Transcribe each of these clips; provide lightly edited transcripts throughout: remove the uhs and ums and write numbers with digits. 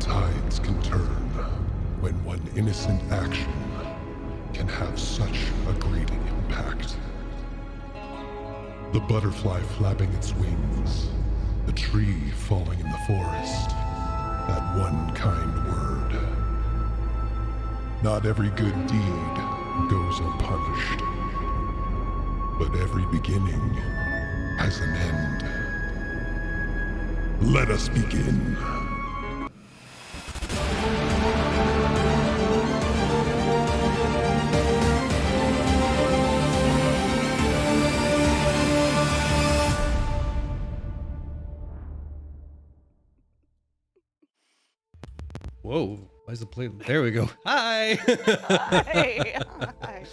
tides can turn when one innocent action can have such a grating impact. The butterfly flapping its wings, the tree falling in the forest, that one kind word. Not every good deed goes unpunished, but every beginning has an end. Let us begin. Whoa, why is the play? There we go. Hi. Hi. Hi.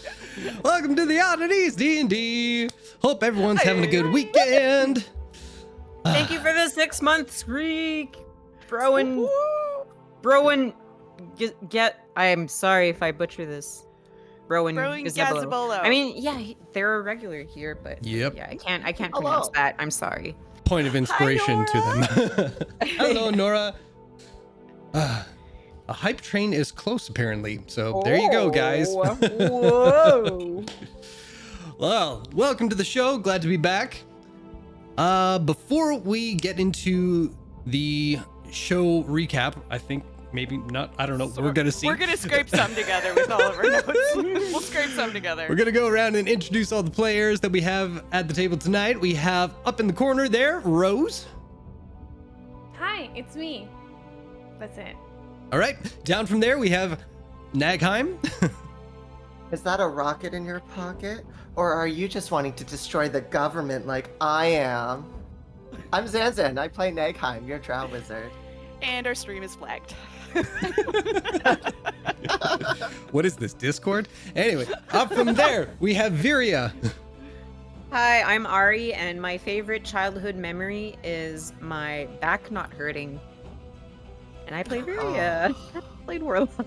Welcome to the Oddities D&D. Hope everyone's having a good weekend. Thank you for the 6-month streak, Broen. Get. I'm sorry if I butcher this. Broen Gazabolo. I mean, yeah, they're a regular here, but Yep. yeah, I can't pronounce that. I'm sorry. Point of inspiration to them. Hello, Nora. A hype train is close, apparently. So there you go, guys. Whoa. Well, welcome to the show. Glad to be back. Before we get into the show recap, I think maybe not. I don't know. We're gonna see. We're gonna scrape some together with all of our notes. We'll scrape some together. We're gonna go around and introduce all the players that we have at the table tonight. We have up in the corner there, Rose. Hi, it's me. That's it. All right. Down from there, we have Nagheim. Is that a rocket in your pocket? Or are you just wanting to destroy the government like I am? I'm Zanzan. I play Nagheim, your drow wizard. And our stream is flagged. What is this, Discord? Anyway, up from there, we have Viria. Hi, I'm Ari, and my favorite childhood memory is my back not hurting. And I play Viria. I played Warlock.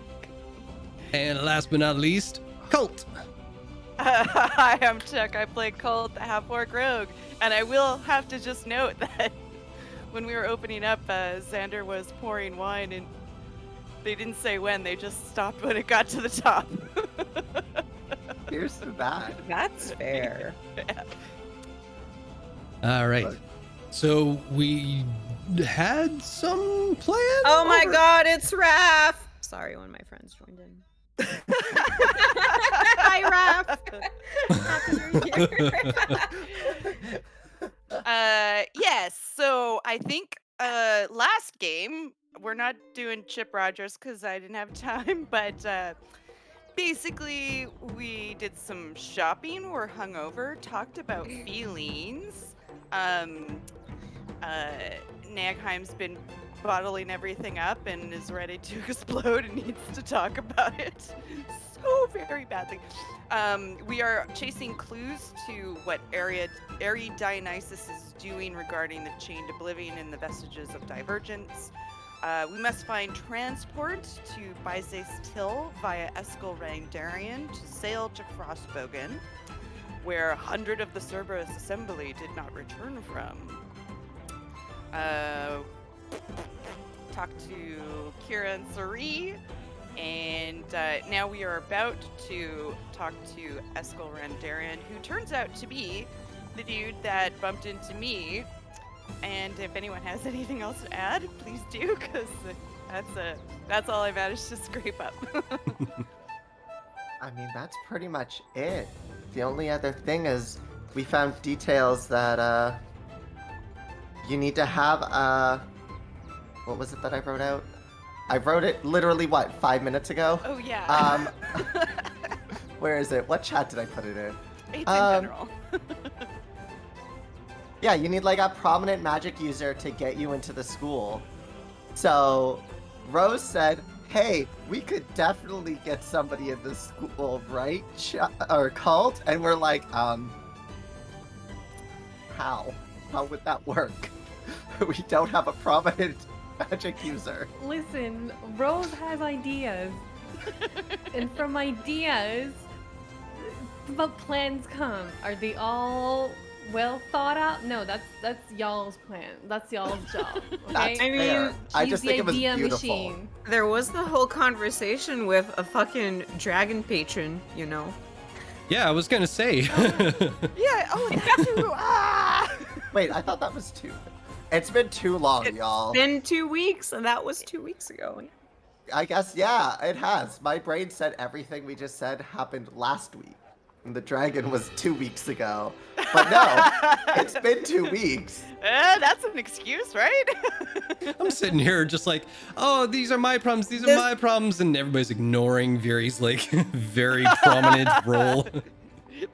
And last but not least, Colt. Hi, I'm Chuck. I play Colt, the half-orc rogue. And I will have to just note that when we were opening up, Xander was pouring wine, and they didn't say when. They just stopped when it got to the top. Here's the bad. That's fair. Yeah. All right. So we had some plans. Oh my god, it's Raph! Sorry, one of my friends joined in. Hi, Raph! Happy New Year. Yes, so I think last game, we're not doing Chip Rogers because I didn't have time, but basically we did some shopping, we're hungover, talked about feelings. Nagheim's been bottling everything up and is ready to explode and needs to talk about it so very badly. We are chasing clues to what Ari Dionysus is doing regarding the Chained Oblivion and the vestiges of Divergence. We must find transport to Byzace Till via Eskel Randarian to sail to Frostbogen, where 100 of the Cerberus Assembly did not return from. Talk to Kira and Sari, and now we are about to talk to Eskel Randarian, who turns out to be the dude that bumped into me. And if anyone has anything else to add, please do, because that's all I managed to scrape up. I mean, that's pretty much it. The only other thing is we found details that you need to have what was it that I wrote out? I wrote it literally, 5 minutes ago? Oh, yeah. Where is it? What chat did I put it in? It's in general. Yeah, you need like a prominent magic user to get you into the school. So Rose said, hey, we could definitely get somebody in the school, right? Or cult? And we're like, how? How would that work? We don't have a prominent magic user. Listen, Rose has ideas. And from ideas, the plans come. Are they all well thought out. No, that's y'all's plan. That's y'all's job. Okay. That's I mean, fair. I She's just the think it was idea beautiful. machine. There was the whole conversation with a fucking dragon patron, you know. Yeah, I was gonna say. Yeah. Oh, that too. Ah. Wait, I thought that was 2. It's been too long, It's y'all. been 2 weeks, and that was 2 weeks ago. I guess, yeah, it has. My brain said everything we just said happened last week. And the dragon was 2 weeks ago. But no, it's been 2 weeks. That's an excuse, right? I'm sitting here just like, oh, these are my problems. These are This- my problems, and everybody's ignoring Veery's like very prominent role.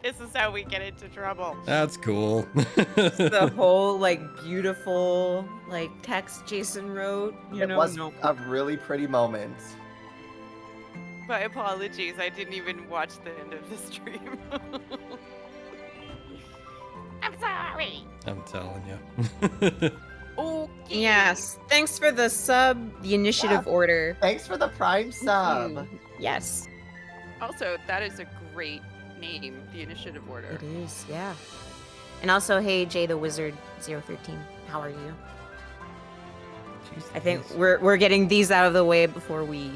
This is how we get into trouble. That's cool. The whole like beautiful like text Jason wrote. You It know, was no. a really pretty moment. My apologies. I didn't even watch the end of the stream. I'm sorry. I'm telling you. Okay. Yes. Thanks for the sub, the initiative Yeah. order. Thanks for the Prime sub. Mhm. Yes. Also, that is a great name, the initiative order. It is, yeah. And also, hey, Jay the Wizard 013, how are you? I think we're getting these out of the way before we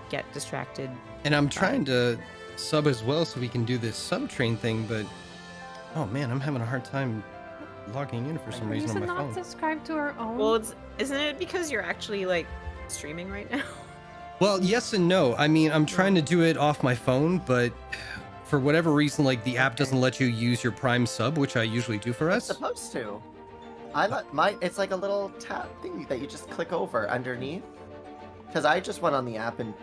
get distracted. And I'm trying to sub as well so we can do this sub train thing, but oh man, I'm having a hard time logging in for some reason Is on it my not phone. subscribed to our own? Well, isn't it because you're actually like streaming right now? Well, yes and no. I mean, I'm trying to do it off my phone, but for whatever reason, like the app doesn't let you use your Prime sub, which I usually do for It's us. supposed to. I let mine. It's like a little tab thing that you just click over underneath. Because I just went on the app and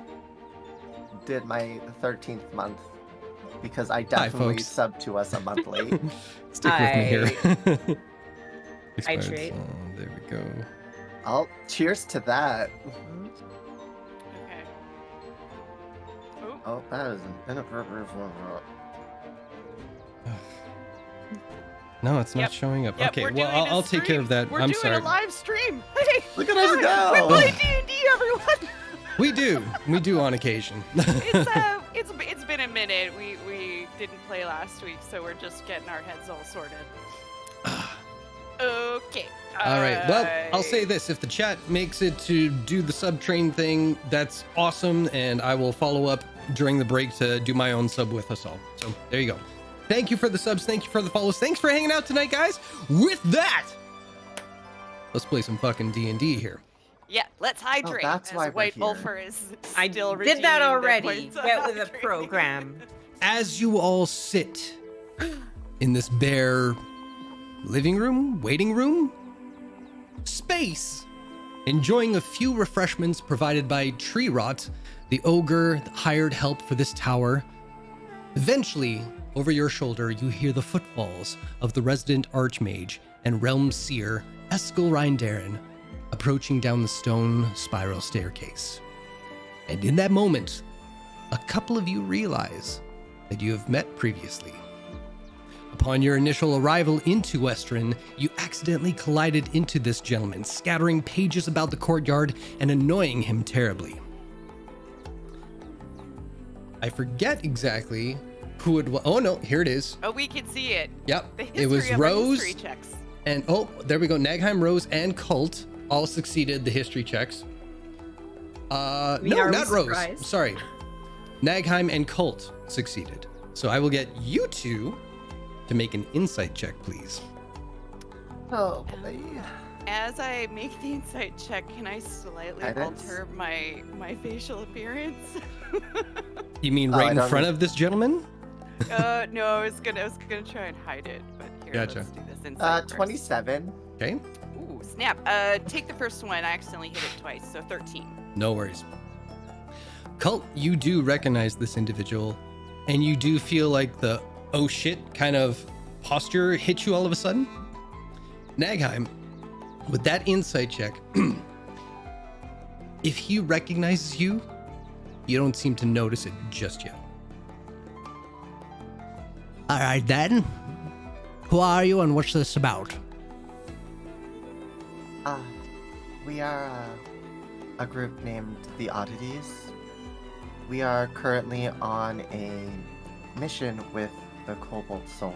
did my 13th month because I definitely folks. subbed to us a month late. Stick with me here. Expired trade. song, there we go. Oh, cheers to that. Okay. Oh, Oh, that is an inappropriate. No, it's not Yep. showing up. yep, okay, we're well, doing a I'll take care of stream. that. We're I'm doing sorry. a live stream. Hey, Look at us we go! play D&D, everyone. We do on occasion. It's been a minute. We didn't play last week, so we're just getting our heads all sorted. Okay. All right. Well, I'll say this: if the chat makes it to do the sub train thing, that's awesome, and I will follow up during the break to do my own sub with us all. So there you go. Thank you for the subs. Thank you for the follows. Thanks for hanging out tonight, guys. With that, let's play some fucking D&D here. Yeah, let's hydrate. that's as why we're White here. Ulfer is I still did that redeeming the already. points of Get with the hydrating. program. As you all sit in this bare living room, waiting room, space, enjoying a few refreshments provided by Tree Rot, the ogre that hired help for this tower, eventually, over your shoulder, you hear the footfalls of the resident archmage and realm seer, Eskel Rindaren, approaching down the stone spiral staircase. And in that moment, a couple of you realize that you have met previously. Upon your initial arrival into Western, you accidentally collided into this gentleman, scattering pages about the courtyard and annoying him terribly. I forget exactly who it was. Oh no, here it is. Oh, we can see it. Yep, The it was history of our Rose history checks. and oh, there we go. Nagheim, Rose, and Cult all succeeded the history checks. No, Are we not Rose. surprised? Sorry, Nagheim and Cult succeeded. So I will get you two to make an insight check, please. Oh, boy. As I make the insight check, can I slightly Guidance? alter my facial appearance? You mean Oh, right I in don't front know. of this gentleman? No, I was gonna try and hide it, but here, Gotcha. let's do this insight first. 27. Okay, Ooh, snap. Take the first one. I accidentally hit it twice, so 13. no worries. Cult, you do recognize this individual, and you do feel like the oh shit kind of posture hit you all of a sudden. Nagheim, with that insight check, if he recognizes you, you don't seem to notice it just yet. All right then. Who are you and what's this about? We are a group named the Oddities. We are currently on a mission with the Cobalt Soul.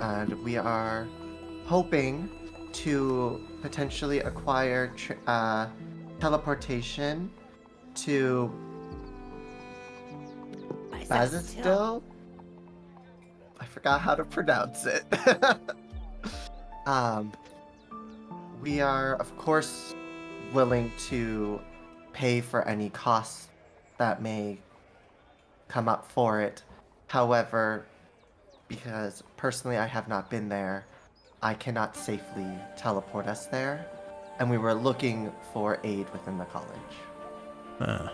and we are hoping to potentially acquire teleportation to Bazistil. I forgot how to pronounce it. We are, of course, willing to pay for any costs that may come up for it. However, because personally I have not been there, I cannot safely teleport us there, and we were looking for aid within the college. Ah,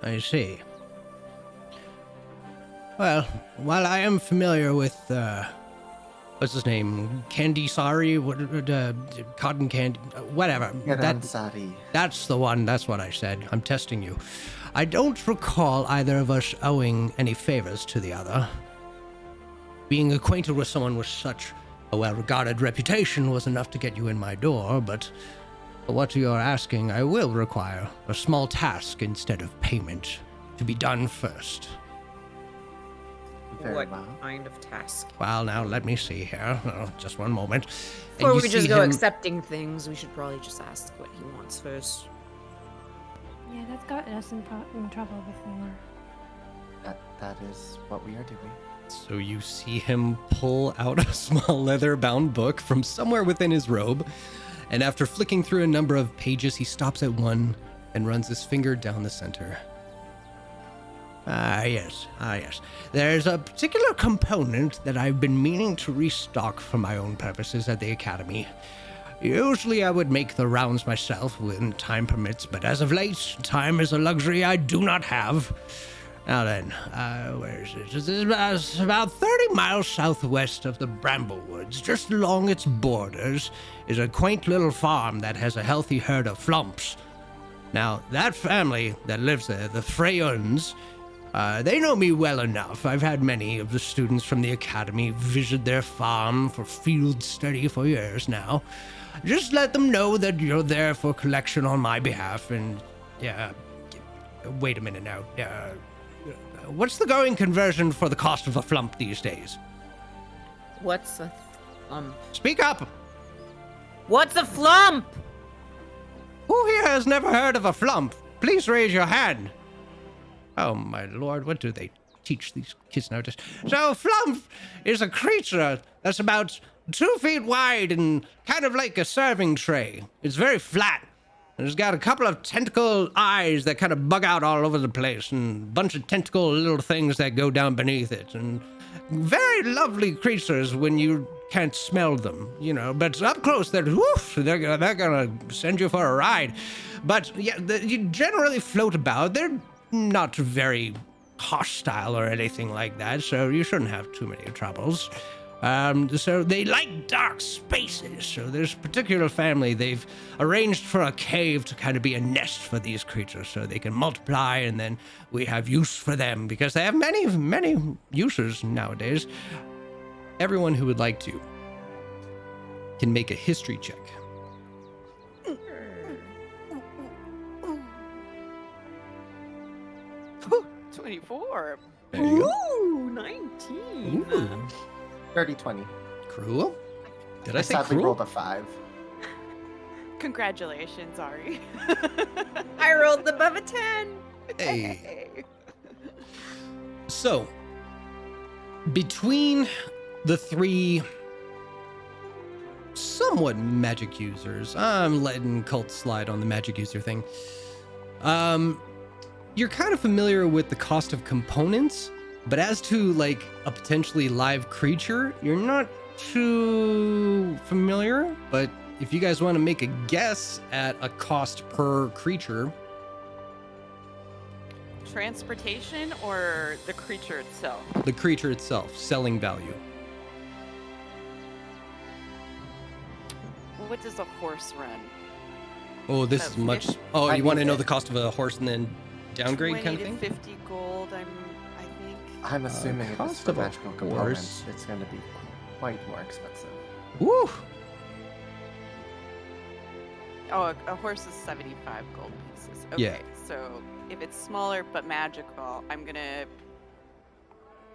I see. Well, while I am familiar with, what's his name? Candy-Sari? Cotton Candy? Whatever. Ansari. That's the one. That's what I said. I'm testing you. I don't recall either of us owing any favors to the other. Being acquainted with someone with such a well-regarded reputation was enough to get you in my door, but for what you're asking, I will require a small task instead of payment to be done first. Very What well. kind of task? Well, now let me see here. Just one moment. Before you we just see go him- accepting things, we should probably just ask what he wants first. Yeah, that's gotten us in trouble before. That is what we are doing. So you see him pull out a small leather-bound book from somewhere within his robe, and after flicking through a number of pages, he stops at one and runs his finger down the center. Yes. There's a particular component that I've been meaning to restock for my own purposes at the Academy. Usually I would make the rounds myself when time permits, but as of late, time is a luxury I do not have. Now then, where is it? It's about 30 miles southwest of the Bramblewoods. Just along its borders is a quaint little farm that has a healthy herd of flumps. Now, that family that lives there, the Freyuns, they know me well enough. I've had many of the students from the Academy visit their farm for field study for years now. Just let them know that you're there for collection on my behalf, and, wait a minute now. What's the going conversion for the cost of a flump these days? What's a flump? Speak up! What's a flump? Who here has never heard of a flump? Please raise your hand. Oh my lord, what do they teach these kids nowadays? So, flump is a creature that's about 2 feet wide and kind of like a serving tray. It's very flat. It's got a couple of tentacle eyes that kind of bug out all over the place, and a bunch of tentacle little things that go down beneath it, and very lovely creatures when you can't smell them, but up close, they're gonna send you for a ride. But yeah, you generally float about. They're not very hostile or anything like that, so you shouldn't have too many troubles. So they like dark spaces. So there's a particular family, they've arranged for a cave to kind of be a nest for these creatures so they can multiply, and then we have use for them because they have many, many uses nowadays. Everyone who would like to can make a history check. 24. There you go. Ooh, 19. Ooh. 30-20. Cruel? Did I say sadly cruel? rolled a 5. Congratulations, Ari. I rolled above a 10. Hey. So, between the three somewhat magic users, I'm letting Cult slide on the magic user thing. You're kind of familiar with the cost of components, but as to like a potentially live creature, you're not too familiar. But if you guys want to make a guess at a cost per creature, Transportation or the creature itself? the creature itself, selling value. What does a horse run? Oh, this is much. Oh, I you want to need know it. the cost of a horse and then downgrade 20 kind of to thing? 50 gold, I think. I'm assuming if it's cost for of a magical horse. components, it's going to be quite more expensive. Woo! Oh, a horse is 75 gold pieces. Okay, Yeah. so if it's smaller but magical, I'm gonna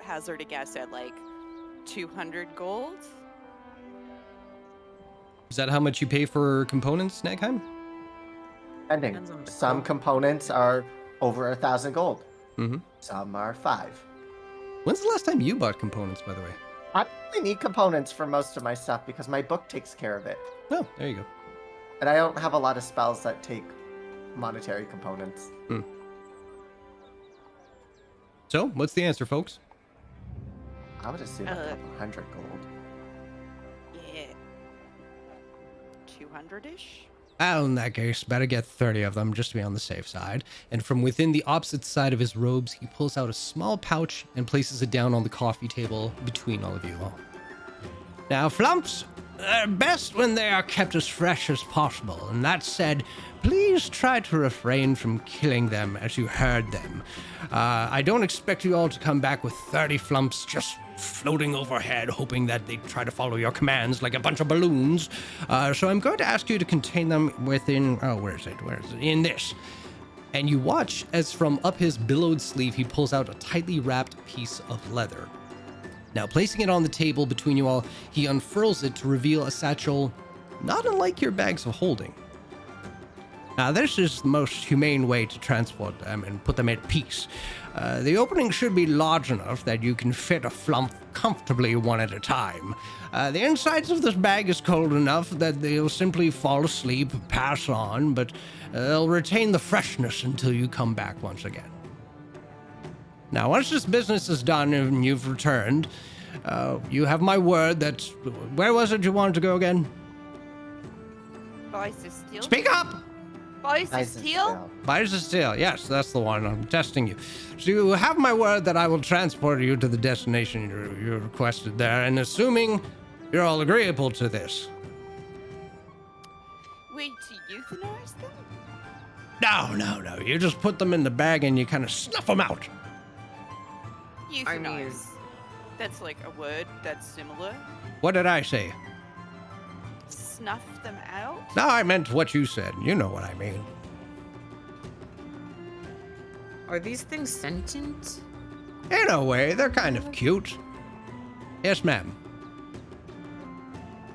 hazard a guess at like 200 gold. Is that how much you pay for components, Nagheim? Depending. Depends on the Some gold. components are over 1,000 gold. Mm-hmm. Some are 5. When's the last time you bought components, by the way? I only need components for most of my stuff because my book takes care of it. Oh, there you go. And I don't have a lot of spells that take monetary components. So, what's the answer, folks? I would assume a couple hundred gold. Yeah. 200-ish? Well, in that case, better get 30 of them just to be on the safe side. And from within the opposite side of his robes, he pulls out a small pouch and places it down on the coffee table between all of you all. Now, flumps are best when they are kept as fresh as possible. And that said, please try to refrain from killing them as you herd them. I don't expect you all to come back with 30 flumps just floating overhead, hoping that they try to follow your commands like a bunch of balloons. So I'm going to ask you to contain them within... Oh, where is it? In this. And you watch as from up his billowed sleeve, he pulls out a tightly wrapped piece of leather. Now, placing it on the table between you all, he unfurls it to reveal a satchel not unlike your bags of holding. Now, this is the most humane way to transport them and put them at peace. The opening should be large enough that you can fit a flump comfortably one at a time. The insides of this bag is cold enough that they'll simply fall asleep, pass on, but they'll retain the freshness until you come back once again. Now, once this business is done and you've returned, you have my word that... Where was it you wanted to go again? Vice is steel? Speak up! Vice is steel? Vice is steel. Yes, that's the one. I'm testing you. So you have my word that I will transport you to the destination you requested there, and assuming you're all agreeable to this. Wait, to euthanize them? No. You just put them in the bag and you kind of snuff them out. Euthanize. That's like a word that's similar. What did I say? Snuff them out? No, I meant what you said. You know what I mean. Are these things sentient? In a way, they're kind of cute. Yes, ma'am.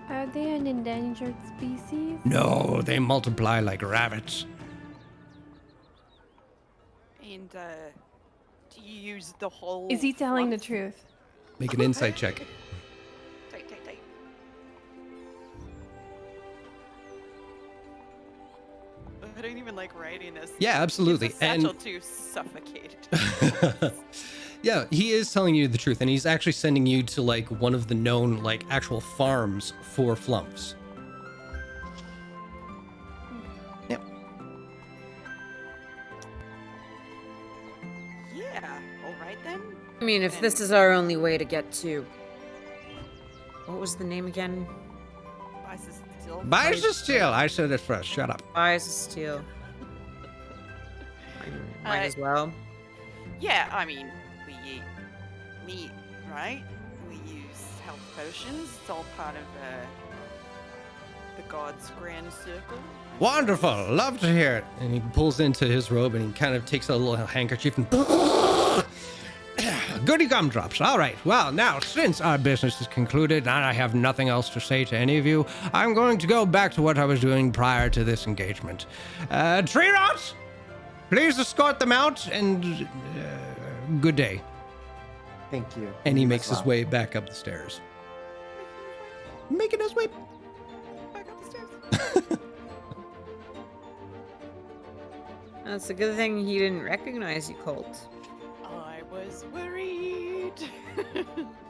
Are they an endangered species? No, they multiply like rabbits. And, do you use the whole... Is he telling the flump? truth? Make an insight check. Tight. I don't even like writing this. Yeah, absolutely. It's a satchel too suffocated. Yeah, he is telling you the truth, and he's actually sending you to like one of the known like actual farms for flumps. Yep. Yeah, all right then. I mean, if this is our only way to get to... What was the name again? Vice is steel. Buys the steel. I said it first. Shut up. Buys a steel. Might as well. Yeah, I mean, we eat meat, right? We use health potions. It's all part of the god's grand circle. Wonderful. Love to hear it. And he pulls into his robe and he kind of takes a little handkerchief and goody gumdrops. All right. Well, now, since our business is concluded and I have nothing else to say to any of you, I'm going to go back to what I was doing prior to this engagement. Tree Rot, please escort them out and good day. Thank you. And he You makes as his well. way back up the stairs. Making his way. Back up the stairs. That's a good thing he didn't recognize you, Colt. I was worried.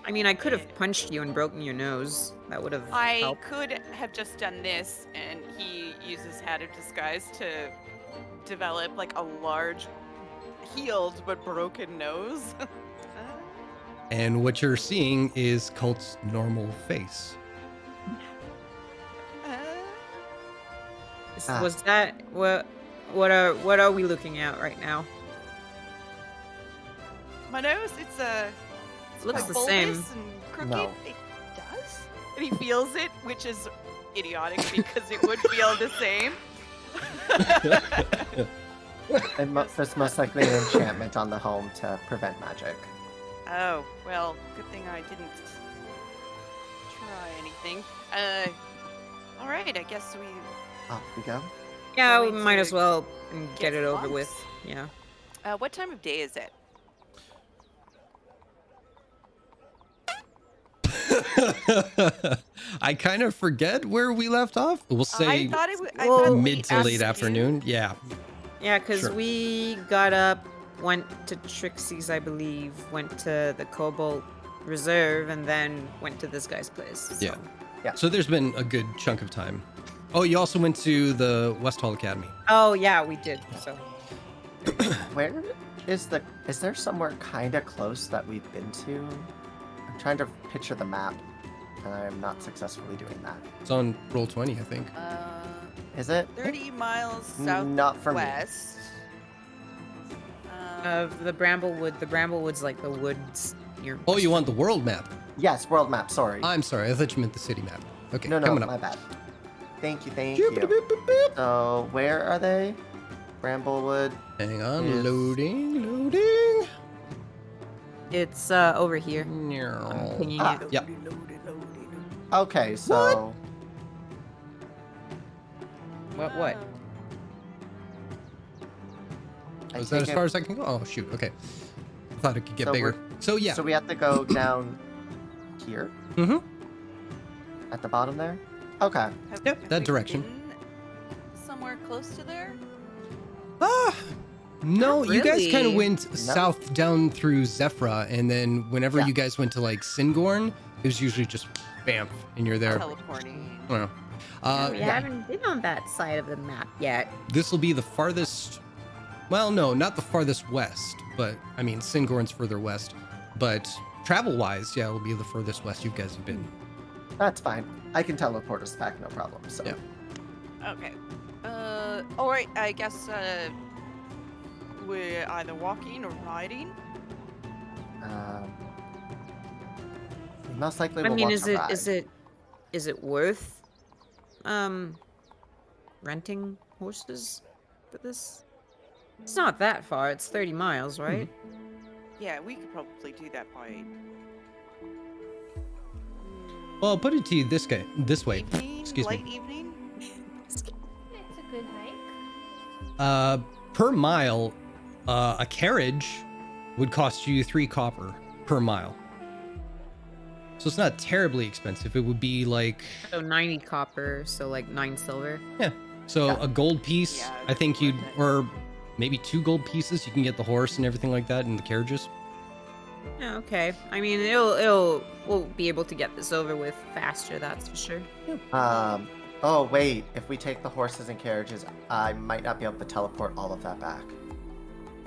I mean, I could have punched you and broken your nose. That would have I helped. could have just done this, and he uses Hat of Disguise to develop like a large, healed but broken nose. And what you're seeing is Colt's normal face. Was that what are we looking at right now? My nose, it's Looks quite the bulbous same. and crooked. No. It does, and he feels it, which is idiotic because it would feel the same. And there's most likely an enchantment on the home to prevent magic. Oh well, good thing I didn't anything. All right, I guess we. Off we go. Yeah, we Going might to as well get get it over Flumps. with. Yeah. What time of day is it? I kind of forget where we left off. We'll I say thought it was Well, mid to late afternoon. Yeah. Yeah, because Sure. we got up, went to Trixie's, I believe, went to the Cobalt Reserve, and then went to this guy's place. So. Yeah. So there's been a good chunk of time. Oh, you also went to the West Hall Academy. Oh, yeah, we did. So. Where is the? Is there somewhere kind of close that we've been to? I'm trying to picture the map, and I'm not successfully doing that. It's on roll 20, I think. Is it? 30 miles Not for me. southwest. Of the Bramblewood. The Bramblewood's like the woods near. Oh, you want the world map? Yes, world map. Sorry. I'm sorry. I thought you meant the city map. Okay, No, coming my up. bad. Thank you, thank you. So, where are they? Bramblewood. Hang on. Is- Loading. It's over here. I'm Loading. pinging Ah. it. Yep. Okay, so What? I Was that take as it- far as I can go? Oh, shoot. Okay. I thought it could get So bigger. we're- So, yeah. So we have to go down here Mm-hmm. at the bottom there. Okay. Yep, that we direction. been somewhere close to there. Ah, no, Not you guys kind of really. went south down through Zephyra, and then whenever Yeah. you guys went to like Singorn, it was usually just bam, and you're there. Teleporting. I don't know. We Yeah, haven't been on that side of the map yet. this will be the farthest. Well, no, not the farthest west, but I mean Singorn's further west. But travel-wise, yeah, it'll be the furthest west you guys have been. That's fine. I can teleport us back, no problem. So Yeah. Okay. All right. I guess we're either walking or riding. most likely I we'll mean, walk is a it ride. is it worth renting horses for this? It's not that far. It's 30 miles, right? Yeah, we could probably do that by. Well, I'll put it to you this way. Evening, Excuse late me. evening. It's a good hike. Per mile, a carriage would cost you 3 copper per mile. So it's not terribly expensive. It would be like, So 90 copper, so like 9 silver. yeah. So Yeah. a gold piece, Yeah, I think that's you'd, worth it. or maybe 2 gold pieces. You can get the horse and everything like that, and the carriages. Yeah, okay. I mean, we'll be able to get this over with faster. That's for sure. Oh wait, if we take the horses and carriages, I might not be able to teleport all of that back.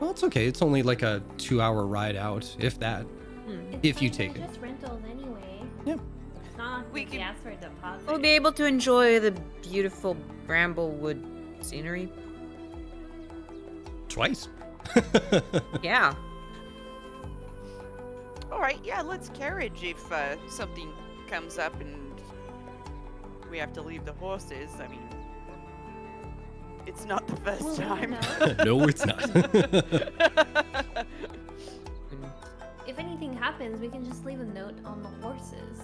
Well, it's okay. It's only like a 2-hour ride out, if that. If you take it. Just rentals anyway. Yeah. It's not We like we can- ask for a deposit. We'll be able to enjoy the beautiful Bramblewood scenery. Twice. Yeah. All right. Yeah, let's carriage if something comes up and we have to leave the horses. I mean, it's not the first Well, time. No, it's not. If anything happens, we can just leave a note on the horses.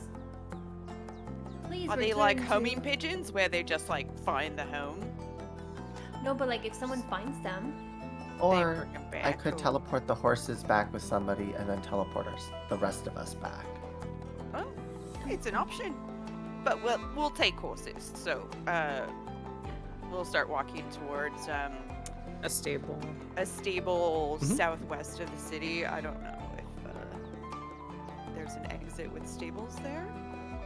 Please Are they return like to- homing pigeons where they just like find the home? No, but like if someone finds them, Or bring 'em I back, could or- teleport the horses back with somebody and then teleport the rest of us back. Oh, it's an option. But we'll take horses. So we'll start walking towards A stable. a stable Mhm. southwest of the city. I don't know if there's an exit with stables there.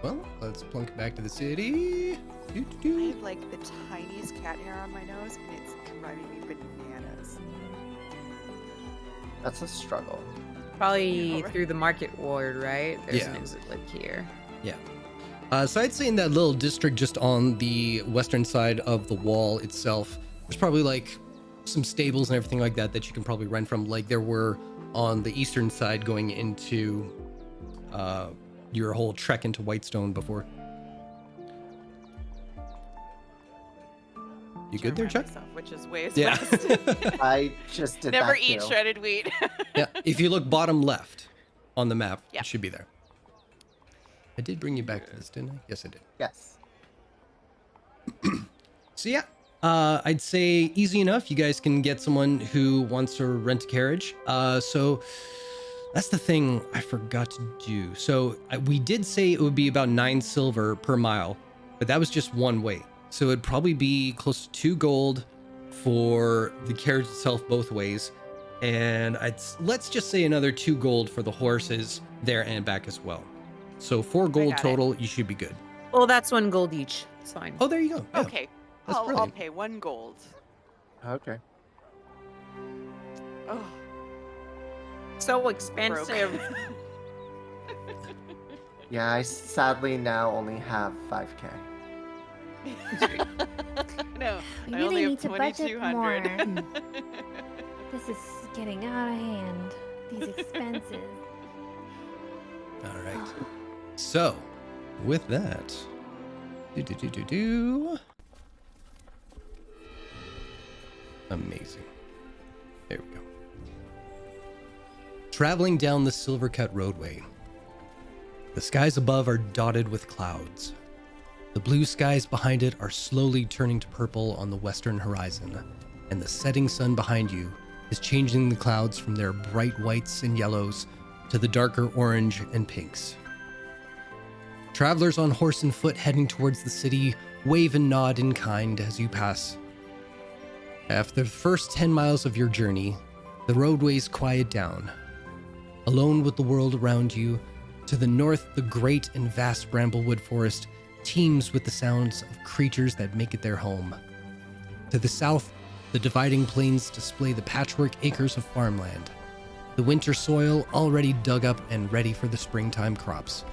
Well, let's plunk it back to the city. I Doo-doo-doo. have like the tiniest cat hair on my nose, and it's driving me bananas. That's a struggle. Probably Alright. through the market ward, right? There's an Yeah. exit like here. So I'd say in that little district just on the western side of the wall itself, there's probably like some stables and everything like that you can probably rent from, like there were on the eastern side going into your whole trek into Whitestone before. You good there, Chuck? Myself, which is ways Yeah. west. I just did Never that eat too. shredded wheat. Yeah. If you look bottom left on the map, Yeah. it should be there. I did bring you back to this, didn't I? Yes, I did. Yes. So yeah, I'd say easy enough. You guys can get someone who wants to rent a carriage. So that's the thing I forgot to do. So we did say it would be about 9 silver per mile, but that was just one way. So it'd probably be close to 2 gold for the carriage itself both ways. And let's just say another 2 gold for the horses there and back as well. So 4 gold got it. total, you should be good. Well, that's 1 gold each. It's fine. Oh, there you go. Yeah. Okay, That's I'll brilliant. pay 1 gold. Okay. Oh, So broke. expensive. Yeah, I sadly now only have 5k. No, We I really only have need to budget more. 2,200. This is getting out of hand. These expenses. All right. So, with that, amazing. There we go. Traveling down the Silvercut roadway. The skies above are dotted with clouds. The blue skies behind it are slowly turning to purple on the western horizon, and the setting sun behind you is changing the clouds from their bright whites and yellows to the darker orange and pinks. Travelers on horse and foot heading towards the city wave and nod in kind as you pass. After the first 10 miles of your journey, the roadways quiet down. Alone with the world around you, to the north, the great and vast Bramblewood Forest teems with the sounds of creatures that make it their home. To the south, the dividing plains display the patchwork acres of farmland, the winter soil already dug up and ready for the springtime crops.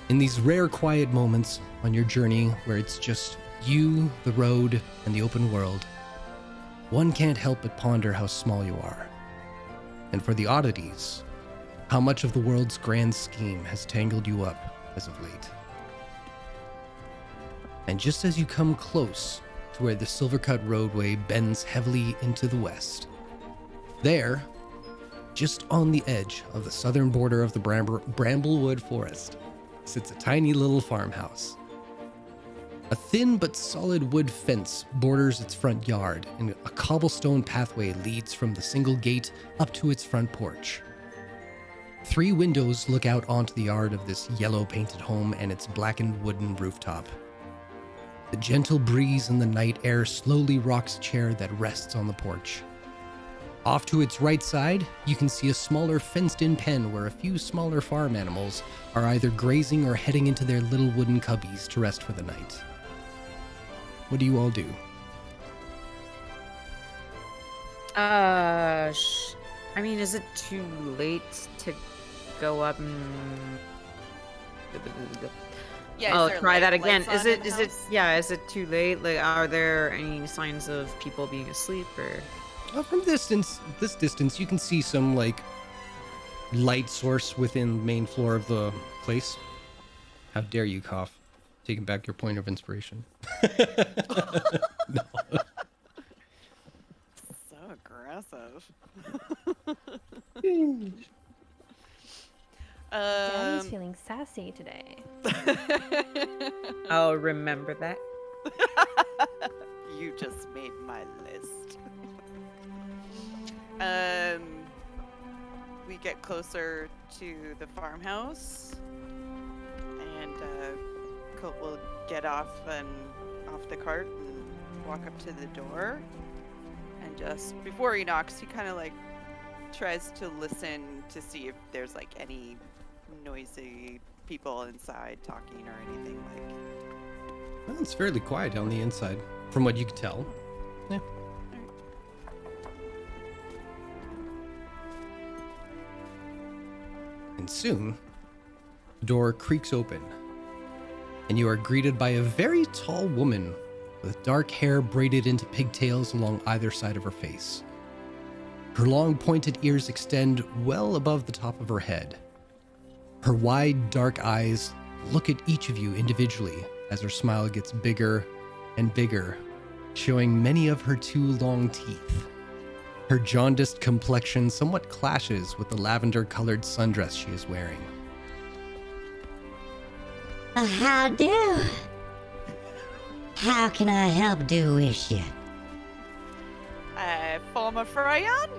In these rare quiet moments on your journey where it's just you, the road, and the open world, one can't help but ponder how small you are. And for the oddities, how much of the world's grand scheme has tangled you up as of late. And just as you come close to where the Silvercut roadway bends heavily into the west, there, just on the edge of the southern border of the Bramblewood Forest, sits a tiny little farmhouse. A thin but solid wood fence borders its front yard, and a cobblestone pathway leads from the single gate up to its front porch. 3 windows look out onto the yard of this yellow-painted home and its blackened wooden rooftop. The gentle breeze in the night air slowly rocks a chair that rests on the porch. Off to its right side, you can see a smaller fenced-in pen where a few smaller farm animals are either grazing or heading into their little wooden cubbies to rest for the night. What do you all do? I mean, is it too late to go up and... Yeah, I'll is there try that again. lights Is on it, in is the it, house? yeah, is it too late? Like, are there any signs of people being asleep or... From this distance, you can see some, light source within the main floor of the place. How dare you cough? Taking back your point of inspiration. No. So aggressive. Daddy's feeling sassy today. I'll remember that. You just made my list. We get closer to the farmhouse, and Colt will get off the cart and walk up to the door, and just before he knocks, he kind of tries to listen to see if there's any noisy people inside talking or anything Well, it's fairly quiet on the inside, from what you can tell. Yeah. And soon, the door creaks open, and you are greeted by a very tall woman with dark hair braided into pigtails along either side of her face. Her long pointed ears extend well above the top of her head. Her wide, dark eyes look at each of you individually as her smile gets bigger and bigger, showing many of her 2 long teeth. Her jaundiced complexion somewhat clashes with the lavender-colored sundress she is wearing. How do? How can I help do wish you? Former Freyon?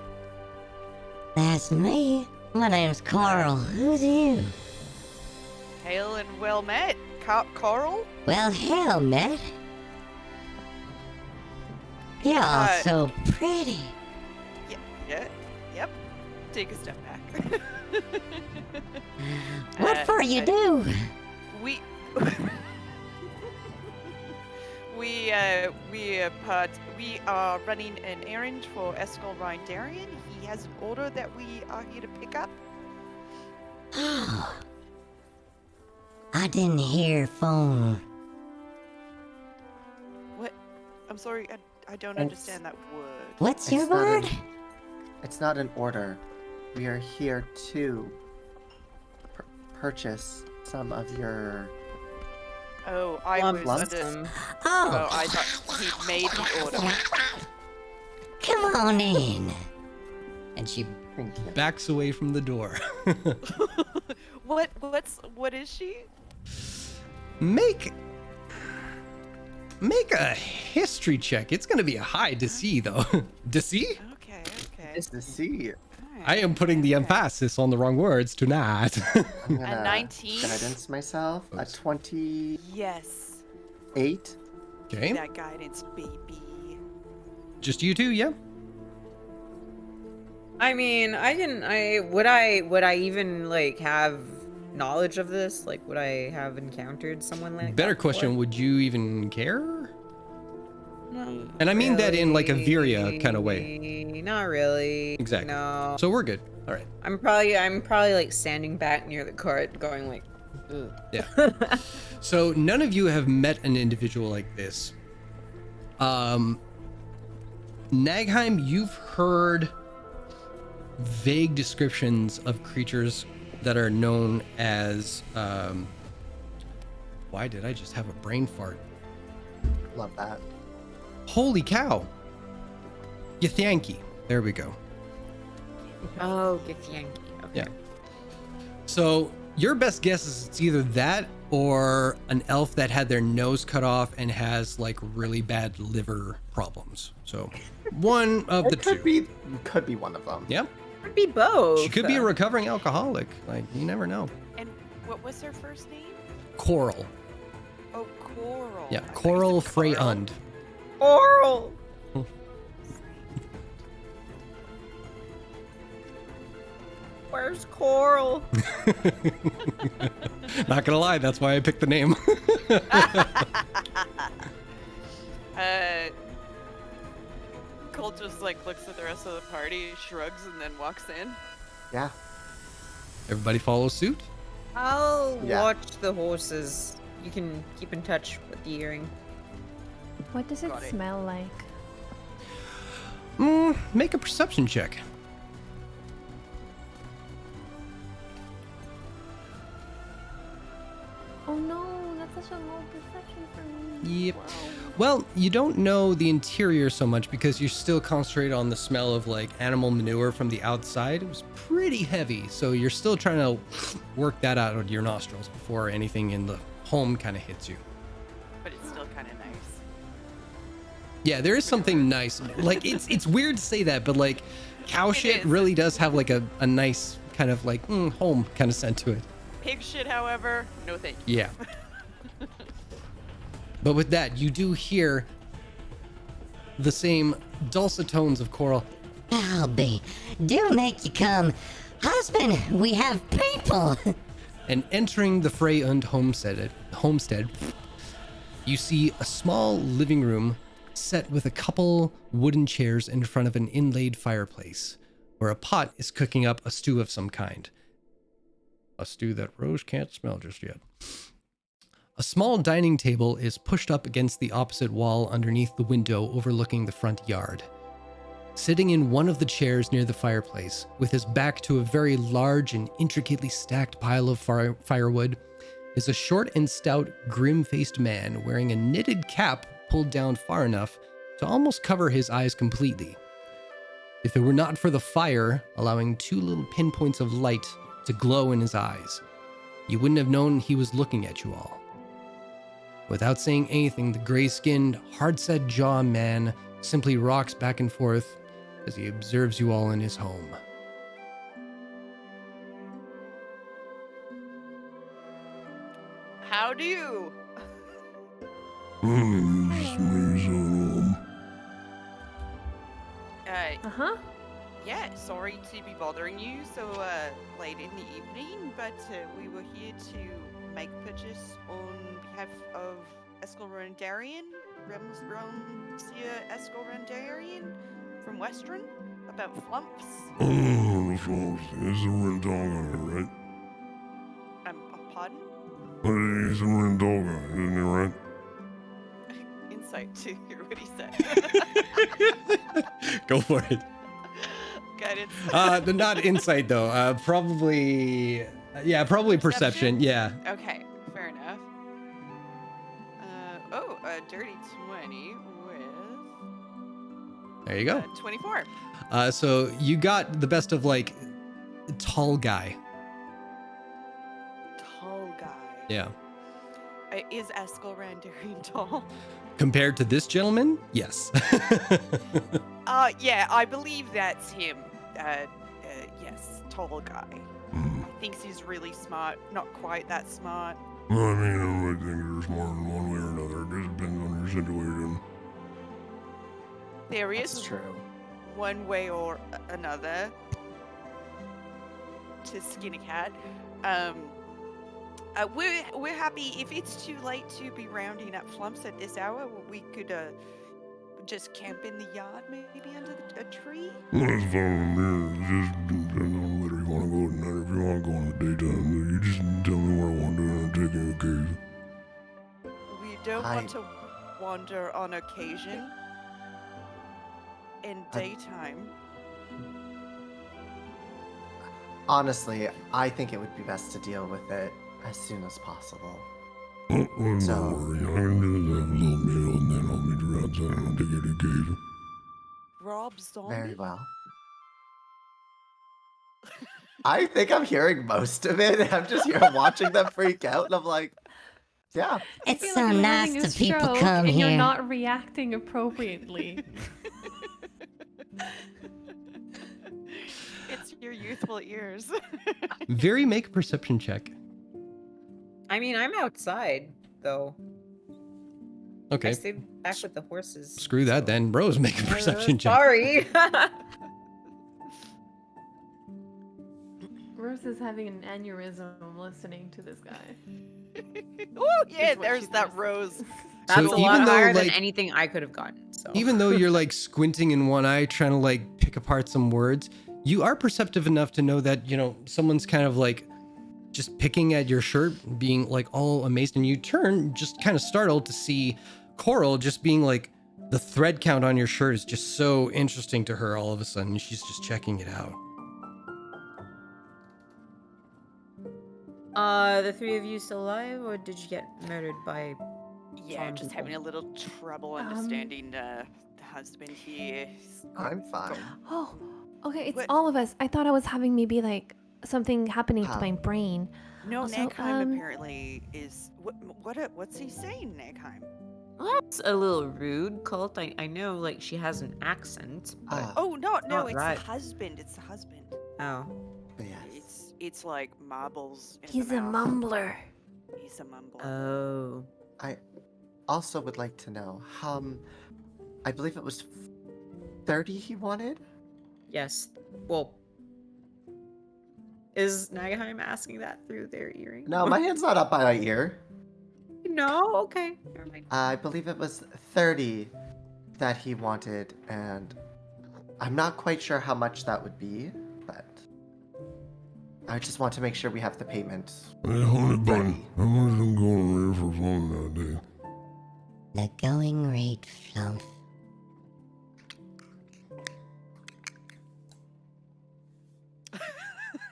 That's me. My name's Coral. Who's you? Hail and well met. Coral? Well, hell, Matt. You're all so pretty. Yep. Take a step back. What for you do? We we are running an errand for Eskel Rindarian. He has an order that we are here to pick up. Oh. I didn't hear phone. What? I'm sorry, I don't understand that word. What's your It's not word? It's not an order. We are here to purchase some of your... Oh, I Lump was sum. under... Oh, Oh, I thought he made the order. come on in. And she Thank you. Backs away from the door. What is she? Make a history check. It's gonna be a high DC though. DC? Okay. It's the sea. I am putting the emphasis on the wrong words tonight. I'm gonna 19? guidance myself. A 28. Yes. Okay. That guidance, baby. Just you two, yeah? I mean, would I even like have knowledge of this? Like, would I have encountered someone like Better that question, before? would you even care? No, And I mean that in like a Viria kind of way. really. Not really. Exactly. No. So we're good. All right. I'm probably like standing back near the cart, going like, ugh. Yeah. So none of you have met an individual like this. Nagheim, you've heard vague descriptions of creatures that are known as why did I just have a brain fart? Love that. Holy cow. Githyanki. There we go. Oh, Githyanki. Okay. Yeah. So your best guess is it's either that or an elf that had their nose cut off and has like really bad liver problems. So one of the two. Could be one of them. Yeah. Could be both. She could be a recovering alcoholic. Like, you never know. And what was her first name? Coral. Oh, Coral. Yeah. I thought you Coral said Carl. Freyund. Oral. Where's Coral? Not gonna lie, that's why I picked the name. Cole just like looks at the rest of the party, shrugs, and then walks in. Yeah. Everybody follow suit? I'll Yeah. watch the horses. You can keep in touch with the earring. What does it Got it. smell like? Make a perception check. Oh no, that's such a low perception for me. Yep. Well, you don't know the interior so much because you're still concentrated on the smell of like animal manure from the outside. It was pretty heavy, so you're still trying to work that out of your nostrils before anything in the home kind of hits you. But it's still kind of nice. Yeah, there is something nice. Like it's weird to say that, but like cow It shit is. really does have like a nice kind of like home kind of scent to it. Pig shit, however, no thank you. Yeah. But with that, you do hear the same dulcet tones of Coral. Albie, do make you come. Husband, we have people. And entering the Freyund homestead, you see a small living room set with a couple wooden chairs in front of an inlaid fireplace, where a pot is cooking up a stew of some kind. A stew that Rose can't smell just yet. A small dining table is pushed up against the opposite wall underneath the window overlooking the front yard. Sitting in one of the chairs near the fireplace, with his back to a very large and intricately stacked pile of firewood, is a short and stout, grim-faced man wearing a knitted cap pulled down far enough to almost cover his eyes completely. If it were not for the fire allowing two little pinpoints of light to glow in his eyes, you wouldn't have known he was looking at you all. Without saying anything, the gray-skinned, hard-set jaw man simply rocks back and forth as he observes you all in his home. How do you? Uh-huh. Yeah, sorry to be bothering you so late in the evening, but we were here to make purchase on behalf of Escalrondarian, Flumph-Zilla Escalrondarian from Western, about Flumps. Oh, the Flumps. It's a Rendoga, right? Pardon? He's a Rendoga, isn't he, right? Insight to hear what he said. Go for it. Guidance. Not insight though. Probably, probably perception. Yeah. Okay, fair enough. A dirty 20 with... There you go. 24. So you got the best of like tall guy. Tall guy. Yeah. Is Escalrondarian tall? Compared to this gentleman, yes. Yeah, I believe that's him. Yes, tall guy. Thinks he's really smart. Not quite that smart. I mean, I think you're smart in one way or another. It just depends on your situation. There That's is true. one way or another to skin a cat. We're happy. If it's too late to be rounding up flumps at this hour, we could just camp in the yard, maybe under a tree. Well, that's fine with me. It just depends on whether you want to go at night. If you want to go in the daytime, then you just tell me what I want to do and I'll take you occasion. We don't want to wander on occasion in daytime. Honestly, I think it would be best to deal with it as soon as possible. Well, So- don't worry. I'm going to have a little meal and then I'll meet you outside and I'll take you to occasion. Rob Zombie? Very well. I think I'm hearing most of it. I'm just here watching them freak out, and I'm like, yeah. I It's feel so like you're nice having a to people stroke come and here. you're not reacting appropriately. It's your youthful ears. Very make a perception check. I mean, I'm outside though. I Okay. stayed back with the horses. Screw that then. Bros, make a perception check. Sorry. Rose is having an aneurysm listening to this guy. Oh, yeah, Is what there's she that thinks. rose. That's So a even lot though, higher than like- anything I could have gotten. So Even though you're like squinting in one eye, trying to like pick apart some words, you are perceptive enough to know that, you know, someone's kind of like just picking at your shirt, being like all amazed, and you turn just kind of startled to see Coral just being like, the thread count on your shirt is just so interesting to her all of a sudden. She's just checking it out. the three of you still alive, or did you get murdered by? Yeah, Farm just people. having a little trouble understanding the husband here. I'm fine. Oh, okay, it's What? all of us. I thought I was having maybe like something happening to Huh. my brain. No, Also, Nagheim apparently is. What's he saying, Nagheim? Well, that's a little rude, Colt. I know, like, she has an accent, but Oh no, not it's right. the husband. It's the husband. oh. Yes. It's like marbles. In He's the a mouth. mumbler. He's a mumbler. Oh. I also would like to know, I believe it was 30 he wanted? Yes. Well, is Nagheim asking that through their earring? No, my hand's not up by my ear. No? Okay. Never mind. I believe it was 30 that he wanted, and I'm not quite sure how much that would be, but I just want to make sure we have the payment. Hey, honey bun, ready. how much I'm going there for fun that day? The going rate, Flumph.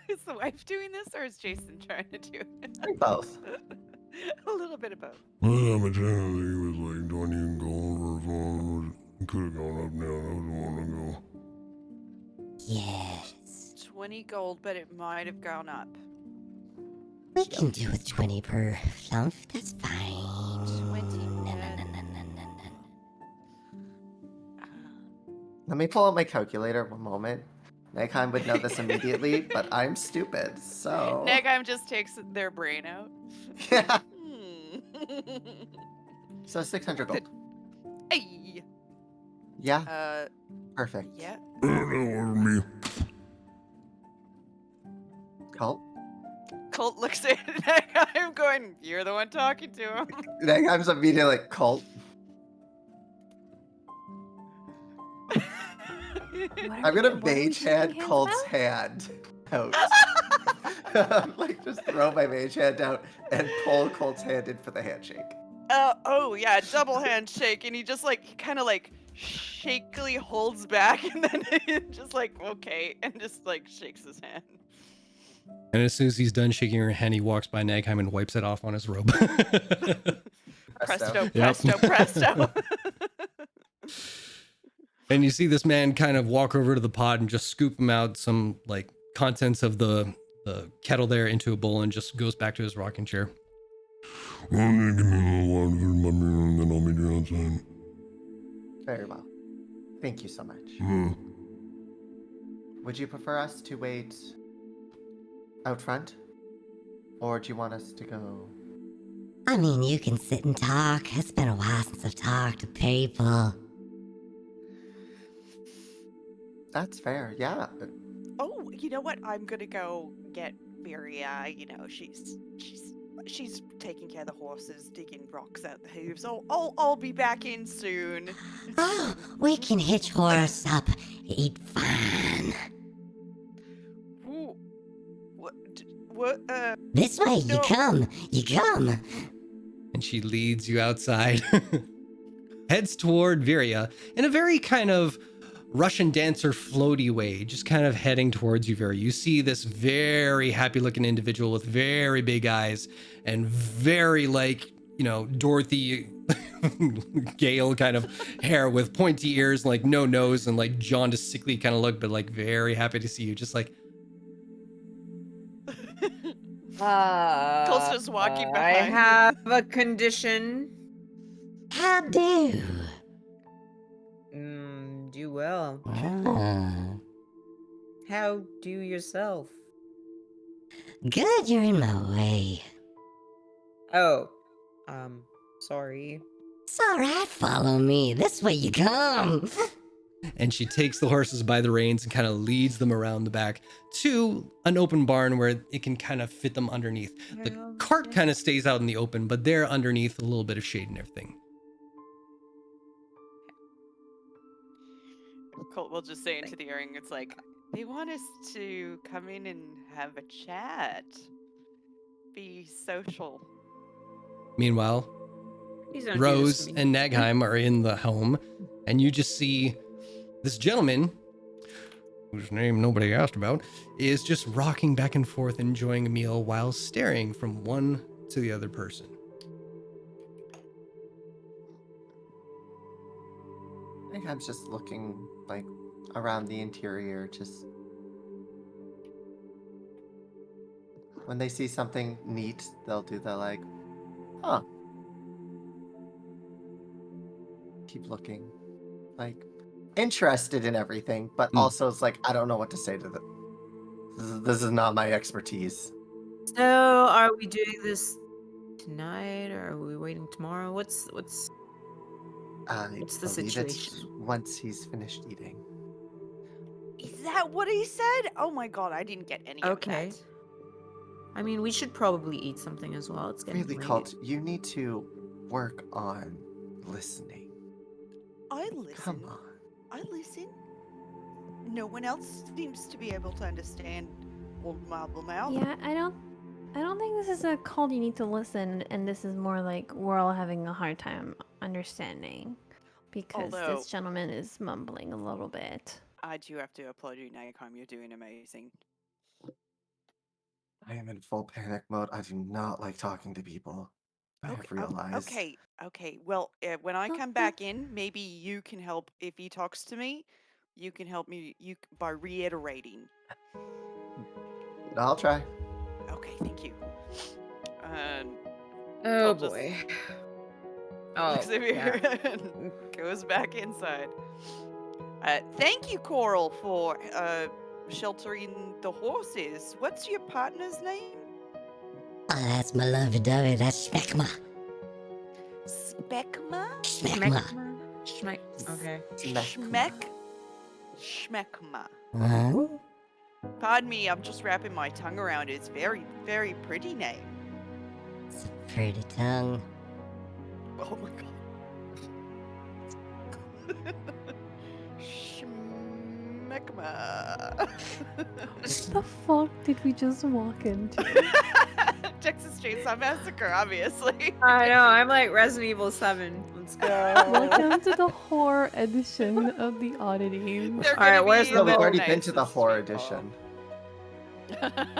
Is the wife doing this, or is Jason trying to do it? I think both. A little bit of both. Well, I'm a chance he was like, do I need to go for fun? He could have gone up now. I was want to go. Yes. 20 gold, but it might have gone up. We can do with 20 per Flumph. That's fine. Let me pull out my calculator one moment. Nagheim would know this immediately, but I'm stupid, so... Nagheim just takes their brain out. Yeah. Hmm. So 600 gold. Hey. Yeah, perfect. Yeah. Me. Colt? Colt looks at Nagheim going, "You're the one talking to him." Nagheim's immediately like, Colt. I'm gonna mage hand Colt's hand out. Like, just throw my mage hand out and pull Colt's hand in for the handshake. Oh yeah, double handshake, and he just like kind of like shakily holds back, and then just like okay, and just like shakes his hand. And as soon as he's done shaking her hand, he walks by Nagheim and wipes it off on his robe. Presto, Yep. presto, presto. And you see this man kind of walk over to the pot and just scoop him out some like contents of the kettle there into a bowl and just goes back to his rocking chair. Well, give me a little water for my meal and then I'll meet you outside. Very well. Thank you so much. Hmm. Would you prefer us to wait out front? Or do you want us to go? I mean, you can sit and talk. It's been a while since I've talked to people. That's fair, yeah. Oh, you know what? I'm gonna go get Viria. You know, she's taking care of the horses, digging rocks out the hooves. I'll be back in soon. Oh, we can hitch horse up. Eat fine. Ooh, what? This way, No. you come. And she leads you outside, heads toward Viria in a very kind of Russian dancer floaty way, just kind of heading towards you, Viria. You see this very happy looking individual with very big eyes and very like, you know, Dorothy Gale kind of hair with pointy ears, like no nose and like jaundiced, sickly kind of look, but like very happy to see you. Just like, Colt's just walking behind. I have a condition. How do? Do well. Ah. How do yourself? Good, you're in my way. Oh, sorry. It's alright, follow me. This way you come. and she takes the horses by the reins and kind of leads them around the back to an open barn where it can kind of fit them underneath. The cart kind of stays out in the open, but they're underneath a little bit of shade and everything. Colt will just say into the earring, it's like, they want us to come in and have a chat. Be social. Meanwhile, Please don't do this Rose to me. and Nagheim are in the home, and you just see this gentleman, whose name nobody asked about, is just rocking back and forth, enjoying a meal while staring from one to the other person. I think I'm just looking like around the interior, just when they see something neat, they'll do the like, huh. Keep looking, like interested in everything, but also it's like I don't know what to say to them. This is not my expertise. So, are we doing this tonight, or are we waiting tomorrow? What's I What's the believe it's situation? once he's finished eating. Is that what he said? Oh my god, I didn't get any Okay. of that. I mean, we should probably eat something as well. It's getting Really, late. Colt, you need to work on listening. I listen. Come on. I listen. No one else seems to be able to understand Old Marble Mouth. Yeah, I don't think this is a call you need to listen, and this is more like we're all having a hard time understanding because Although- this gentleman is mumbling a little bit. I do have to applaud you, Nagheim. You're doing amazing. I am in full panic mode. I do not like talking to people. I have realized. Okay. Well, when I come back in, maybe you can help. If he talks to me, you can help me. By reiterating. I'll try. Okay, thank you. Oh Colt just- boy. Oh, Xavier goes back inside. Thank you, Coral, for sheltering the horses. What's your partner's name? Oh, that's my lovely Dory. That's Smegma. Speckma? Smegma. Schmeck. Okay. Schmeckma. Huh? Pardon me, I'm just wrapping my tongue around it. It's very, very pretty name. It's a pretty tongue. Oh my god. Schmeckma. What the fuck did we just walk into? Texas Chainsaw Massacre, obviously. I know. I'm like Resident Evil 7. Let's go. Welcome to the horror edition of the Oddities. They're All right, gonna where's be the No, we've the already been to the nicest horror people. edition.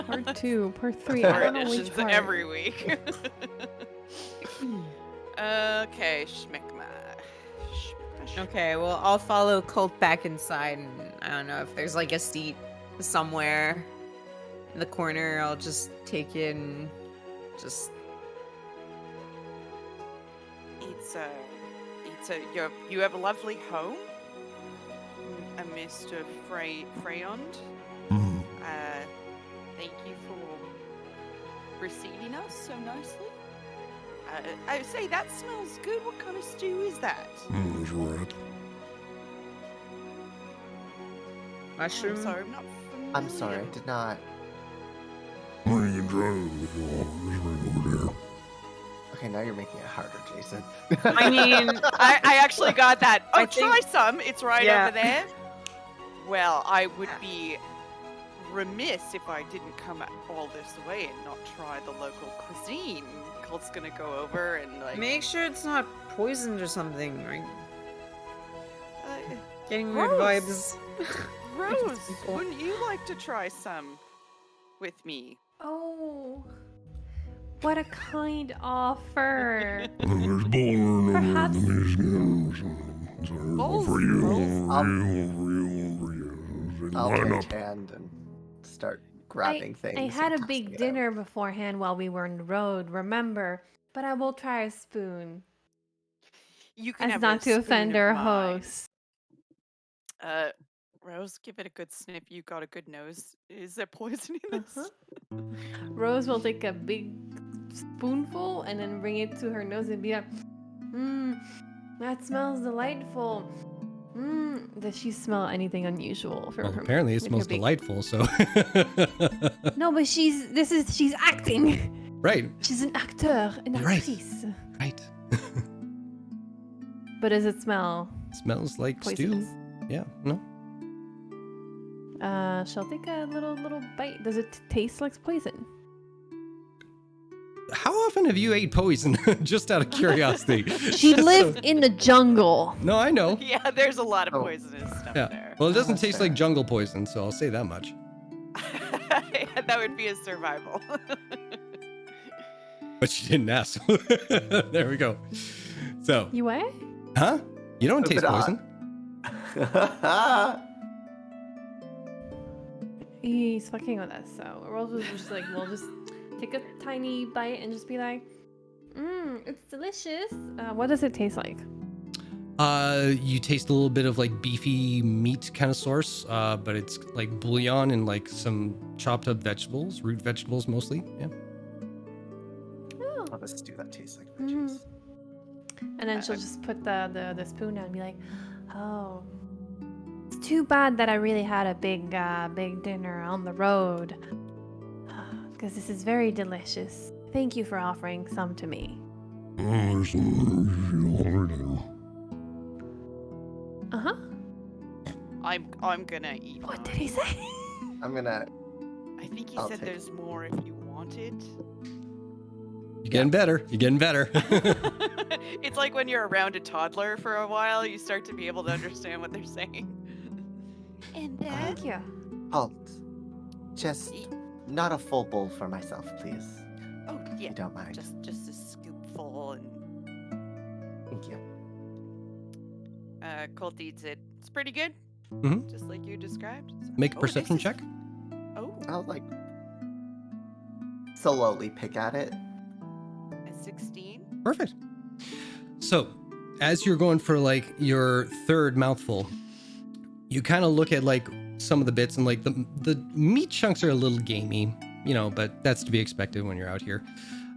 Part 2, part 3. I Horror don't know which editions part. every week. Okay, Schmeckma. Okay, well, I'll follow Colt back inside, and I don't know if there's like a seat somewhere in the corner. I'll just take it and just. You have a lovely home, Mr. Freyond. Mm. Thank you for receiving us so nicely. I say that smells good. What kind of stew is that? That's right. Mushroom. I'm sorry, I'm not familiar. I'm sorry, I did not. Well, you can try it if you want. Just bring it over there. Okay, now you're making it harder, Jason. I mean, I actually got that. Oh, I try think- some. It's right Yeah. over there. Well, I would be remiss if I didn't come all this way and not try the local cuisine. Colt's gonna go over and like. make sure it's not poisoned or something. Right? Uh, Getting weird Gross. vibes. Rose, wouldn't you like to try some with me? Oh, what a kind offer. There's bowling over Perhaps- in these games. So one Bowls? for you, Bowls? one for you, one for you. They I'll line change up. hand and start grabbing things. I had and a big tossing it out. dinner beforehand while we were on the road, remember? But I will try a spoon. You can As have not a to offend spoon our of mine. host. Rose, give it a good sniff. You got a good nose. Is there poison in this? Uh-huh. Rose will take a big spoonful and then bring it to her nose and be like, that smells delightful. Does she smell anything unusual from Well, her? apparently it with her smells big- delightful, so. No, but she's acting. Right, She's an actor, an You're right. actrice. right. But does it smell Smells like poisonous? stew. Yeah, no? She'll take a little bite. Does it taste like poison? How often have you ate poison? Just out of curiosity. She Just lived so- in the jungle. No, I know. Yeah, there's a lot of Oh. poisonous stuff Yeah. there. Well, it doesn't That's taste fair. like jungle poison, so I'll say that much. That would be a survival. But she didn't ask. There we go. So, You what? huh? You don't Move taste it on. poison? He's fucking with us, so Rose was just like, we'll just take a tiny bite and just be like, it's delicious. What does it taste like? You taste a little bit of like beefy meat kind of source, but it's like bouillon and like some chopped up vegetables, root vegetables mostly. Yeah. Oh. Love a stew that tastes like Mhm. veggies. And then she'll just put the spoon down and be like, oh, it's too bad that I really had a big dinner on the road. Because this is very delicious. Thank you for offering some to me. Oh, there's some if you hungry now. Uh-huh. I'm gonna eat. What did mine. he say? I'm gonna. I think he I'll said take it. there's more if you want it. You're getting better. You're getting better. It's like when you're around a toddler for a while, you start to be able to understand what they're saying. And then Thank you. Halt. Just not a full bowl for myself, please. oh If yeah, you don't mind. just a scoopful and Thank you. Colt eats it. It's pretty good. Mhm. Just like you described. So- Make a Oh, this perception is- check. Oh, I'll like slowly pick at it. a 16. Perfect. So, as you're going for like your third mouthful, you kind of look at like some of the bits, and like the meat chunks are a little gamey, you know, but that's to be expected when you're out here.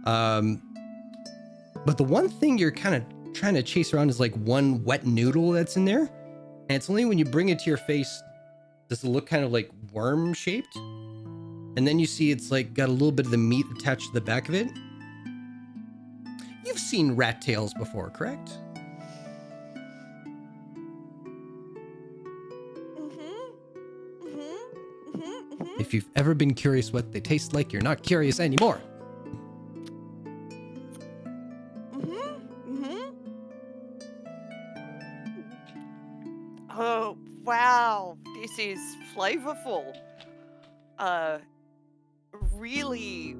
But the one thing you're kind of trying to chase around is like one wet noodle that's in there, and it's only when you bring it to your face does it look kind of like worm shaped, and then you see it's like got a little bit of the meat attached to the back of it. You've seen rat tails before, correct? If you've ever been curious what they taste like, you're not curious anymore. Oh, wow. This is flavorful. Really.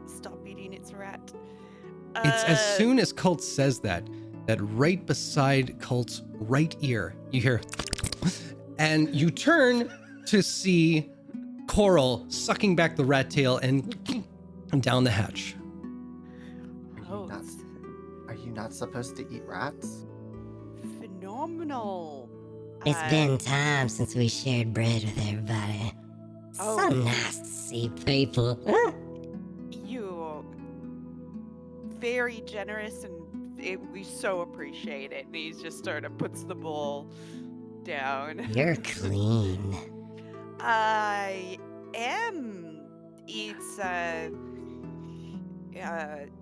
Stop eating its rat. It's as soon as Colt says that right beside Colt's right ear, you hear, and you turn to see Coral sucking back the rat tail and down the hatch. Oh, Are you not supposed to eat rats? phenomenal. It's been time since we shared bread with everybody. Oh. So nice to see people. You're very generous, and we so appreciate it. And he just sort of puts the bowl down. You're clean. I am. It's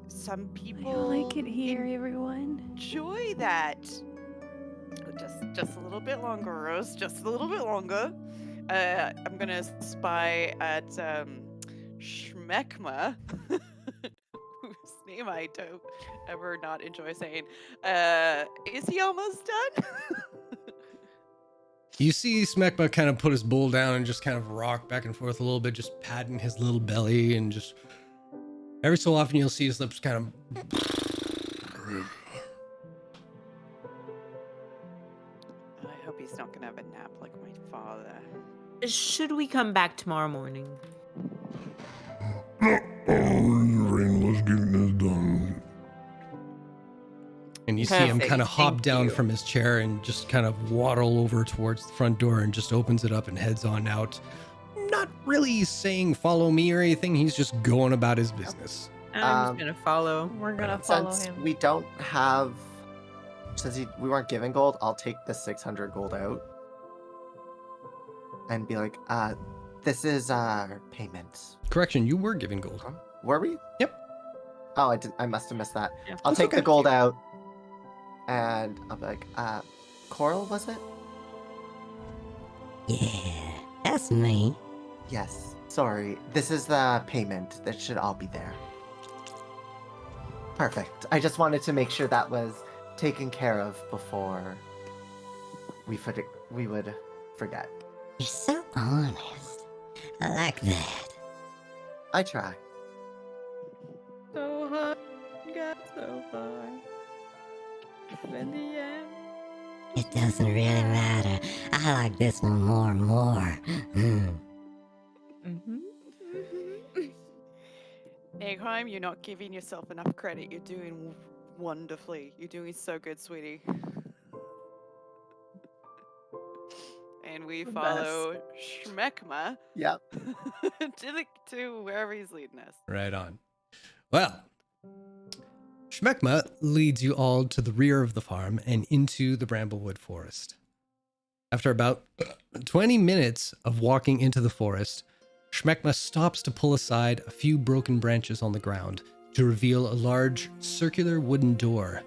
some I people like it here, everyone. enjoy that. Just a little bit longer, Rose. Just a little bit longer. I'm gonna spy at Schmeckma, whose name I don't ever not enjoy saying. Is he almost done? You see Smekma kind of put his bowl down and just kind of rock back and forth a little bit, just patting his little belly, and just every so often you'll see his lips kind of. I hope he's not gonna have a nap like my father. Should we come back tomorrow morning? Rain, let's get this done. And you see him Perfect, kind of hop thank down you. from his chair and just kind of waddle over towards the front door and just opens it up and heads on out. Not really saying follow me or anything. He's just going about his business. I'm just gonna follow. We're gonna follow Since him. we don't have, we weren't given gold, I'll take the 600 gold out and be like, this is our payment. Correction, you were given gold. Were we? Yep. Oh, I must have missed that. Yeah. I'll That's take okay. the gold out, and I'll be like, Coral, was it? Yeah, that's me. Yes. Sorry. This is the payment. That should all be there. Perfect. I just wanted to make sure that was taken care of before we would forget. You're so honest. I like that. I try. So hard, got so far. In the end. It doesn't really matter. I like this one more and more. Nagheim, you're not giving yourself enough credit. You're doing wonderfully. You're doing so good, sweetie. And we The follow Schmeckma Yep. to wherever he's leading us. Right on. Well, Schmeckma leads you all to the rear of the farm and into the Bramblewood forest. After about 20 minutes of walking into the forest, Schmeckma stops to pull aside a few broken branches on the ground to reveal a large circular wooden door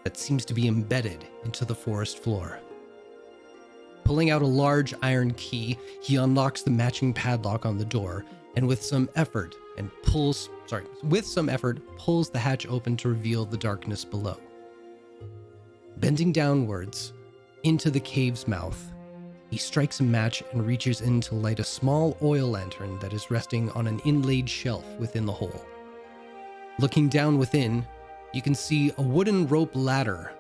that seems to be embedded into the forest floor. Pulling out a large iron key, he unlocks the matching padlock on the door and with some effort pulls the hatch open to reveal the darkness below. Bending downwards into the cave's mouth, he strikes a match and reaches in to light a small oil lantern that is resting on an inlaid shelf within the hole. Looking down within, you can see a wooden rope ladder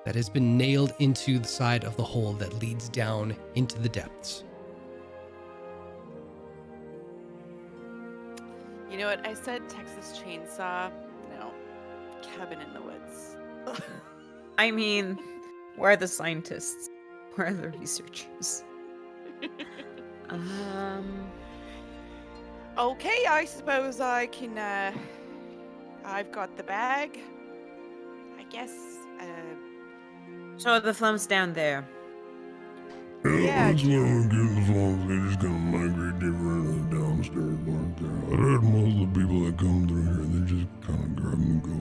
that has been nailed into the side of the hole that leads down into the depths. You know what? I said Texas Chainsaw. No, cabin in the woods. I mean, we're the scientists. We're the researchers. Okay, I suppose I can, I've got the bag. I guess, So the Flumph's down there. Yeah, That's where we're getting the swamps. They just gonna migrate different downstairs, aren't they? I've had most of the people that come through here, they just kind of grab and go.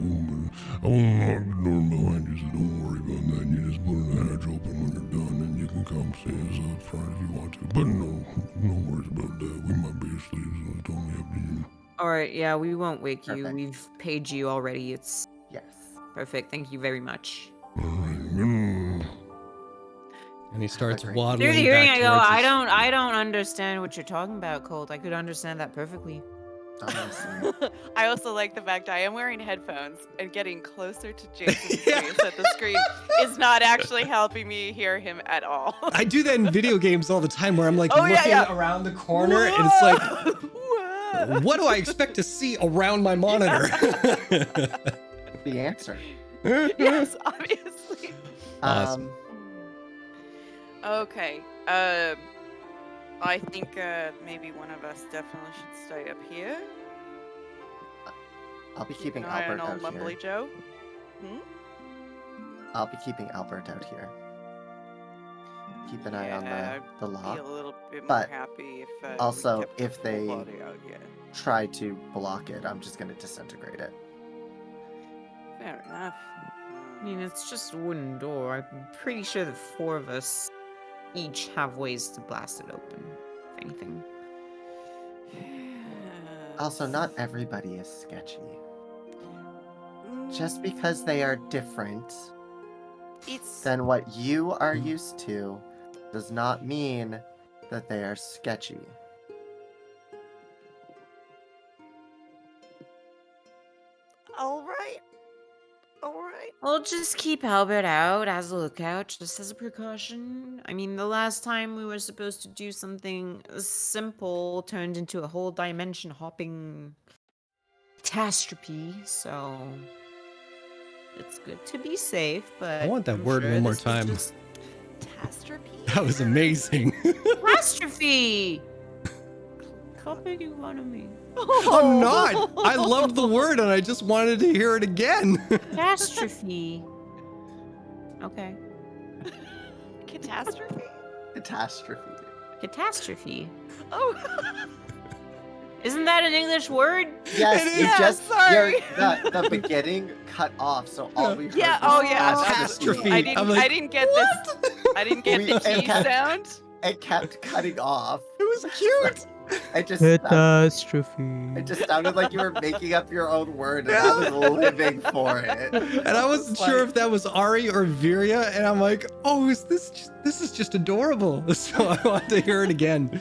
But I won't lock the door behind you, so don't worry about that. You just put the hatch open when you're done, and you can come see us up front if you want to. But no worries about that. We might be asleep, so it's totally up to you. Alright, yeah, we won't wake you. Perfect. We've paid you already. It's Yes. perfect. Thank you very much. Alright, And he starts Agree. waddling Through the hearing, back I go, towards I us. don't understand what you're talking about, Colt. I could understand that perfectly. Honestly. I also like the fact I am wearing headphones and getting closer to Jason's Yeah. face at the screen is not actually helping me hear him at all. I do that in video games all the time where I'm like Oh, yeah, looking yeah. around the corner and it's like, Whoa. what do I expect to see around my monitor? The answer. Yes, obviously. Awesome. Okay. I think maybe one of us definitely should stay up here. I'll be keeping an eye Albert on old out Mumbly here. Joe. I'll be keeping Albert out here. Keep an eye on Yeah, the I'd law. be a little bit more But happy if we also, kept the if full they- body out, yeah. Try to block it. I'm just gonna disintegrate it. Fair enough. I mean, it's just a wooden door. I'm pretty sure the four of us each have ways to blast it open, if anything. Also, not everybody is sketchy. Just because they are different It's than what you are used to does not mean that they are sketchy. all right. All right. I'll just keep Albert out as a lookout, just as a precaution. I mean, the last time we were supposed to do something simple turned into a whole dimension hopping catastrophe, so it's good to be safe, but I want that I'm word sure one more this was time. just Catastrophe. That was amazing. catastrophe! Stop making fun of me. I'm not. I loved the word and I just wanted to hear it again. Catastrophe. Okay. Catastrophe. Catastrophe. Catastrophe. Oh. Isn't that an English word? Yes, It you is. just Sorry. the beginning cut off, so all we heard Yeah. was Oh yeah. Catastrophe. I didn't. I'm like, I didn't get this. I didn't get the We- T sound. It kept cutting off. it was cute. It just Catastrophe. it just sounded like you were making up your own word, and I was living for it. And I wasn't sure if that was Ari or Viria, and I'm like, oh, is this is just adorable. So I want to hear it again.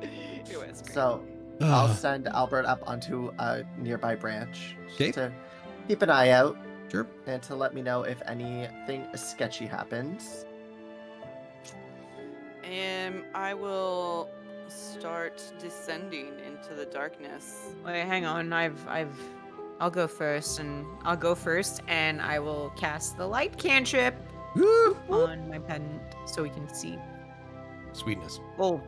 It was great. So I'll send Albert up onto a nearby branch just Okay. to keep an eye out Sure. and to let me know if anything sketchy happens. I will start descending into the darkness. Wait, hang on. I'll go first, and I will cast the light cantrip Woo. on my pendant so we can see. Sweetness. Well,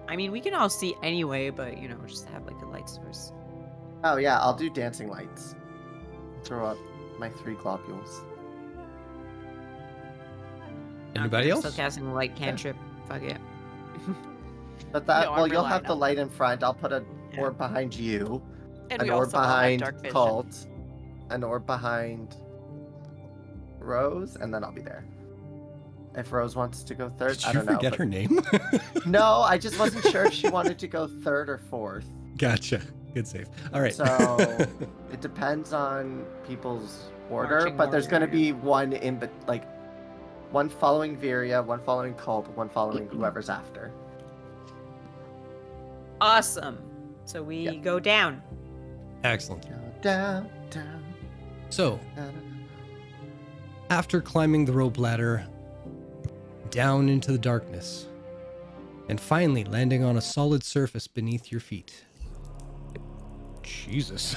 I mean, we can all see anyway, but you know, just have like a light source. Oh yeah, I'll do dancing lights. Throw up my 3 globules. Anybody I'm else? Still casting the light cantrip. Fuck it. But that No, I'm well, you'll relying have the on light in front. I'll put an Yeah. orb behind you, And an we orb also all have behind dark vision. Colt, an orb behind Rose, and then I'll be there. If Rose wants to go third, Did I you don't know. forget but- her name? No, I just wasn't sure if she wanted to go third or fourth. Gotcha. Good save. All right. So it depends on people's order, Marching but there's going to order. be one in, but like one following Viria, one following Colt, one following whoever's after. Awesome. So we Yep. go down. Excellent. Go down, down, So, down. after climbing the rope ladder down into the darkness and finally landing on a solid surface beneath your feet. Jesus.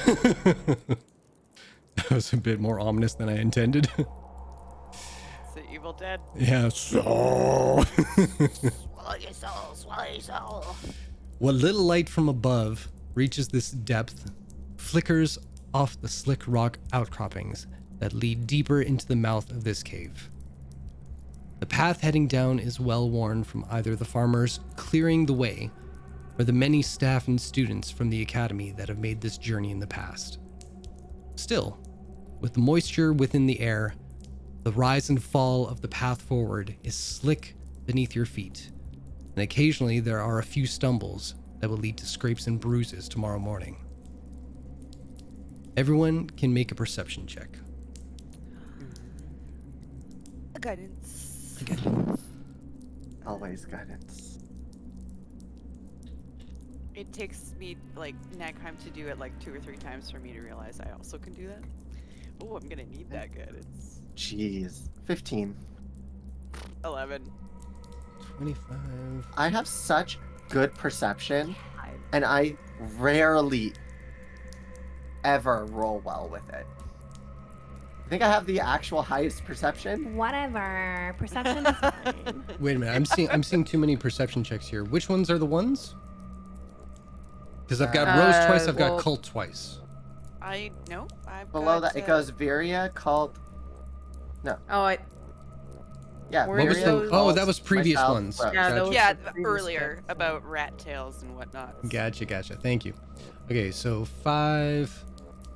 That was a bit more ominous than I intended. It's the Evil Dead. Yeah, so. Swallow your soul, swallow your soul. What little light from above reaches this depth flickers off the slick rock outcroppings that lead deeper into the mouth of this cave. The path heading down is well worn from either the farmers clearing the way or the many staff and students from the academy that have made this journey in the past. Still, with the moisture within the air, the rise and fall of the path forward is slick beneath your feet, and occasionally there are a few stumbles that will lead to scrapes and bruises tomorrow morning. Everyone can make a perception check. Guidance. Always guidance. It takes me like Nagheim to do it like 2 or 3 times for me to realize I also can do that. Oh, I'm gonna need that guidance. Jeez. 15. 11. 25. I have such good perception, and I rarely ever roll well with it. I think I have the actual highest perception. Whatever. Perception is fine. Wait a minute, I'm seeing too many perception checks here. Which ones are the ones? Because I've got Rose twice, I've got Cult twice. I've Below got, that, it goes Viria, Cult. Oh, I. Yeah, What What was Viria, the? Oh, Cult, that was previous myself, ones. Rose. Yeah, Gotcha. those- yeah, the previous earlier steps. about rat tails and whatnot. Gotcha. Thank you. Okay, so 5,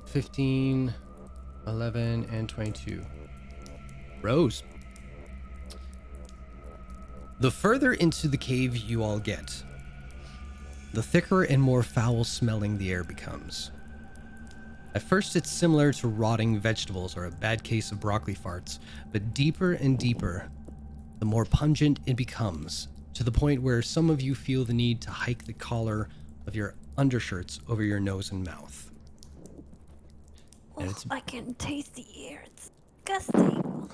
15, 11, and 22. Rose. The further into the cave you all get, the thicker and more foul-smelling the air becomes. At first, it's similar to rotting vegetables or a bad case of broccoli farts, but deeper and deeper, the more pungent it becomes, to the point where some of you feel the need to hike the collar of your undershirts over your nose and mouth. And it's, I can taste the air. It's disgusting.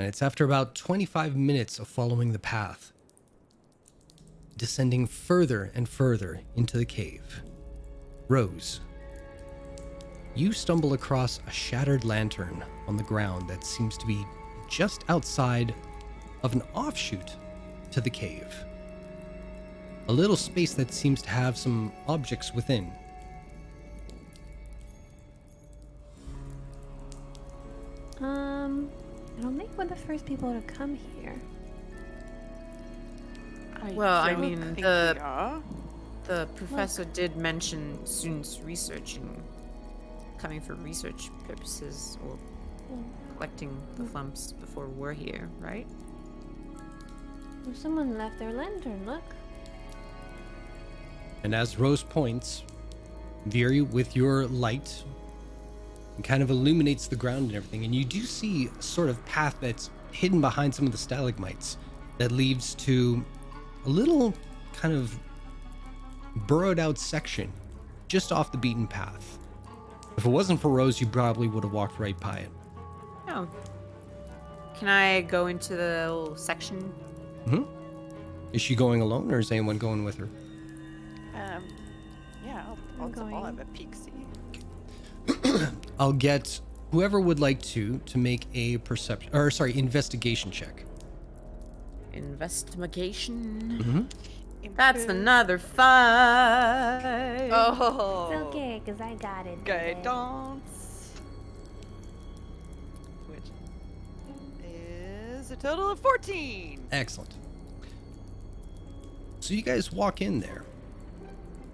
and it's after about 25 minutes of following the path, descending further and further into the cave. Rose, you stumble across a shattered lantern on the ground that seems to be just outside of an offshoot to the cave. A little space that seems to have some objects within. I don't think we're the first people to come here. Well, I don't mean, think the- we are. The professor did mention students researching, coming for research purposes or collecting the flumps before we're here, right? Well, someone left their lantern, look. And as Rose points, Viri, with your light, it kind of illuminates the ground and everything, and you do see a sort of path that's hidden behind some of the stalagmites that leads to a little kind of burrowed out section just off the beaten path. If it wasn't for Rose, you probably would have walked right by it. Oh. Can I go into the little section? Is she going alone, or is anyone going with her? Yeah, I'll going. have a peek see. I'll get whoever would like to make a investigation check. Investigation. That's another 5. Oh. It's okay, because I got it. Guidance. Which is a total of 14. Excellent. So you guys walk in there.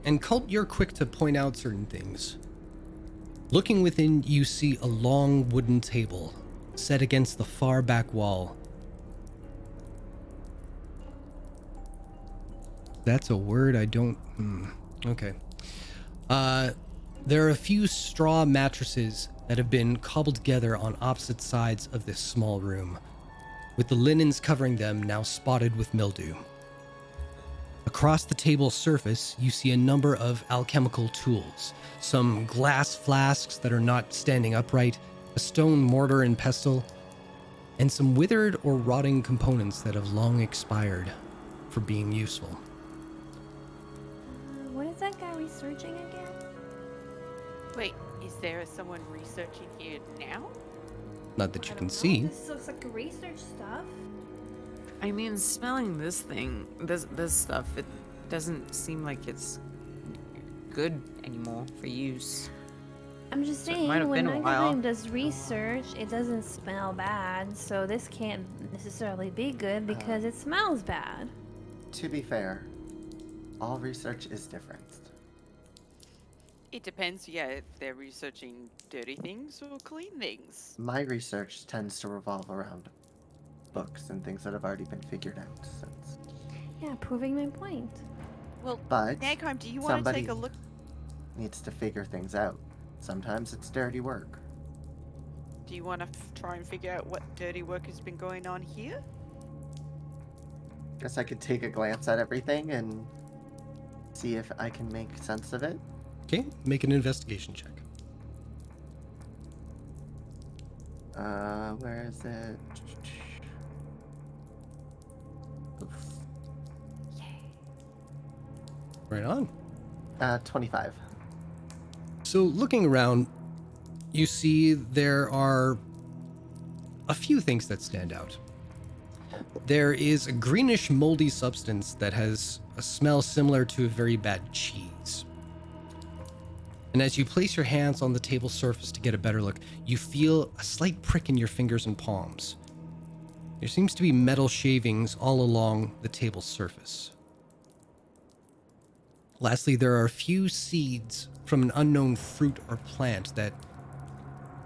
And Cult, you're quick to point out certain things. Looking within, you see a long wooden table set against the far back wall. That's a word I don't... Okay. There are a few straw mattresses that have been cobbled together on opposite sides of this small room, with the linens covering them now spotted with mildew. Across the table's surface, you see a number of alchemical tools, some glass flasks that are not standing upright, a stone mortar and pestle, and some withered or rotting components that have long expired for being useful. What is that guy researching again? Wait, Is there someone researching here now? Not that I you don't can know, see. This looks like research stuff. I mean, smelling this thing, this stuff, it doesn't seem like it's good anymore for use. I'm just So it saying, might have when been a while. Nighttime does research, it doesn't smell bad, so this can't necessarily be good because it smells bad. To be fair, all research is different. It depends, yeah, if they're researching dirty things or clean things. My research tends to revolve around books and things that have already been figured out since. Yeah, proving my point. Well, But Nagheim, do you want to somebody take a look? needs to figure things out. Sometimes it's dirty work. Do you want to try and figure out what dirty work has been going on here? Guess I could take a glance at everything and see if I can make sense of it. Okay, make an investigation check. Where is it? Oof. Right on. 25. So looking around, you see there are a few things that stand out. There is a greenish moldy substance that has a smell similar to a very bad cheese. And as you place your hands on the table surface to get a better look, you feel a slight prick in your fingers and palms. There seems to be metal shavings all along the table surface. Lastly, there are a few seeds from an unknown fruit or plant that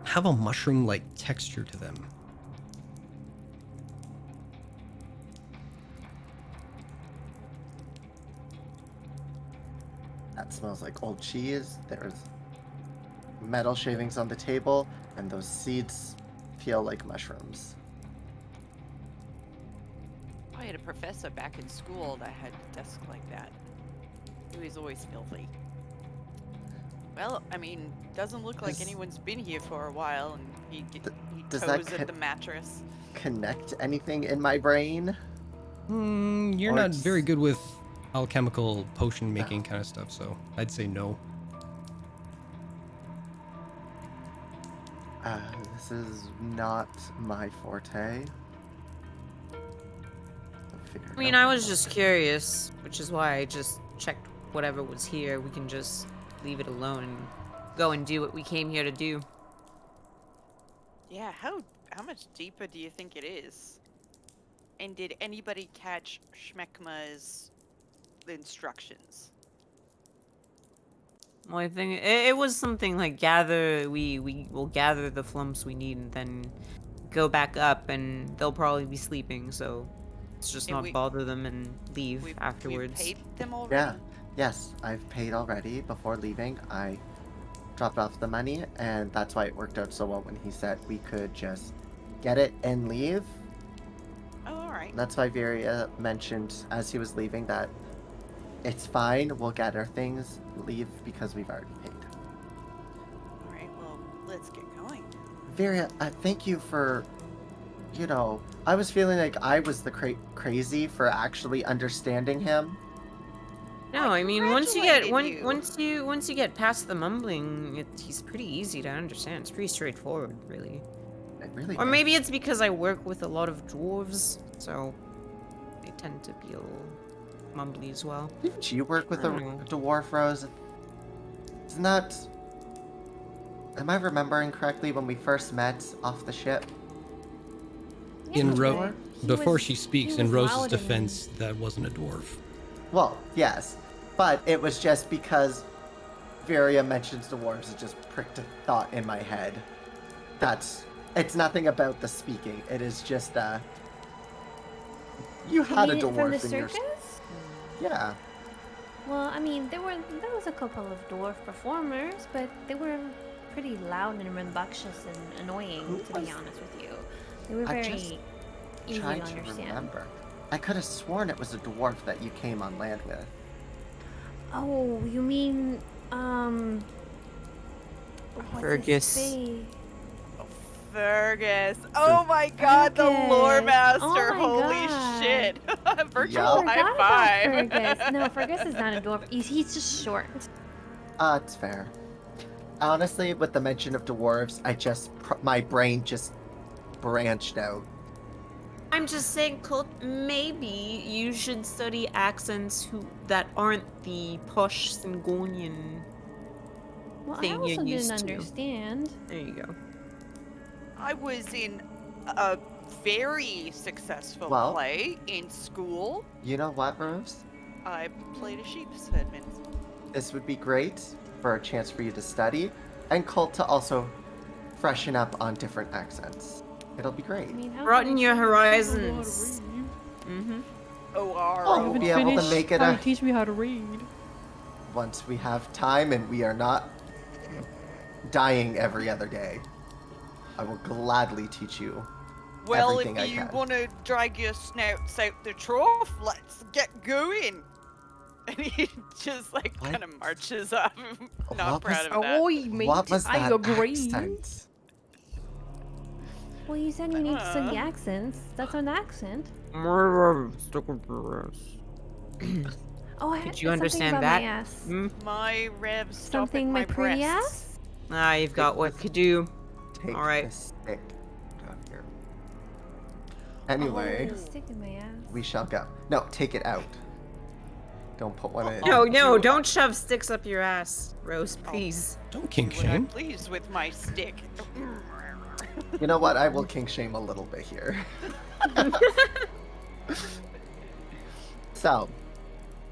have a mushroom-like texture to them. That smells like old cheese. There's metal shavings on the table, and those seeds feel like mushrooms. I had a professor back in school that had a desk like that. He was always filthy. Well, I mean, doesn't look like Does- anyone's been here for a while, and he does that toes at the mattress. Connect anything in my brain? You're Or not it's- very good with alchemical potion making kind of stuff, so I'd say no. This is not my forte. I mean, I was just curious, which is why I just checked whatever was here. We can just leave it alone and go and do what we came here to do. Yeah, how much deeper do you think it is? And did anybody catch Schmeckma's instructions? Well, I think it was something like gather. We will gather the flumps we need and then go back up, and they'll probably be sleeping. So let's just And not bother them and leave afterwards. We've paid them already? Yeah. Yes, I've paid already. Before leaving, I dropped off the money, and that's why it worked out so well when he said we could just get it and leave. Oh, alright. That's why Viria mentioned as he was leaving that it's fine, we'll get our things, leave because we've already paid. Alright, well, let's get going. Viria, thank you for, I was feeling like I was the crazy for actually understanding him. No, I mean once you get past the mumbling, he's pretty easy to understand. It's pretty straightforward, really. It really Or is. maybe it's because I work with a lot of dwarves, so they tend to be a little mumbly as well. Didn't you work with a I don't know. dwarf, Rose? Isn't that... Am I remembering correctly when we first met off the ship? In Yeah, Ro- he before was- she speaks, he in was Rose's loud and- defense, that wasn't a dwarf. Well, yes. But it was just because Viria mentions dwarves, it just pricked a thought in my head. It's nothing about the speaking. It is just, you had a You mean dwarf from the in your... circus? Yeah. Well, I mean, there was a couple of dwarf performers, but they were pretty loud and rambunctious and annoying, Who to be was- honest with you. They were I'm very just easy to trying to understand. remember. I could have sworn it was a dwarf that you came on land with. Oh, you mean what's his Fergus. face? Fergus. Oh my god, the lore Fergus. master. Oh my Holy God. shit. Virtual Yeah. I high forgot five. about Fergus. No, Fergus is not a dwarf. He's just short. It's fair. Honestly, with the mention of dwarves, my brain just branched out. I'm just saying, Colt, maybe you should study accents that aren't the posh Singonian Well, I thing also you're didn't used to. understand. There you go. I was in a very successful Well- play in school. You know what, Rose? I played a sheep's headman. This would be great for a chance for you to study, and Colt to also freshen up on different accents. It'll be great. I mean, how Broaden can I your teach you horizons. how to read? Mm-hmm. O-R. We'll be able to make it How a... to teach me how to read. Once we have time and we are not dying every other day, I will gladly teach you Well, everything I if you can. want to drag your snouts out the trough, let's get going. And he just like What? kind of marches off. Not What proud was- of that. Oi, mate, What was I that agree. accent? Well, you said you need to study accents. That's an accent. Oh, Oh, Could something you understand about that? My ass. My revs stop Something at my my pretty breasts. ass? You've got what could do. Take All right. the stick out here. Anyway, Oh, stick in my ass. we shall go. No, take it out. Don't put one in. No, don't shove sticks up your ass, Rose, please. Don't kink What I'm shame. pleased with my stick. You know what? I will kink shame a little bit here. So,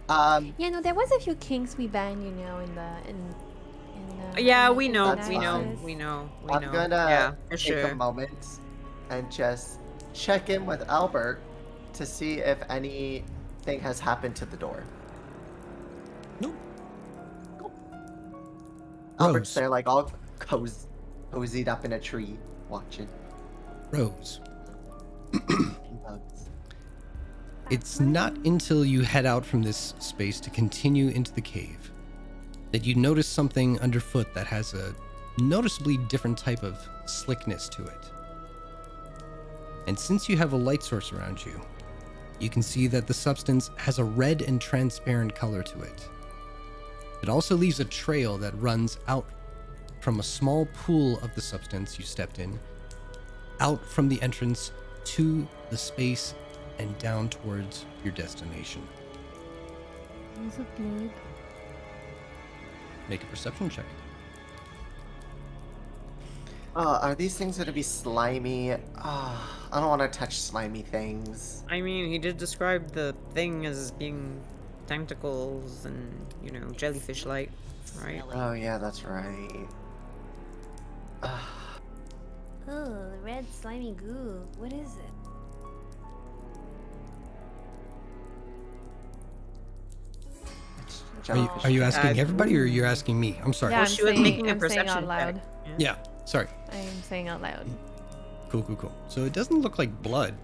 Yeah, no, there was a few kinks we banned, in the. Yeah, we know, That's we know, fine. we know, we I'm know. gonna Yeah, for take a sure. moment and just check in with Albert to see if anything has happened to the door. Nope. Albert's Rose. there, like all cozied up in a tree, watching Rose. bugs. It's not until you head out from this space to continue into the cave that you notice something underfoot that has a noticeably different type of slickness to it. And since you have a light source around you, you can see that the substance has a red and transparent color to it. It also leaves a trail that runs out from a small pool of the substance you stepped in, out from the entrance to the space and down towards your destination. Is it blood? Make a perception check. Are these things gonna be slimy? I don't want to touch slimy things. I mean, he did describe the thing as being tentacles and, jellyfish-like, right? Oh yeah, that's right. Oh, red slimy goo. What is it? Are you asking Uh, everybody or you're asking me? I'm sorry. Yeah, Well, I'm she was saying- making a I'm saying perception out loud. check. Yeah, sorry. I am saying out loud. Cool. So it doesn't look like blood,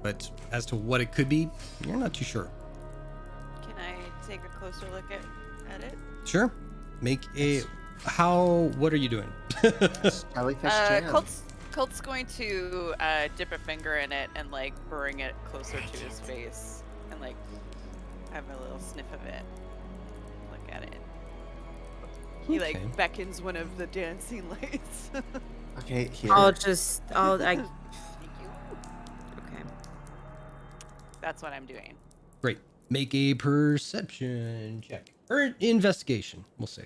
but as to what it could be, you're not too sure. Can I take a closer look at it? Sure. Make a. What are you doing? Jellyfish jam. Colt's going to dip a finger in it and like bring it closer to his face and like have a little sniff of it. Look at it. He Okay. like beckons one of the dancing lights. Okay, here. I. Thank you. Okay. That's what I'm doing. Great. Make a perception check. Or investigation, we'll say.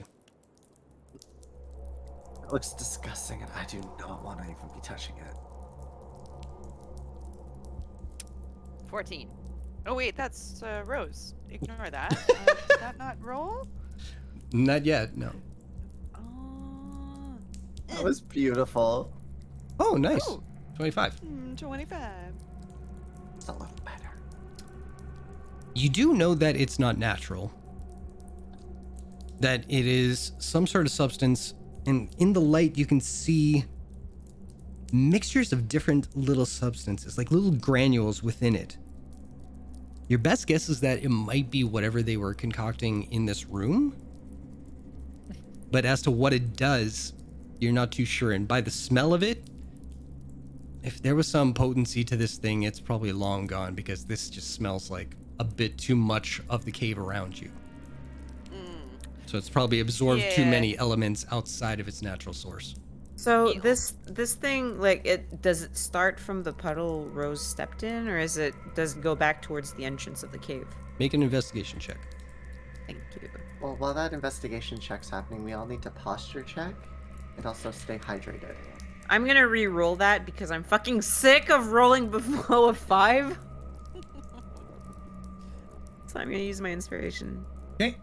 It looks disgusting, and I do not want to even be touching it. 14. Oh wait, that's Rose. Ignore that. Did that not roll? Not yet, no. Oh. That was beautiful. Oh, nice. Oh. 25. 25. It's a little better. You do know that it's not natural. That it is some sort of substance, and in the light you can see mixtures of different little substances, like little granules within it. Your best guess is that it might be whatever they were concocting in this room. But as to what it does, you're not too sure. And by the smell of it, if there was some potency to this thing, it's probably long gone, because this just smells like a bit too much of the cave around you. So it's probably absorbed too Yeah. many elements outside of its natural source. So Ew. this thing, like, does it start from the puddle Rose stepped in, or does it go back towards the entrance of the cave? Make an investigation check. Thank you. Well, while that investigation check's happening, we all need to posture check and also stay hydrated. I'm gonna re-roll that because I'm fucking sick of rolling below a 5. So I'm gonna use my inspiration. Okay.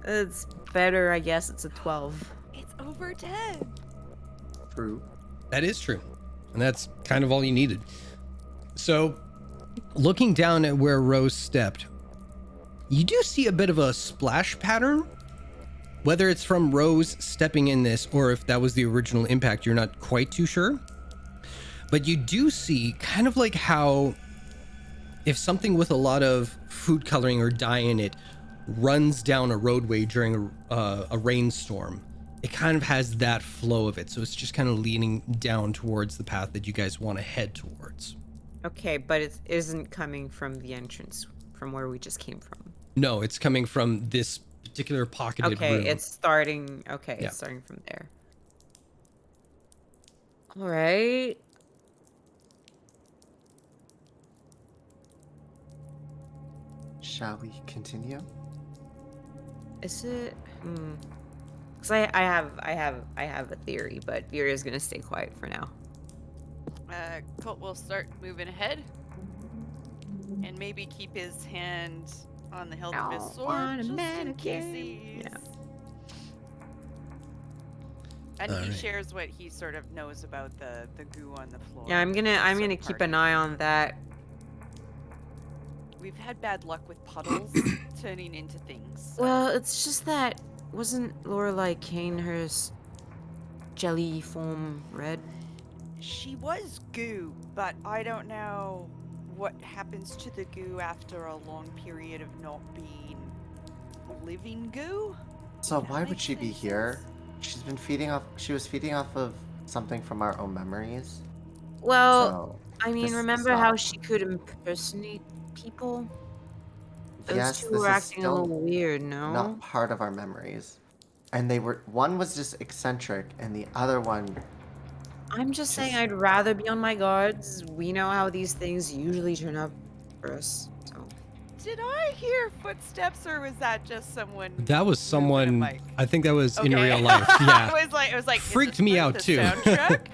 It's better, I guess. It's a 12. It's over 10. True. That is true. And that's kind of all you needed. So, looking down at where Rose stepped, you do see a bit of a splash pattern. Whether it's from Rose stepping in this or if that was the original impact, you're not quite too sure. But you do see kind of like how if something with a lot of food coloring or dye in it runs down a roadway during a rainstorm, it kind of has that flow of it. So it's just kind of leaning down towards the path that you guys want to head towards. Okay, but it isn't coming from the entrance from where we just came from. No, it's coming from this particular pocketed Okay, room. it's starting. Okay, Yeah. it's starting from there. All right. Shall we continue? Is it? Because I have a theory, but Vira's gonna stay quiet for now. Colt will start moving ahead. And maybe keep his hand on the hilt of his Don't sword, want a just in mannequin. case he's... Yeah. And he Alright. shares what he sort of knows about the goo on the floor. Yeah, I'm gonna Sort of keep party. an eye on that. We've had bad luck with puddles turning into things. so- Well, it's just that wasn't Lorelei Canehurst jelly form red? She was goo, but I don't know what happens to the goo after a long period of not being living goo. So That why would makes she be any here? sense. She was feeding off of something from our own memories. Well, So I mean, this is remember not- how she could impersonate people? Those yes, two this were is acting a still little weird, no? not part of our memories. And one was just eccentric and the other one I'm just saying Just- I'd rather be on my guards. We know how these things usually turn up for us. So Did I hear footsteps, or was that just someone? That was moving a someone, mic? I think that was in Okay. real life. Yeah. I was like, is Freaked this me part of out the too. soundtrack?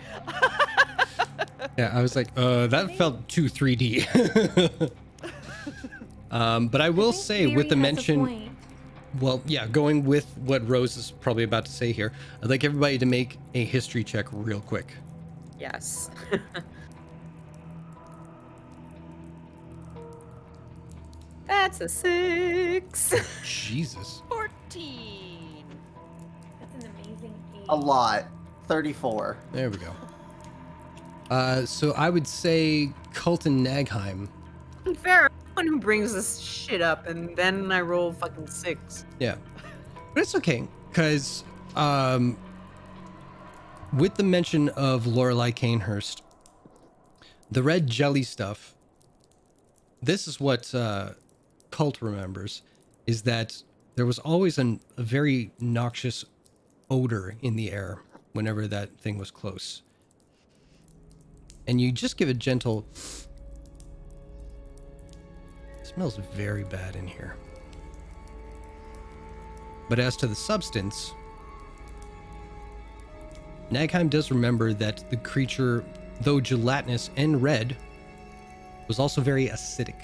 Yeah, I was like, that felt too 3D. But I will say with the mention, well, yeah, going with what Rose is probably about to say here, I'd like everybody to make a history check real quick. yes. That's a 6. Jesus. 14. That's an amazing age. a lot. 34. There we go. So I would say Colton Nagheim. Fair. One who brings this shit up, and then I roll fucking 6. Yeah. But it's okay, because with the mention of Lorelei Canehurst, the red jelly stuff, this is what Cult remembers, is that there was always a very noxious odor in the air whenever that thing was close. And you just give a gentle... It smells very bad in here. But as to the substance, Nagheim does remember that the creature, though gelatinous and red, was also very acidic.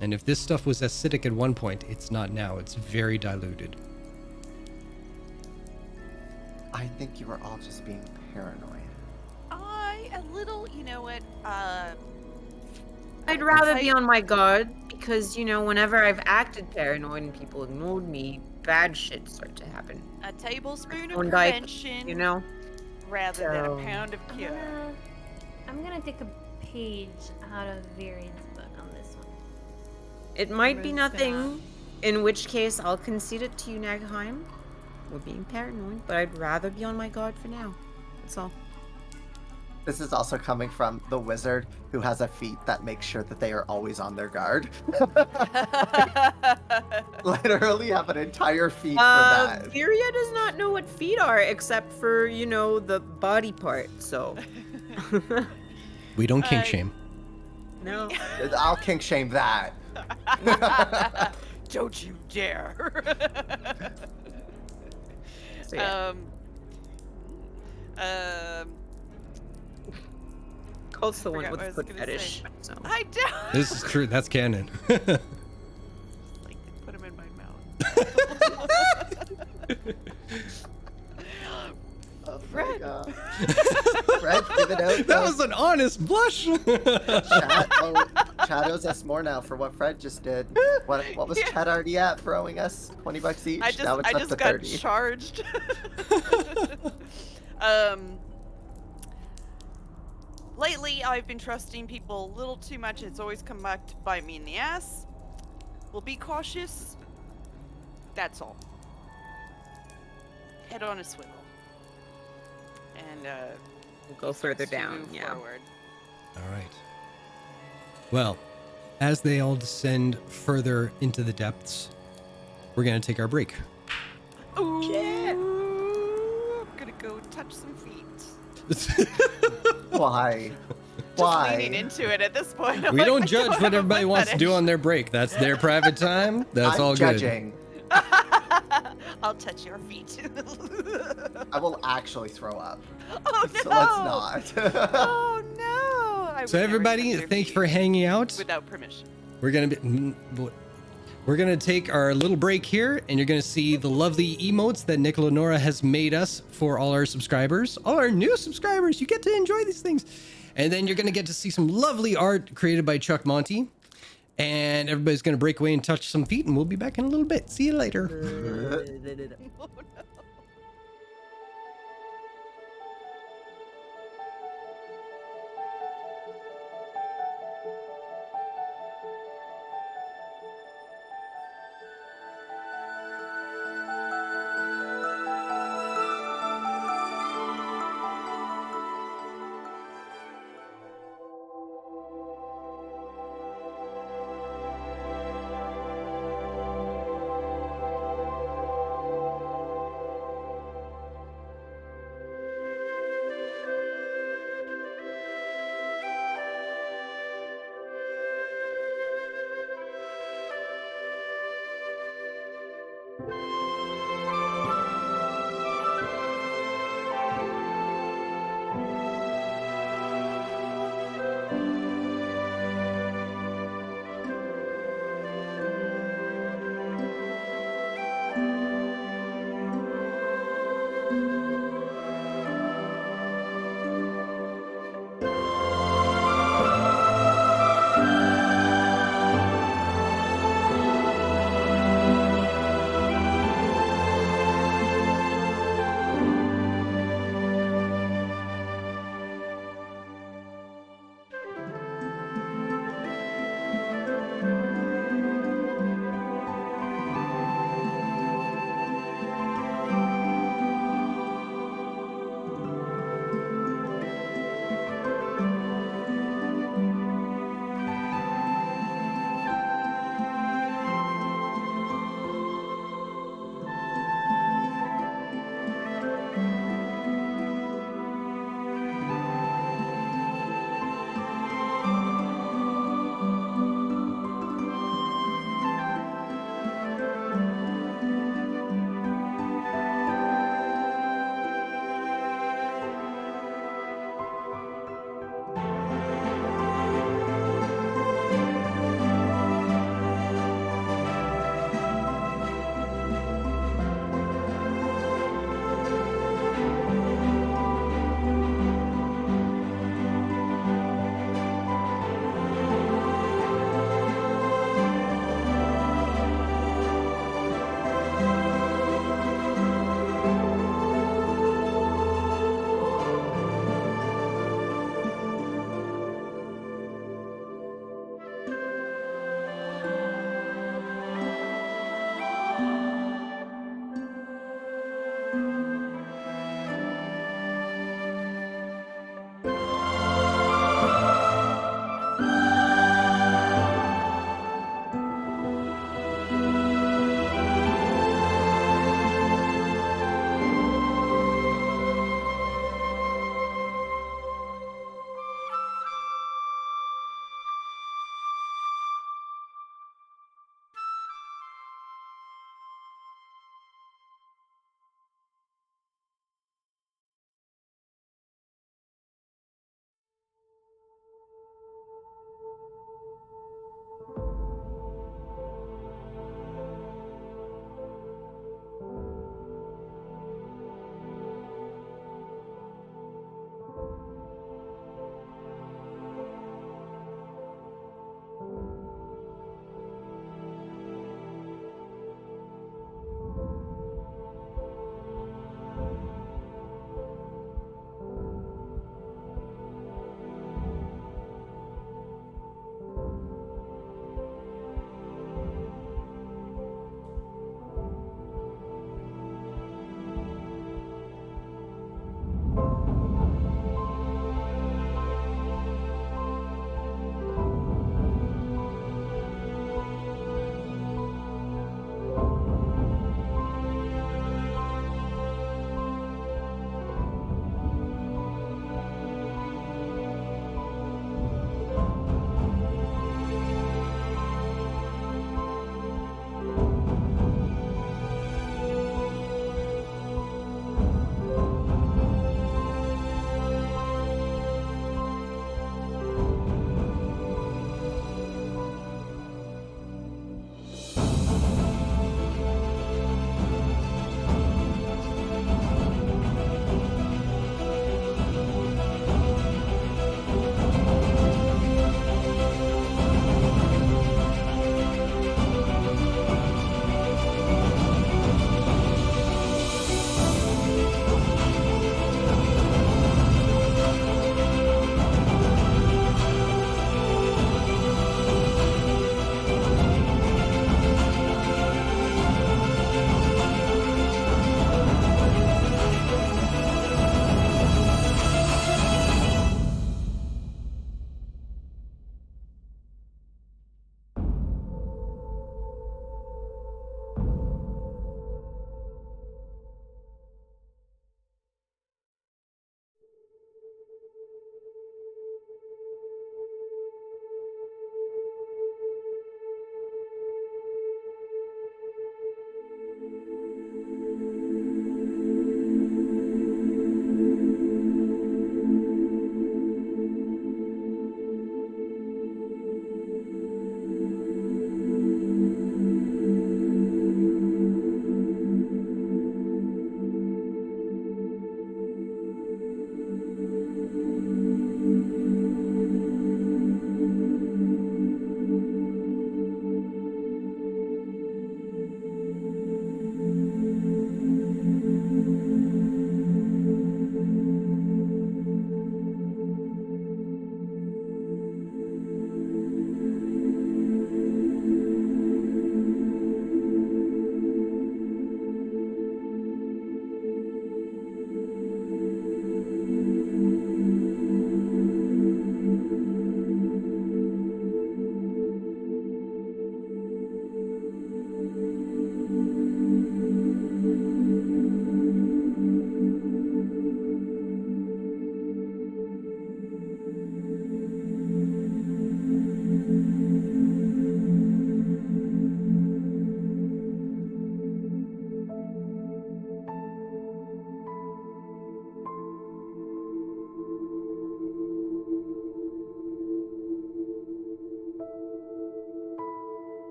And if this stuff was acidic at one point, it's not now. It's very diluted. I think you were all just being paranoid. A little, you know what? I'd rather be on my guard because, you know, whenever I've acted paranoid and people ignored me, bad shit started to happen. A tablespoon of Thorndike, prevention, You know? rather than So- a pound of cure. I'm gonna take a page out of Varian's book on this one. It might be Rose's nothing, in which case I'll concede it to you, Nagheim. We're being paranoid, but I'd rather be on my guard for now. That's all. This is also coming from the wizard who has a feat that makes sure that they are always on their guard. Literally have an entire feat for that. Viria does not know what feet are except for, the body part, so. We don't kink shame. No. I'll kink shame that. Don't you dare. So, yeah. Colt's the one forgot with what I the was foot gonna fetish. say. So. I don't. This is true. That's canon. Like, put him in my mouth. Oh Fred. my god. Fred, give it out. That was an honest blush. Chad owes us more now for what Fred just did. What was Chad already at throwing us? $20 each? Now it's I up just to got 30. charged. Lately, I've been trusting people a little too much. It's always come back to bite me in the ass. We'll be cautious. That's all. Head on a swivel. And We'll go further down, move yeah. forward. All right. Well, as they all descend further into the depths, we're going to take our break. Ooh, I'm gonna go touch some feet. Why? Just leaning Why? into it at this point. I'm We like, don't I judge what have a everybody foot wants to do fetish. on their break. That's their private time. That's I'm all judging. I'll touch your feet. I will actually throw up. Oh no! So let's not. Oh no! I good. So would never everybody, touch their thanks feet for hanging out. without permission. We're gonna take our little break here, and you're gonna see the lovely emotes that Nick Lenora has made us for all our subscribers, all our new subscribers. You get to enjoy these things, and then you're gonna get to see some lovely art created by Chuck Monty. And everybody's gonna break away and touch some feet, and we'll be back in a little bit. See you later. Oh no!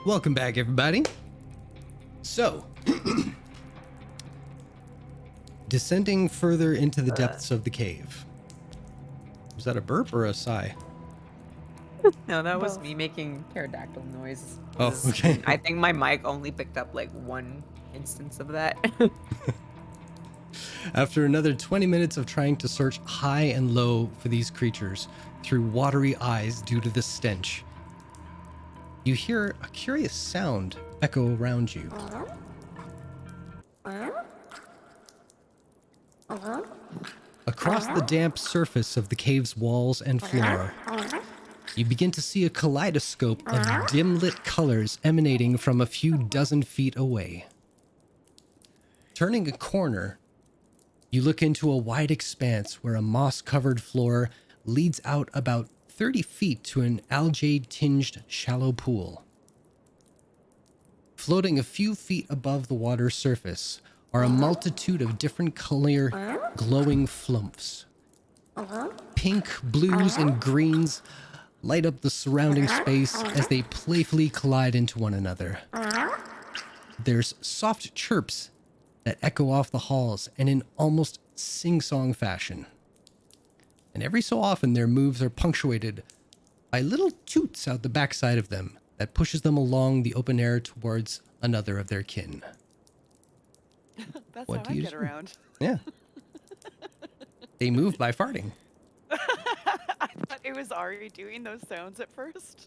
Welcome back, everybody. So, descending further into the depths of the cave. Was that a burp or a sigh? No, that was me making pterodactyl noise. Oh, okay. I think my mic only picked up like one instance of that. After another 20 minutes of trying to search high and low for these creatures through watery eyes due to the stench, you hear a curious sound echo around you. Across the damp surface of the cave's walls and floor, you begin to see a kaleidoscope of dim-lit colors emanating from a few dozen feet away. Turning a corner, you look into a wide expanse where a moss-covered floor leads out about 30 feet to an algae-tinged shallow pool. Floating a few feet above the water's surface are a multitude of different color glowing flumphs. Pink, blues, and greens light up the surrounding space as they playfully collide into one another. There's soft chirps that echo off the halls and in almost sing-song fashion. And every so often their moves are punctuated by little toots out the backside of them that pushes them along the open air towards another of their kin. That's What how do I you get do? around. Yeah. They move by farting. I thought it was Ari doing those sounds at first.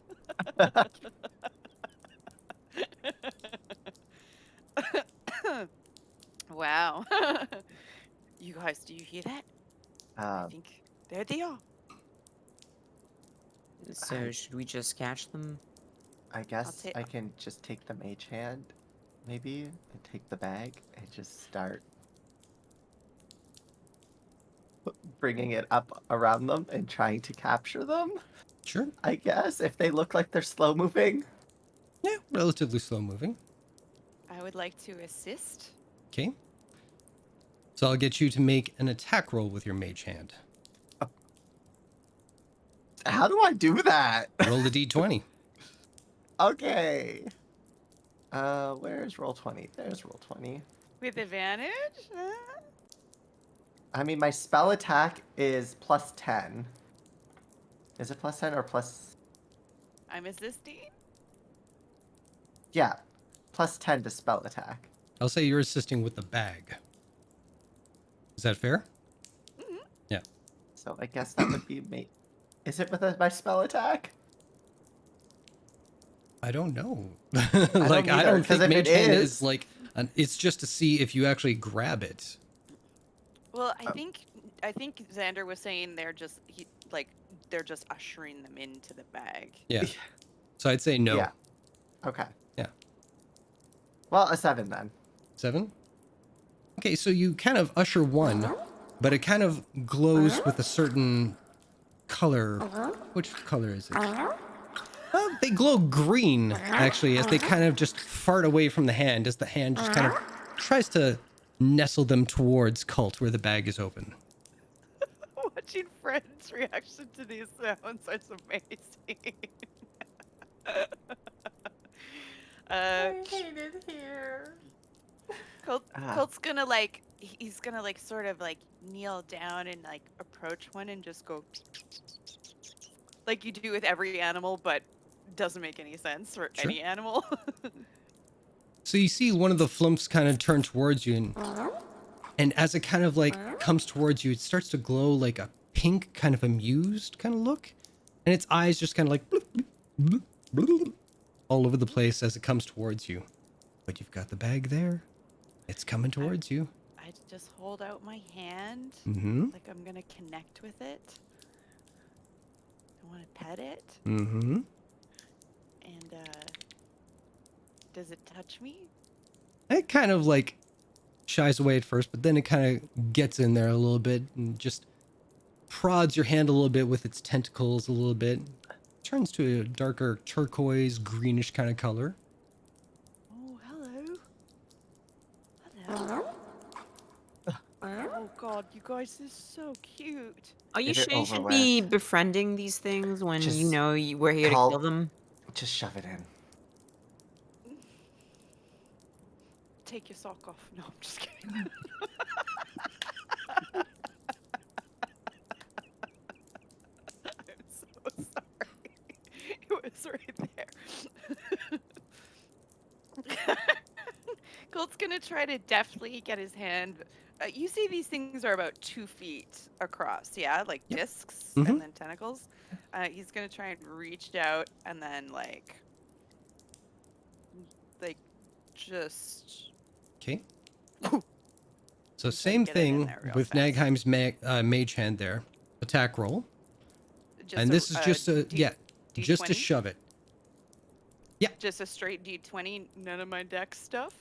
Wow. You guys, do you hear that? I think there they are. So should we just catch them? I guess ta- I can just take the mage hand, maybe, and take the bag and just start bringing it up around them and trying to capture them. Sure. I guess if they look like they're slow moving. Yeah, relatively slow moving. I would like to assist. Okay. So I'll get you to make an attack roll with your mage hand. How do I do that? Roll the d20. Okay. Where's Roll20? There's Roll20. With advantage? I mean, my spell attack is plus 10. Is it plus 10 or plus... I'm assisting. Yeah, plus 10 to spell attack. I'll say you're assisting with the bag. Is that fair? Mhm. Yeah. So I guess that would be me. Is it with my spell attack? I don't know. don't Like, I either, don't 'cause think if it mage hand is- is like, it's just to see if you actually grab it. Well, I think Xander was saying they're just they're just ushering them into the bag. Yeah. So I'd say no. Yeah. Okay. Yeah. Well, a 7 then. 7? Okay, so you kind of usher one, but it kind of glows with a certain color. Which color is it? They glow green, actually, as they kind of just fart away from the hand, as the hand just kind of tries to nestle them towards Cult, where the bag is open. Watching Fred's reaction to these sounds is amazing. hate it here. Colt's gonna he's gonna sort of kneel down and approach one and just go like you do with every animal, but doesn't make any sense for Sure. any animal. So you see one of the flumps kind of turn towards you, and as it kind of comes towards you, it starts to glow like a pink, kind of amused kind of look, and its eyes just kind of bloop, bloop, bloop, bloop, all over the place as it comes towards you. But you've got the bag there. It's coming towards you. I just hold out my hand Mm-hmm. like I'm gonna connect with it. I want to pet it, Mm-hmm. and does it touch me? It kind of shies away at first, but then it kind of gets in there a little bit and just prods your hand a little bit with its tentacles a little bit. Turns to a darker turquoise, greenish kind of color. Oh, hello. Hello. Oh god, you guys are so cute. Are you Is it sure you should be overwhelmed? befriending these things when Just we're here to call- kill them? Just shove it in. take your sock off. No, I'm just kidding. I'm so sorry. It was right there. Colt's gonna try to deftly get his hand. You see, these things are about 2 feet across, yeah, like Yep. discs Mhm. and then tentacles. He's gonna try and reach out and then like just. Okay. Whew. So Try to same get it in thing there real with fast. Nagheim's mage hand there. Attack roll. Just And this is just a, D- yeah, just to D20? shove it. Just a straight D20, none of my dex stuff.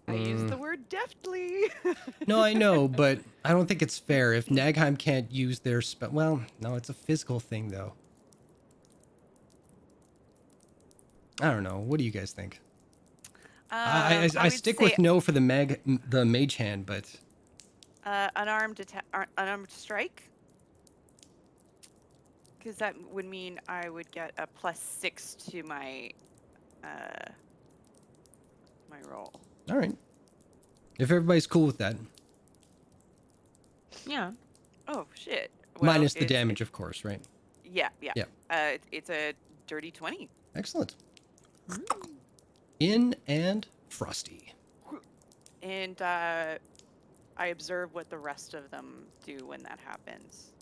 I use the word deftly. No, I know, but I don't think it's fair if Nagheim can't use their spell. Well, no, it's a physical thing, though. I don't know. What do you guys think? I would stick say with no for the mage hand, but unarmed strike. Because that would mean I would get a +6 to my my roll. all right. If everybody's cool with that, Yeah. Oh shit! Well, minus the it's- damage, of course, right? Yeah, yeah. Yeah. It's a dirty 20. Excellent. In and Frosty. And I observe what the rest of them do when that happens.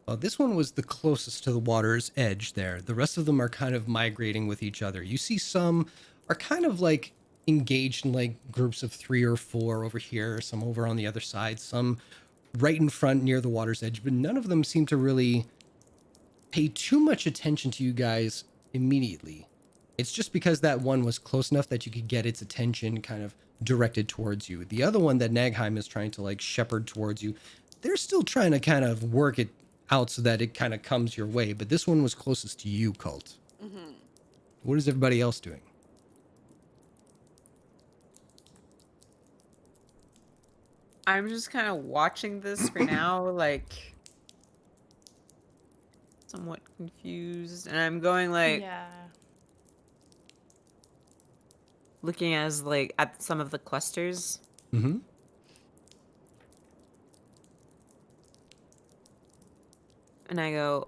Well, this one was the closest to the water's edge there. The rest of them are kind of migrating with each other. You see some are kind of like engaged in like groups of 3 or 4 over here, some over on the other side, some right in front near the water's edge, but none of them seem to really pay too much attention to you guys immediately. It's just because that one was close enough that you could get its attention kind of directed towards you. The other one that Nagheim is trying to like shepherd towards you, they're still trying to kind of work it out so that it kind of comes your way. But this one was closest to you, Cult. Mm-hmm. What is everybody else doing? I'm just kind of watching this for now, like somewhat confused, and I'm going like Yeah. looking as like at some of the clusters. Mm-hmm. And I go,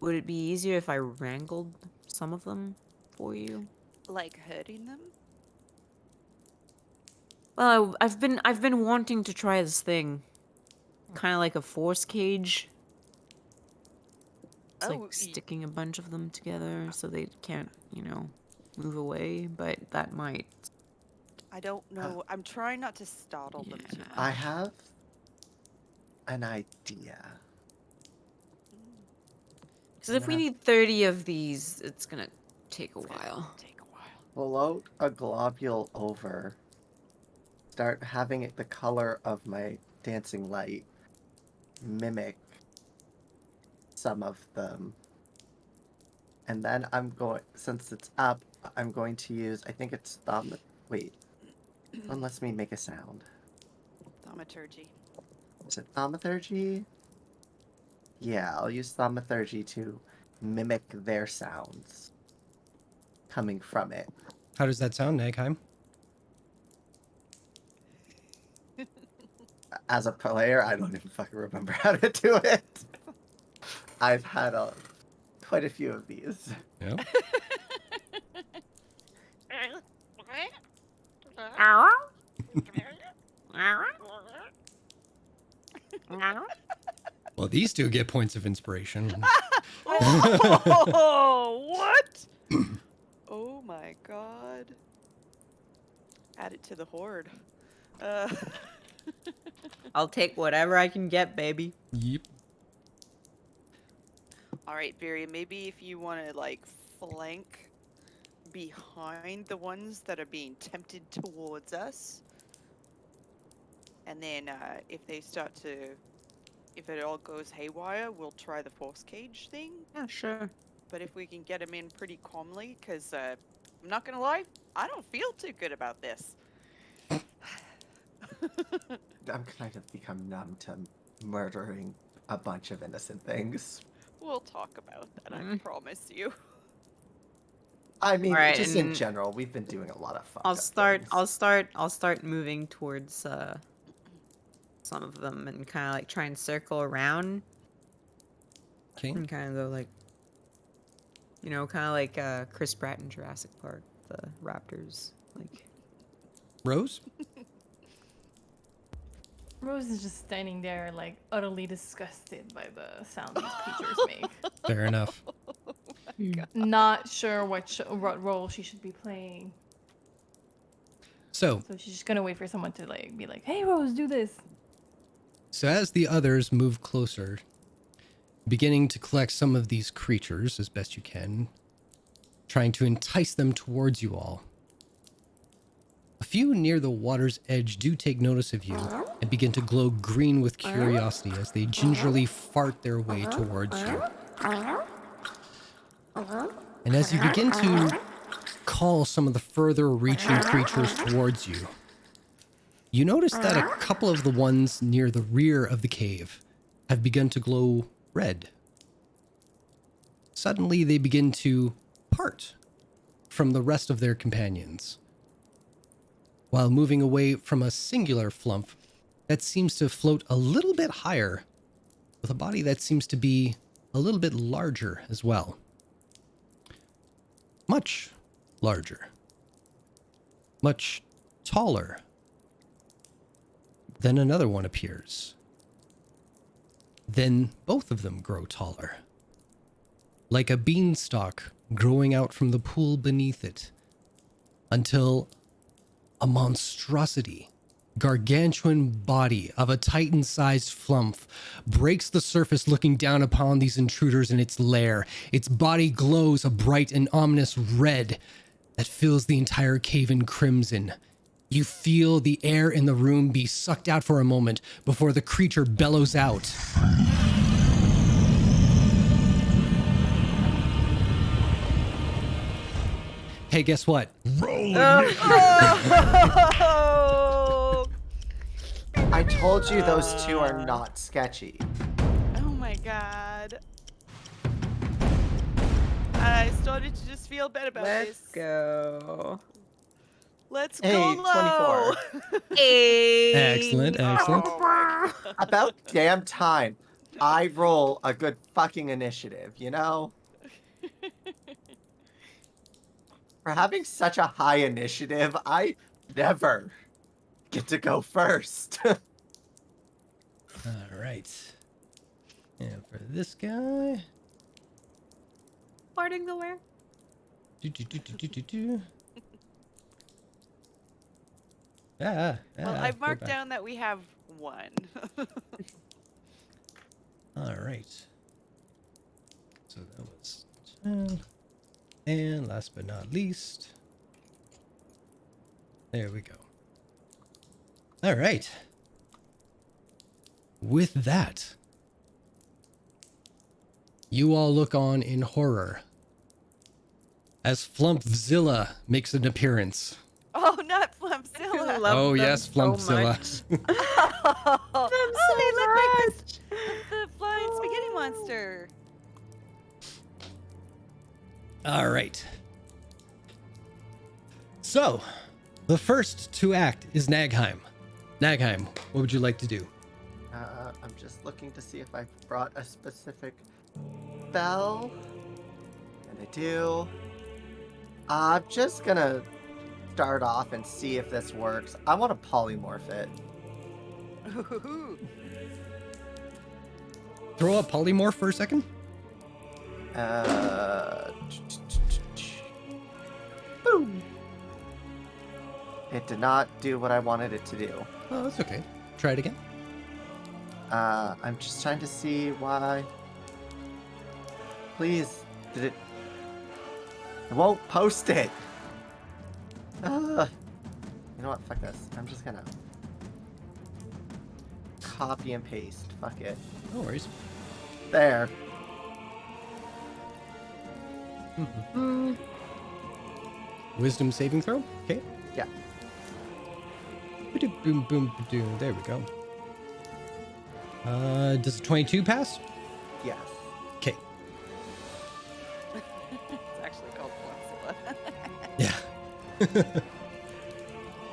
would it be easier if I wrangled some of them for you? Like hurting them? Well, I've been wanting to try this thing, kind of like a force cage. It's Oh, like sticking a bunch of them together so they can't, move away. But that might. I don't know. I'm trying not to startle them too much. I have an idea. Because if we need 30 of these, it's gonna take a while. Take a while. Float a globule over. Start having it the color of my dancing light. Mimic some of them. And then I'm going, since it's up, I'm going to use, I think it's wait. One lets me make a sound. Thaumaturgy. Is it thaumaturgy? Yeah, I'll use thaumaturgy to mimic their sounds coming from it. How does that sound, Nagheim? As a player, I don't even fucking remember how to do it. I've had quite a few of these. Yeah. Well, these two get points of inspiration. Oh, what? Oh my god. Add it to the horde. I'll take whatever I can get, baby. Yep. All right, Barry, maybe if you want to like flank behind the ones that are being tempted towards us. And then if it all goes haywire, we'll try the force cage thing. Yeah, sure. But if we can get them in pretty calmly, because I'm not going to lie, I don't feel too good about this. I'm kind of become numb to murdering a bunch of innocent things. We'll talk about that, I promise you. I mean, Alright, just in and general, we've been doing a lot of fucked I'll up start. things. I'll start moving towards some of them and kind of like try and circle around Okay. and kind of go like, you know, kind of like Chris Pratt in Jurassic Park, the raptors. Like, Rose? Rose is just standing there, like, utterly disgusted by the sound these creatures make. Fair enough. Not sure what role she should be playing. So So she's just gonna wait for someone to, like, be like, hey, Rose, do this. as the others move closer, beginning to collect some of these creatures as best you can, trying to entice them towards you all. A few near the water's edge do take notice of you and begin to glow green with curiosity as they gingerly fart their way towards you. And as you begin to call some of the further reaching creatures towards you, you notice that a couple of the ones near the rear of the cave have begun to glow red. Suddenly they begin to part from the rest of their companions, while moving away from a singular Flumph that seems to float a little bit higher, with a body that seems to be a little bit larger as well. Much larger. Much taller. Then another one appears. Then both of them grow taller. Like a beanstalk growing out from the pool beneath it, until a monstrosity, gargantuan body of a titan-sized Flumph breaks the surface, looking down upon these intruders in its lair. Its body glows a bright and ominous red that fills the entire cave in crimson. You feel the air in the room be sucked out for a moment before the creature bellows out. Hey, guess what? I told you those two are not sketchy. Oh my god. I started to just feel bad about let's this. go. Let's Hey, go low. 24. Hey. Excellent, excellent. About damn time. I roll a good fucking initiative, you know? For having such a high initiative, I never get to go first. All right. And for this guy. Farting the where? Well, Well, I've marked down that we have one. All right. So that was 10. And last but not least. There we go. All right. With that, you all look on in horror as Flumph-Zilla makes an appearance. Oh, not Flumph-Zilla. Love Oh, them yes, so Flumph-Zilla. much. Oh, they look like the flying spaghetti monster. All right. So, the first to act is Nagheim. Nagheim, what would you like to do? I'm just looking to see if I brought a specific spell. And I do. I'm just gonna start off and see if this works. I want to polymorph it. Ooh. Throw a polymorph for a second? Boom. It did not do what I wanted it to do. Oh, that's okay. Try it again. I'm just trying to see why. Please, did it? I won't post it. You know what? Fuck this. I'm just gonna copy and paste. Fuck it. No worries. There. Wisdom saving throw? Okay. Yeah. Boom, boom, boom. There we go. Does a 22 pass? Yes. Okay.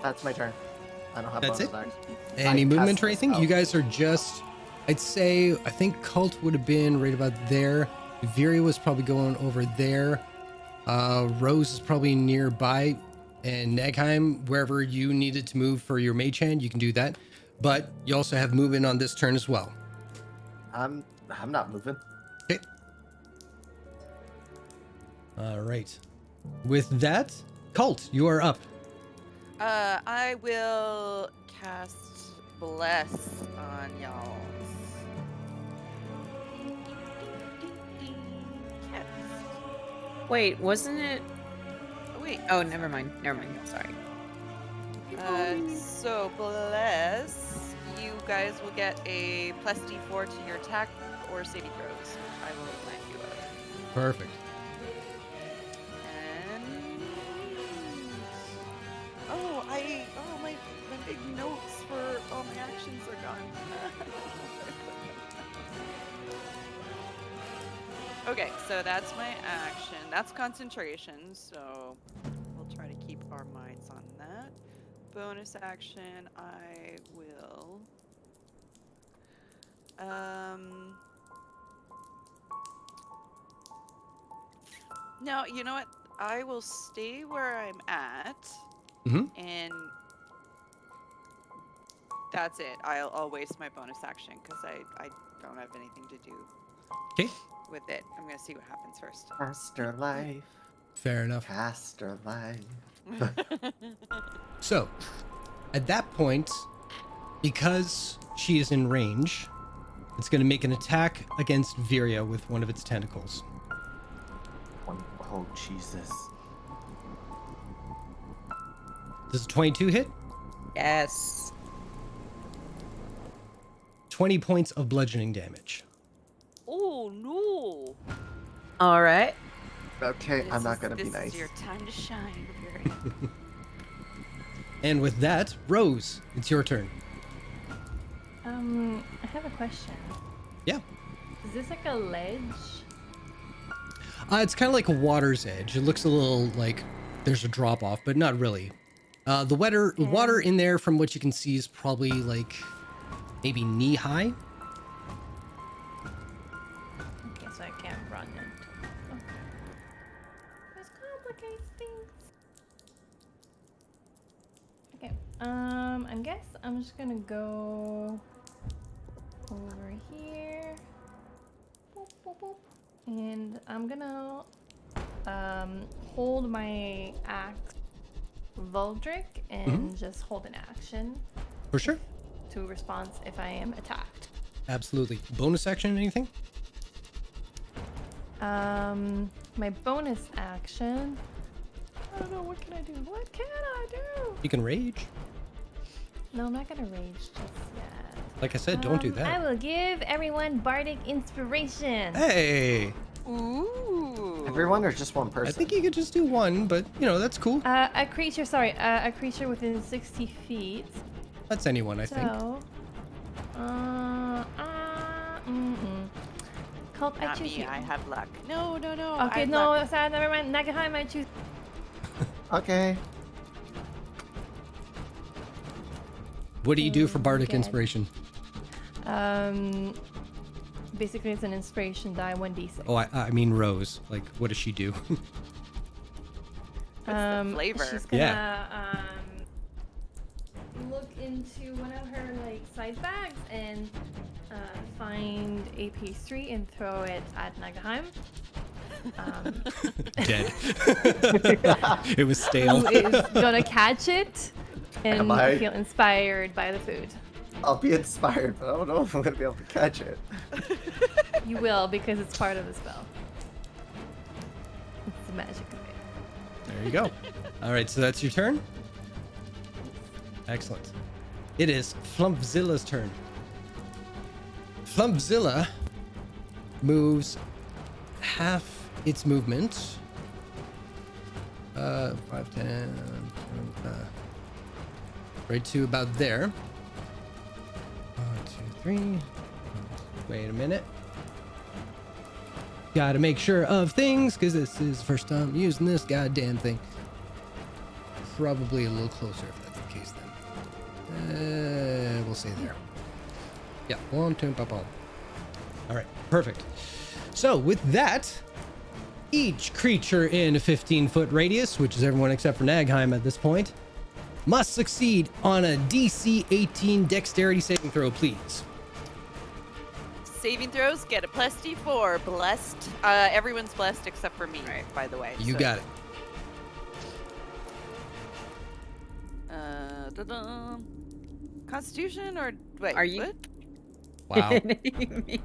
That's my turn. I don't have That's bonus it? action. Any I movement cast or my anything? spell. You guys are just, I'd say, I think Cult would have been right about there. Viri was probably going over there. Rose is probably nearby. And Nagheim, wherever you needed to move for your mage hand, you can do that. But you also have movement on this turn as well. I'm not moving. Okay. All right. With that, Cult, you are up. I will cast Bless on y'all. Yes. Wait, wasn't it? Oh, wait. Oh, never mind. Never mind. Sorry. So Bless, you guys will get a plus D4 to your attack or saving throws. I will remind you of. Perfect. And my big notes for all my actions are gone. Okay, so that's my action. That's concentration, so we'll try to keep our minds on that. Bonus action, I will no, you know what? I will stay where I'm at. Mhm. And that's it. I'll waste my bonus action because I don't have anything to do Okay. with it. I'm gonna see what happens first. Caster life. Fair enough. Caster life. So, at that point, because she is in range, it's going to make an attack against Viria with one of its tentacles. Oh, Jesus. Does a 22 hit? Yes. 20 points of bludgeoning damage. Oh no! All right. Okay, I'm not gonna be This nice. is your time to shine, Fury. And with that, Rose, it's your turn. I have a question. Yeah. Is this like a ledge? It's kind of like a water's edge. It looks a little like there's a drop off, but not really. The water in there, from what you can see, is probably like maybe knee high. Okay, so I can't run it. Okay. This complicates things. Okay. I guess I'm just gonna go over here. Boop, boop, boop. And I'm gonna hold my axe Voldric and just hold an action For sure. to respond if I am attacked. Absolutely. Bonus action, anything? My bonus action. I don't know, what can I do? What can I do? You can rage. No, I'm not gonna rage just yet. Like I said, don't do I that. will give everyone bardic inspiration. Hey! Ooh. Everyone or just one person? I think you could just do one, but you know, that's cool. A creature within 60 feet. That's anyone, I think. So, Cult, I Not choose me. you. I have luck. No. Okay, I no, luck. sorry, never mind. Nagaheim, I choose. Okay. What do you do for bardic Okay. inspiration? Basically, it's an inspiration die, 1d6. Oh, I mean Rose. Like, what does she do? What's the flavor? She's gonna Yeah. look into one of her like side bags and find a pastry and throw it at Nagaheim. Dead. It was stale. Who is gonna catch it and Am I? feel inspired by the food. I'll be inspired, but I don't know if I'm gonna be able to catch it. You will because it's part of the spell. It's the magic of it. There you go. All right, so that's your turn. Excellent. It is Flumph-Zilla's turn. Flumph-Zilla moves half its movement. 5, 10, right to about there. 1, 2, 3. Wait a minute. Gotta make sure of things, because this is the first time using this goddamn thing. probably a little closer if that's the case then. We'll say there. Yeah, 1, 2, pop on. All right, perfect. So with that, each creature in a 15-foot radius, which is everyone except for Nagheim at this point, must succeed on a DC 18 dexterity saving throw, please. Saving throws get a plus D4. Blessed. Everyone's blessed except for me, by the way. You so. got it. Da-da. Constitution or wait? Are you- What? Wow. Yeah.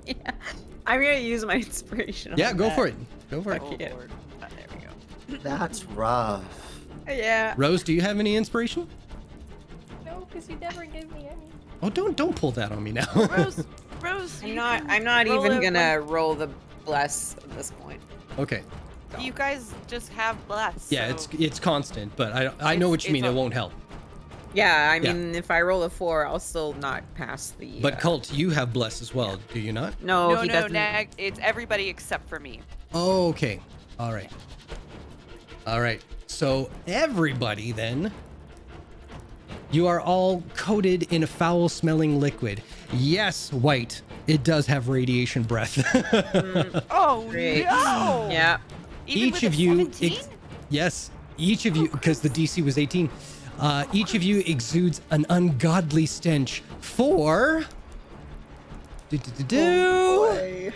I'm gonna use my inspiration. Yeah, on go that. for it. Go for it. Oh, yeah. Lord. There we go. That's rough. Yeah. Rose, do you have any inspiration? No, because you never give me any. Oh, don't pull that on me now. Rose, I'm you not. can I'm not roll even a gonna roll the bless at this point. Okay. You guys just have bless. Yeah, so it's constant, but I know what you It's mean. It a- won't help. Yeah, I Yeah. mean, if I roll a 4, I'll still not pass the. But Cult, you have bless as well, do you not? no, no, he no, doesn't. Nag. It's everybody except for me. Oh, okay. All right. All right. So everybody then, you are all coated in a foul-smelling liquid. Yes, White. It does have radiation breath. Oh Great. no! Yeah. Even Each with of a you, 17? yes, each of you, because the DC was 18. Each of you exudes an ungodly stench for. Boy.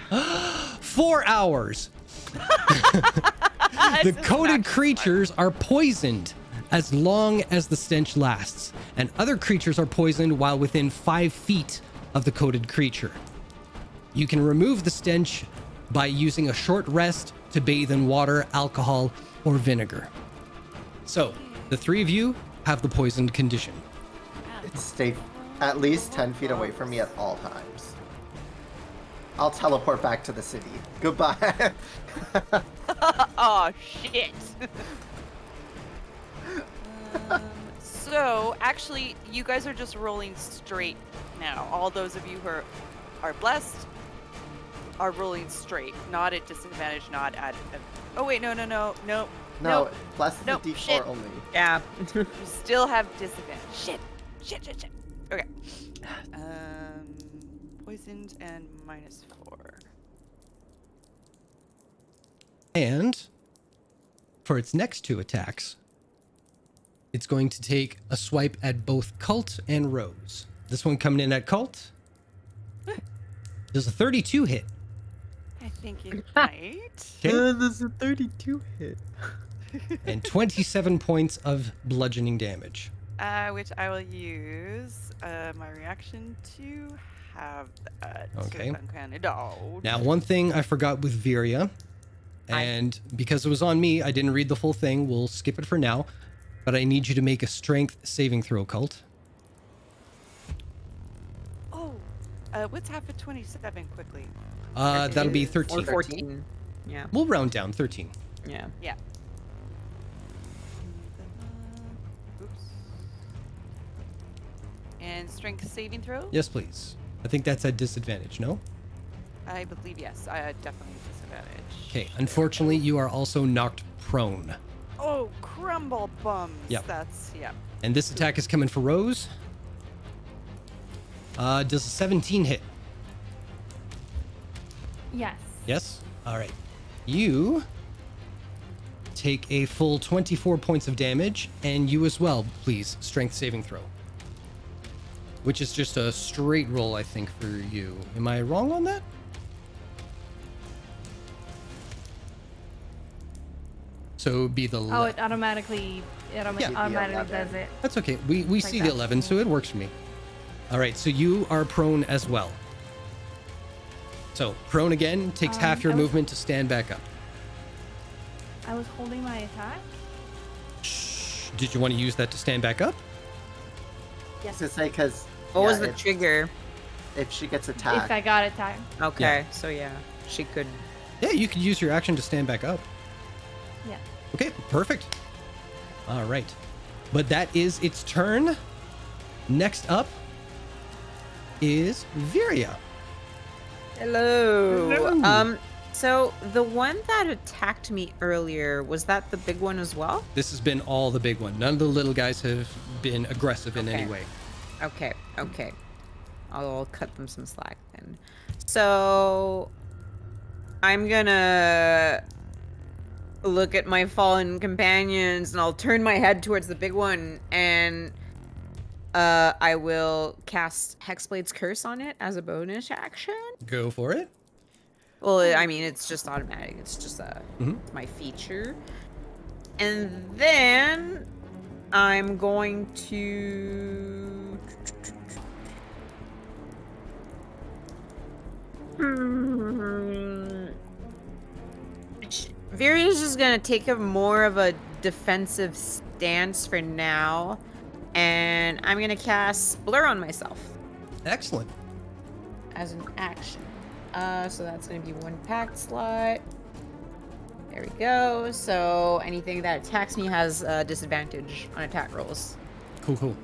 4 hours. The coated creatures are poisoned as long as the stench lasts, and other creatures are poisoned while within 5 feet of the coated creature. You can remove the stench by using a short rest to bathe in water, alcohol, or vinegar. So, the 3 of you have the poisoned condition. Stay at least 10 feet away from me at all times. I'll teleport back to the city. Goodbye. Oh shit. So actually, you guys are just rolling straight now. All those of you who are blessed are rolling straight, not at disadvantage, not at. Oh wait, no. No, plus the Nope, D4 shit. only. Yeah. You still have disadvantage. Shit. Okay. Poisoned and -4. And for its next 2 attacks, it's going to take a swipe at both Cult and Rose. This one coming in at Cult. Does a 32 hit? I think it might. Okay. There's a 32 hit. And 27 points of bludgeoning damage. Which I will use my reaction to have that. Okay. No. Now, one thing I forgot with Viria, and because it was on me, I didn't read the full thing. We'll skip it for now. But I need you to make a strength saving throw, Cult. Oh, what's half of 27 quickly? That'll be Or 13. 14. Yeah. We'll round down, 13. Yeah. Yeah. Oops. And strength saving throw? Yes, please. I think that's at disadvantage, no? I believe yes. Definitely disadvantage. Okay, unfortunately, you are also knocked prone. Oh, crumble bums. Yep. That's, yeah. And this attack is coming for Rose. Does a 17 hit? Yes. Yes? All right. You take a full 24 points of damage, and you as well, please, strength saving throw. Which is just a straight roll, I think, for you. Am I wrong on that? So it would be the... Oh, it automatically automatically does it. That's okay. We Like see the that. 11, so it works for me. All right, so you are prone as well. So prone again takes half your I was- movement to stand back up. I was holding my attack. Shh. Did you want to use that to stand back up? Yes. To say, because What was the trigger? if she gets If attacked, I got attacked. Okay, so yeah, she could. Yeah, you could use your action to stand back up. Yeah. Okay, perfect. All right. But that is its turn. Next up is Viria. Hello. Hello. So the one that attacked me earlier, was that the big one as well? This has been all the big one. None of the little guys have been aggressive in any way. Okay. I'll cut them some slack then. So I'm gonna look at my fallen companions and I'll turn my head towards the big one and I will cast Hexblade's Curse on it as a bonus action. Go for it. Well, I mean, it's just automatic. It's just my feature. And then I'm going to... Viria's just going to take a more of a defensive stance for now. And I'm going to cast Blur on myself. Excellent. As an action. So that's going to be 1 pact slot. There we go. So anything that attacks me has a disadvantage on attack rolls. Cool.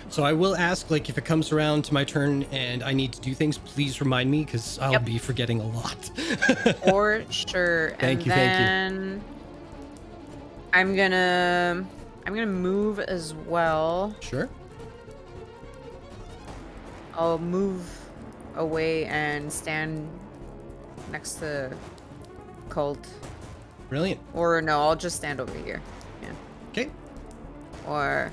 So I will ask, like, if it comes around to my turn and I need to do things, please remind me, because I'll be forgetting a lot. For sure. Thank you. I'm gonna move as well. Sure. I'll move away and stand next to Colt. Brilliant. Or no, I'll just stand over here. Yeah. Okay. Or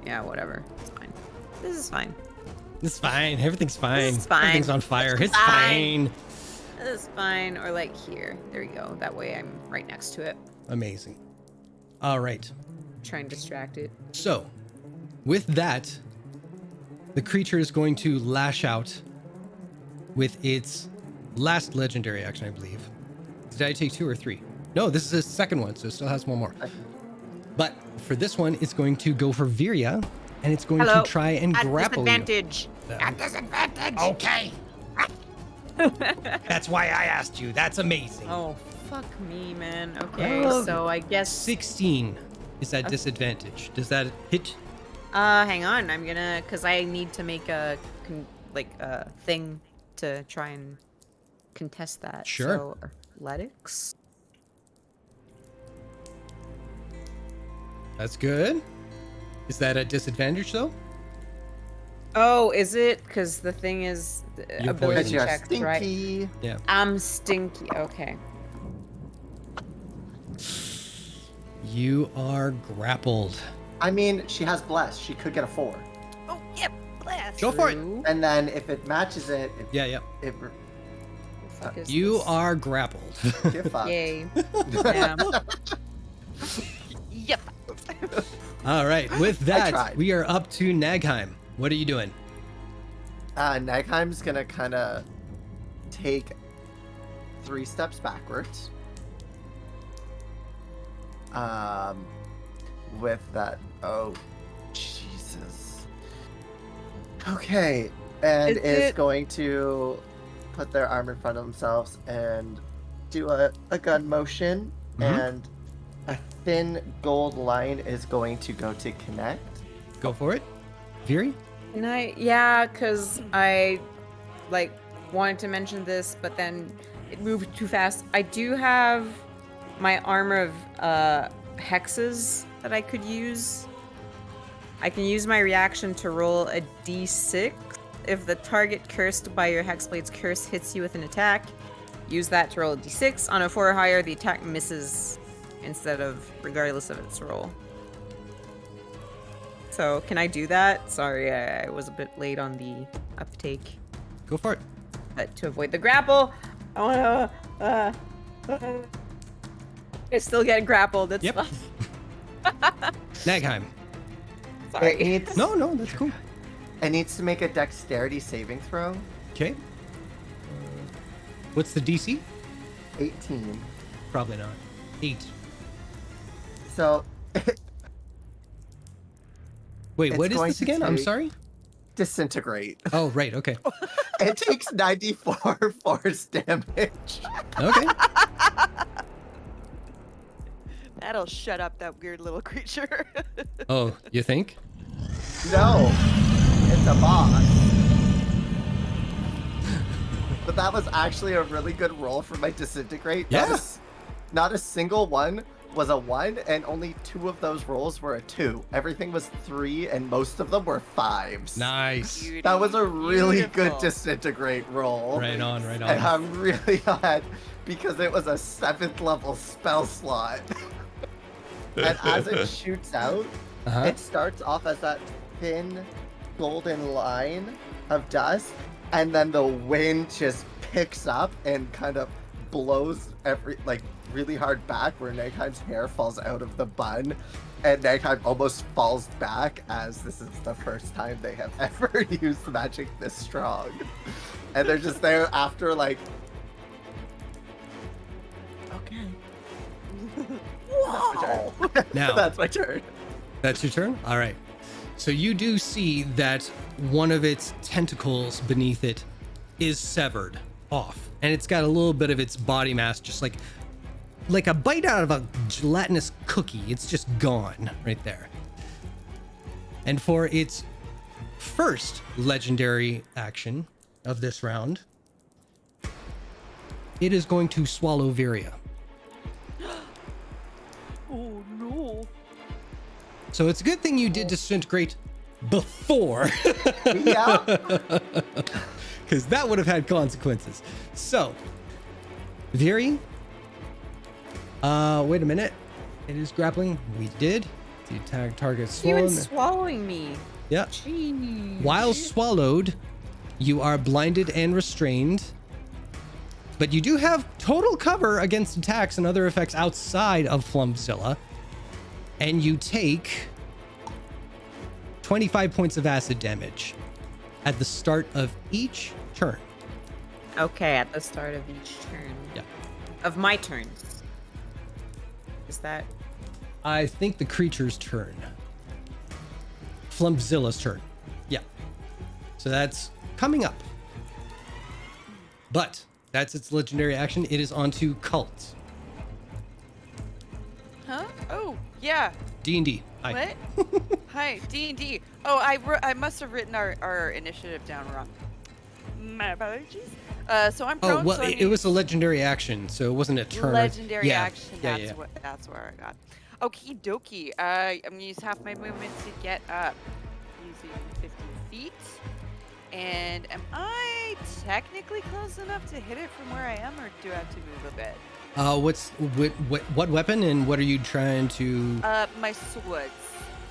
yeah, whatever. It's fine. This is fine. It's fine. Everything's fine. This is fine. Everything's on fire. This is It's fine. This is fine. Or like here. There we go. That way I'm right next to it. Amazing. All right. Try and distract it. So, with that, the creature is going to lash out with its last legendary action, I believe. Did I take 2 or 3? No, this is the second one, so it still has 1 more. But for this one, it's going to go for Viria, and it's going to try and grapple disadvantage. you. At disadvantage. Okay. That's why I asked you. That's amazing. Oh, fuck me, man. Okay, Oh. so I guess... 16 is that disadvantage. Does that hit? hang on. I'm gonna... Because I need to make a, thing to try and contest that. Sure. So, athletics. That's good. Is that a disadvantage, though? Oh, is it? Because the thing is... You're ability poisoned. You're checks, stinky. right? Yeah. I'm stinky. Okay. You are grappled. I mean, she has bless. She could get a 4. Oh, yep, blast. Go for it. True. And then if it matches it, Yeah. Fuck is You this? are grappled. get fucked. Yay. Yeah. Yep. All right. With that, tried. we are up to Nagheim. What are you doing? Nagheim's gonna kind of take 3 steps backwards. With that, oh, Jesus. Okay, and is going to put their arm in front of themselves and do a gun motion, and a thin gold line is going to go to connect. Go for it. Viri? Can I? Yeah, because I, wanted to mention this, but then it moved too fast. I do have my armor of hexes that I could use. I can use my reaction to roll a d6. If the target cursed by your Hexblade's curse hits you with an attack, use that to roll a d6. On a 4 or higher, the attack misses regardless of its roll. So, can I do that? Sorry, I was a bit late on the uptake. Go for it. But to avoid the grapple, I wanna, I still get grappled. It's Yep. fine. Nagheim. Sorry. It needs, No, that's cool. it needs to make a dexterity saving throw. Okay. What's the DC? 18. Probably not. 8. So, Wait, It's what is going this to again? I'm take- sorry. disintegrate. Oh, right. Okay. It takes 94 force damage. Okay. That'll shut up that weird little creature. Oh, you think? No, it's a boss. but that was actually a really good roll for my disintegrate. Yeah. Not a single one was a 1, and only 2 of those rolls were a 2. Everything was 3, and most of them were 5s. Nice. Beauty. That was a really good Beautiful. disintegrate roll. Right on, right And on. I'm really glad because it was a 7th level spell slot. And as it shoots out, Uh-huh. it starts off as that thin golden line of dust, and then the wind just picks up and kind of blows really hard back, where Nagheim's hair falls out of the bun, and Nagheim almost falls back, as this is the first time they have ever used magic this strong. And they're just there after, like, okay. Wow. Now, That's my turn. that's your turn? All right. So you do see that one of its tentacles beneath it is severed off, and it's got a little bit of its body mass, just like a bite out of a gelatinous cookie. It's just gone right there. And for its first legendary action of this round, it is going to swallow Viria. Oh no. So it's a good thing you did disintegrate before, Yeah. because that would have had consequences. So, Viri, wait a minute. It is grappling. We did. The attack target Even swollen. swallowing me. Yeah. Jeez. While swallowed, you are blinded and restrained. But you do have total cover against attacks and other effects outside of Flumph-Zilla. And you take 25 points of acid damage at the start of each turn. Okay, at the start of each turn. Yeah. Of my turns. Is that... I think the creature's turn. Flumph-Zilla's turn. Yeah. So that's coming up. But that's its legendary action. It is on to Cult. Huh? Oh, yeah. D&D. Hi. What? Hi, D&D. Oh, I must have written our initiative down wrong. My apologies. So I'm prone. Oh, well, so it was a legendary action, so it wasn't a turn. legendary Yeah, action. yeah, That's yeah. that's where I got. Okie dokie. I'm gonna use half my movement to get up, using 50 feet. And am I technically close enough to hit it from where I am, or do I have to move a bit? What weapon and what are you trying to? My swords.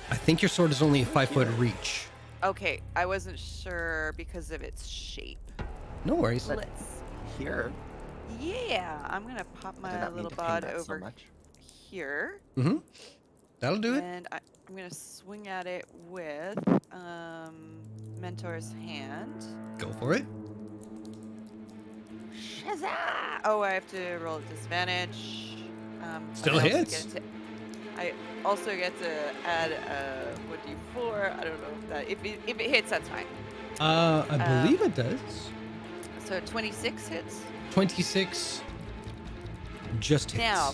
I think your sword is only a 5-foot reach. Okay, I wasn't sure because of its shape. No worries. Let's. Here. Yeah, I'm gonna pop I did my not mean little to ping bod that so over much. here. Mm-hmm. That'll do it. And I'm gonna swing at it with Mentor's Hand. Go for it. Shazah! Oh, I have to roll at disadvantage. Still hits. I also get to add a 1d4. I don't know if that if it hits, that's fine. I believe it does. So 26 hits. 26 just hits. Now,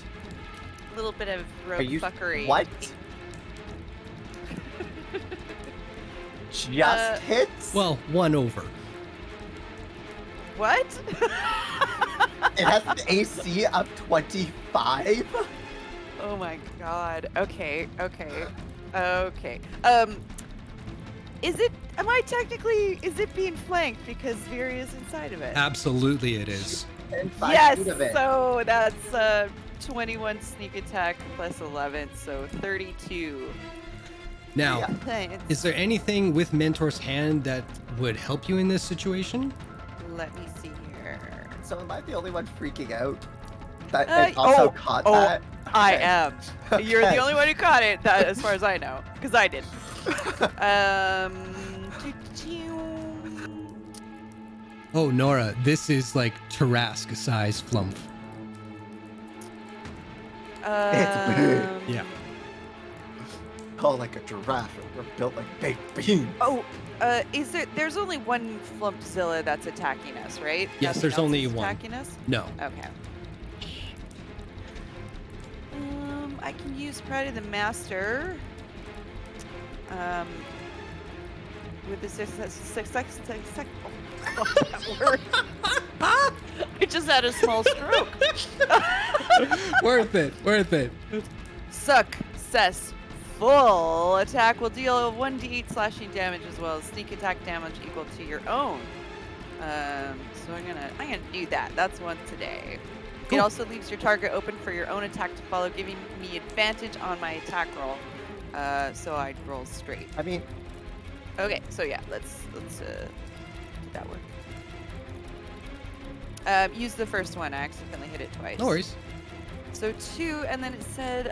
a little bit of rogue Are you fuckery. what? Just hits? Well, 1 over. What? It has an AC of 25? Oh my god. Okay. Is it being flanked because Viri is inside of it? Absolutely, it is. And 5 Yes, feet of it. so that's 21 sneak attack plus 11, so 32. Now, Yeah. Thanks. is there anything with Mentor's Hand that would help you in this situation? Let me see here. So am I the only one freaking out? That Uh, it also oh, caught oh, that? I Okay. am. You're the Okay. only one who caught it, that, as far as I know, because I did. Oh, Nora, this is like Tarrasque size Flumph. It's big. Yeah. Oh, like a giraffe. We're built like baked beans. Oh, there's only one Flumph-Zilla that's attacking us, right? Yes, Nothing there's else only is one. attacking us? No. Okay. I can use Pride of the Master. with the that word. I just had a small stroke. Worth it. Worth it. Successful attack will deal 1d8 slashing damage as well as sneak attack damage equal to your own. So I'm gonna do that. That's one today. Cool. It also leaves your target open for your own attack to follow, giving me advantage on my attack roll. So I'd roll straight. I mean, Okay, so yeah, let's do that one. Use the first one. I accidentally hit it twice. No worries. So 2, and then it said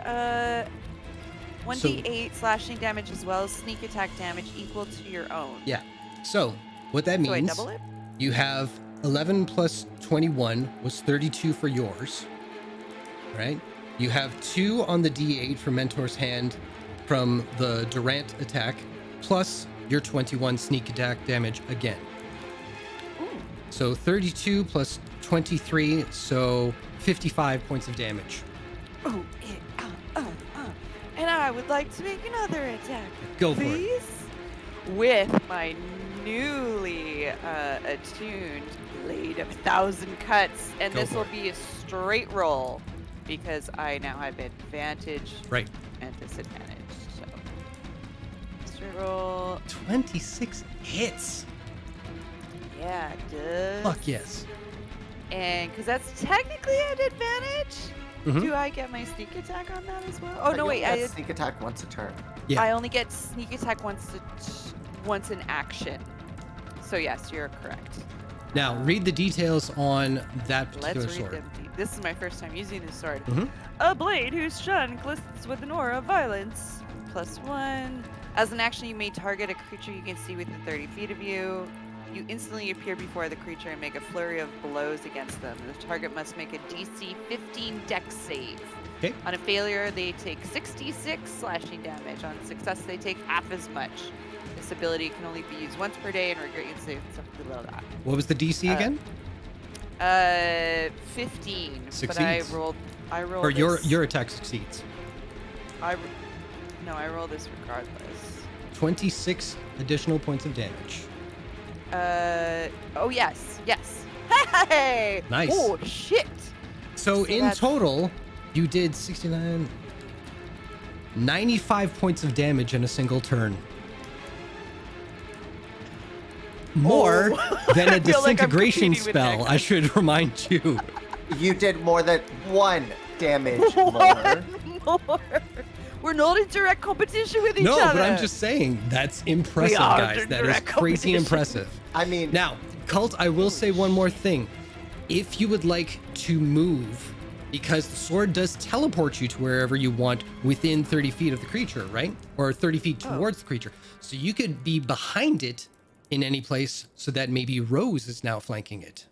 1d8 slashing damage as well as sneak attack damage equal to your own. Yeah. So what that So I means, double it? you have 11 plus 21 was 32 for yours, right? You have 2 on the D8 for Mentor's Hand from the Durant attack, plus your 21 sneak attack damage again. Ooh. So 32 plus 23, so 55 points of damage. Oh, and I would like to make another attack. Go for it. Please? With my newly attuned Blade of 1,000 Cuts, and Go this for will it. be a straight roll because I now have advantage Right. and disadvantage. So, straight roll. 26 hits. Yeah, it does. Fuck yes. And because that's technically an advantage, Mhm. do I get my sneak attack on that as well? Oh no, you wait. only get sneak attack once a turn. Yeah. I only get sneak attack once in action. So yes, you're correct. Now read the details on that particular Let's read sword. them. This is my first time using this sword. Mhm. A blade whose shun glistens with an aura of violence. +1. As an action, you may target a creature you can see within 30 feet of you. You instantly appear before the creature and make a flurry of blows against them. The target must make a DC 15 Dex save. Okay. On a failure, they take 66 slashing damage. On success, they take half as much. This ability can only be used once per day and regret save something below that. What was the DC again? 15. But Succeeds. I rolled Or this. your attack succeeds. No, I roll this regardless. 26 additional points of damage. Oh yes. Hey! Nice. Oh shit! So in that's- total, you did 69, 95 points of damage in a single turn. More than a I feel like I'm disintegration competing with that spell, guy. I should remind you. You did more than 1 damage more. More. We're not in direct competition with each No, other. but I'm just saying, that's impressive, are guys. in That is direct crazy competition. impressive. I mean, Now, Cult, I will say one more thing. If you would like to move, because the sword does teleport you to wherever you want within 30 feet of the creature, right? Or 30 feet towards the creature. So you could be behind it in any place so that maybe Rose is now flanking it.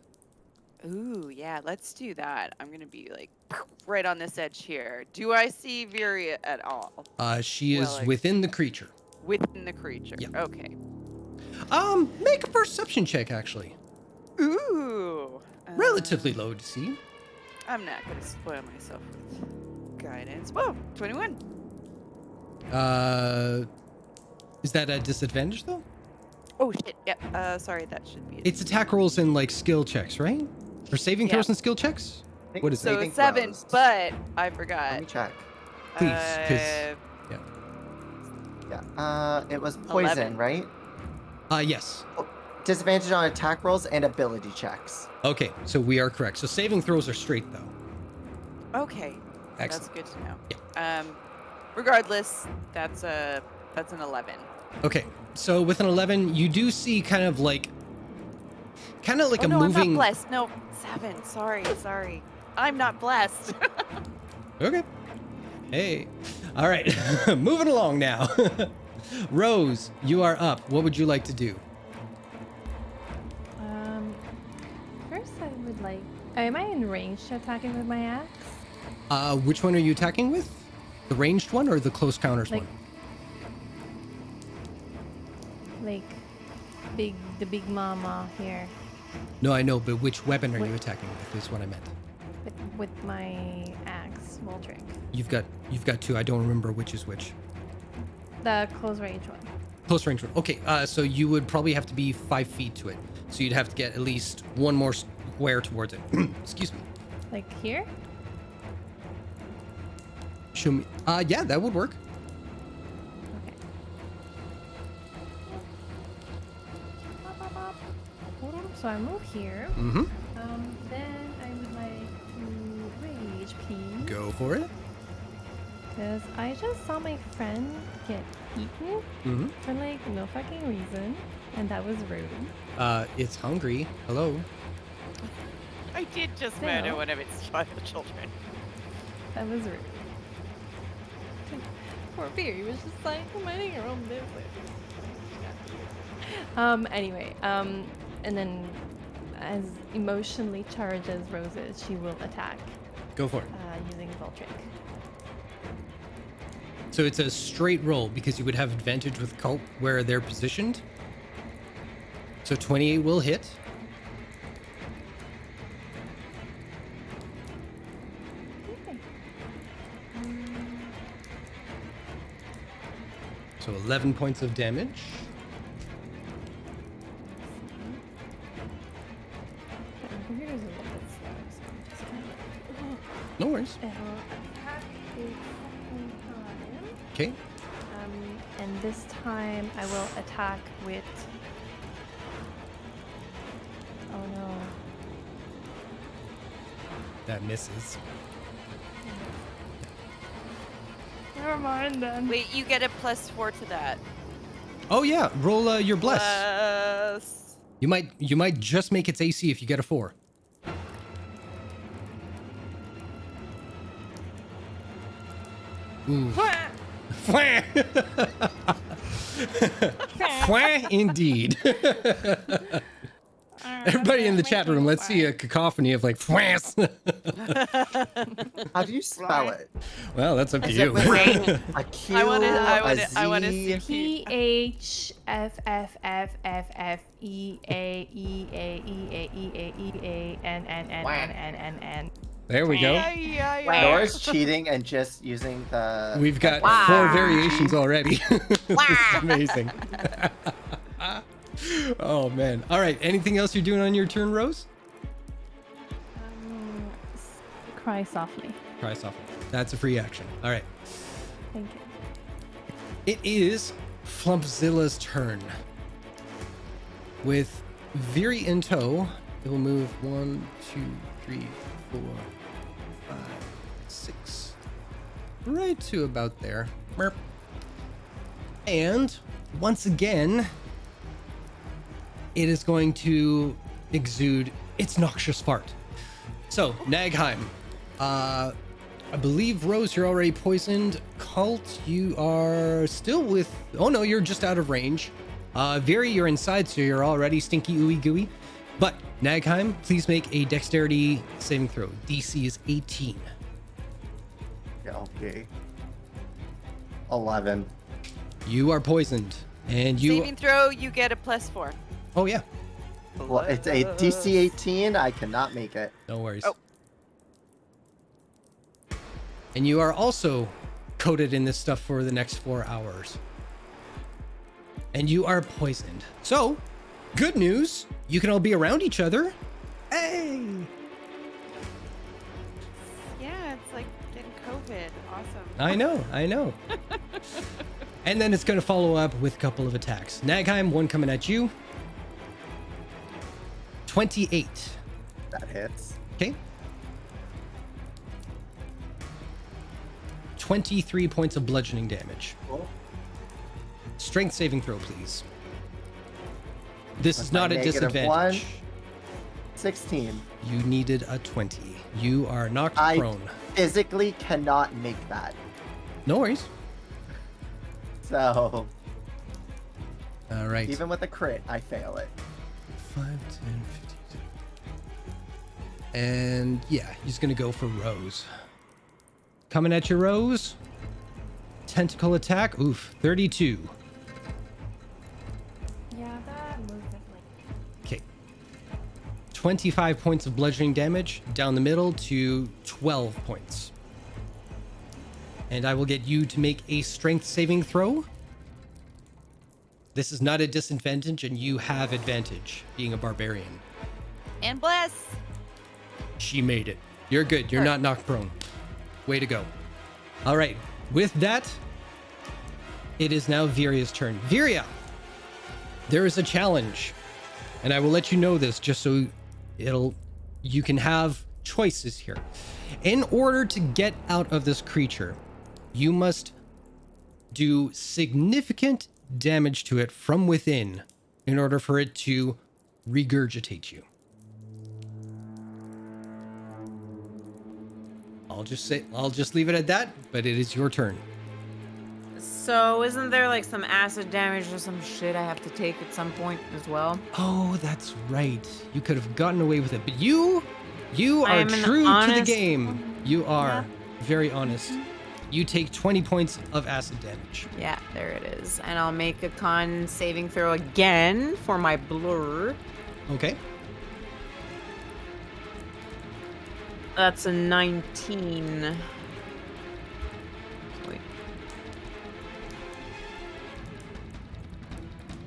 Ooh, yeah, let's do that. I'm gonna be like right on this edge here. Do I see Viria at all She is Well, like- within the creature. within the creature? Yeah. Okay. Make a perception check, actually. Ooh. Relatively low to see. I'm not gonna spoil myself with guidance. Whoa, 21. Is that a disadvantage, though? Oh shit. Yep. Sorry, that should be. It's attack rolls and, like, skill checks, right? Or saving throws Yeah. and skill checks? I think What is so saving 7, throws. but I Let forgot. me check. Please, 'cause- Yeah. It was poison, 11. right? Yes. Disadvantage on attack rolls and ability checks. Okay, so we are correct. So saving throws are straight, though. Okay. Excellent. That's good to know. Regardless, that's an 11. Okay, so with an 11, you do see kind of like Oh, a no, I'm moving. not blessed. No, 7. Sorry. I'm not blessed. Okay. Hey. All right. Moving along now. Rose, you are up. What would you like to do? First I would like. Am I in range to attacking with my axe? Which one are you attacking with? The ranged one or the close counters Like- one? Like, the big mama here, No, I know, but which weapon are you Wait. attacking with? Is what I meant. with my axe, Waldrick. You've got two. I don't remember which is which. The close range one. Close range one. Okay, so you would probably have to be 5 feet to it. So you'd have to get at least one more square towards it. Excuse me. Like here? Show me. Yeah, that would work. Okay. So I move here. Mm-hmm. Then I would like to rage, please. Go for it. Because I just saw my friend get eaten Mm-hmm. for like no fucking reason. And that was rude. It's hungry. Hello. I did just Still. murder one of its children. That was rude. Poor Beer, he was just like minding her own business. Anyway, and then as emotionally charged as Rose is, she will attack Go for it. using Voltric. So it's a straight roll because you would have advantage with cult where they're positioned. So 28 will hit. Okay. So 11 points of damage. My computer's a little bit slow, so I'm just kind of... No worries. It'll attack a second time. Okay. And this time I will attack with... Oh no. That misses. Never mind then. Wait, you get a +4 to that. Oh yeah, roll your bless. Plus. You might just make its AC if you get a 4. Ooh. Indeed. Everybody in the chat room, let's see a cacophony of like How do you spell it? Well, that's up to Is you. it with a Q, I wanna a see Z? PHFFFFFEAEAEAEAEAEANNNNNN. There we go. Yeah. Nora's cheating and just using the... We've got 4 variations already. This is amazing. Oh man. All right. Anything else you're doing on your turn, Rose? Cry softly. Try softly. That's a free action. All right. Thank you. It is Flumph-Zilla's turn. With Viri in tow, it will move 1, 2, 3, 4, 5, 6. Right to about there. Merp. And once again, it is going to exude its noxious fart. So, Nagheim, I believe, Rose, you're already poisoned. Cult, you are still with... Oh no, you're just out of range. Viri, you're inside, so you're already stinky ooey gooey. But, Nagheim, please make a dexterity saving throw. DC is 18. Okay. 11. You are poisoned. And you... Saving throw, you get a +4. Oh yeah, Well, it's a DC 18. I cannot make it. no worries. Oh. And you are also coated in this stuff for the next 4 hours. And you are poisoned. So, good news. You can all be around each other. Hey! Yeah, it's like getting COVID. Awesome. I know. And then it's going to follow up with a couple of attacks. Nagheim, one coming at you. 28. That hits. Okay. 23 points of bludgeoning damage. Cool. Strength saving throw, please. This With is my not a negative disadvantage. 1. 16. You needed a 20. You are knocked I prone. physically cannot make that. No worries. So, All right. even with a crit, I fail it. 5, 10, 15. And yeah, he's going to go for Rose. Coming at you, Rose. Tentacle attack. Oof. 32. Yeah, that most definitely. Okay. 25 points of bludgeoning damage down the middle to 12 points. And I will get you to make a strength saving throw. This is not a disadvantage, and you have advantage being a barbarian. And bless. She made it. You're good. You're not knocked prone. Way to go. All right. With that, it is now Viria's turn. Viria, there is a challenge, and I will let you know this just so you can have choices here. In order to get out of this creature, you must do significant damage to it from within in order for it to regurgitate you. I'll just leave it at that, but it is your turn. So isn't there like some acid damage or some shit I have to take at some point as well? Oh, that's right. You could have gotten away with it, but you I are am an true to the honest game. You are very honest. You take 20 points of acid damage. Yeah, there it is. And I'll make a con saving throw again for my blur. Okay. That's a 19. Wait.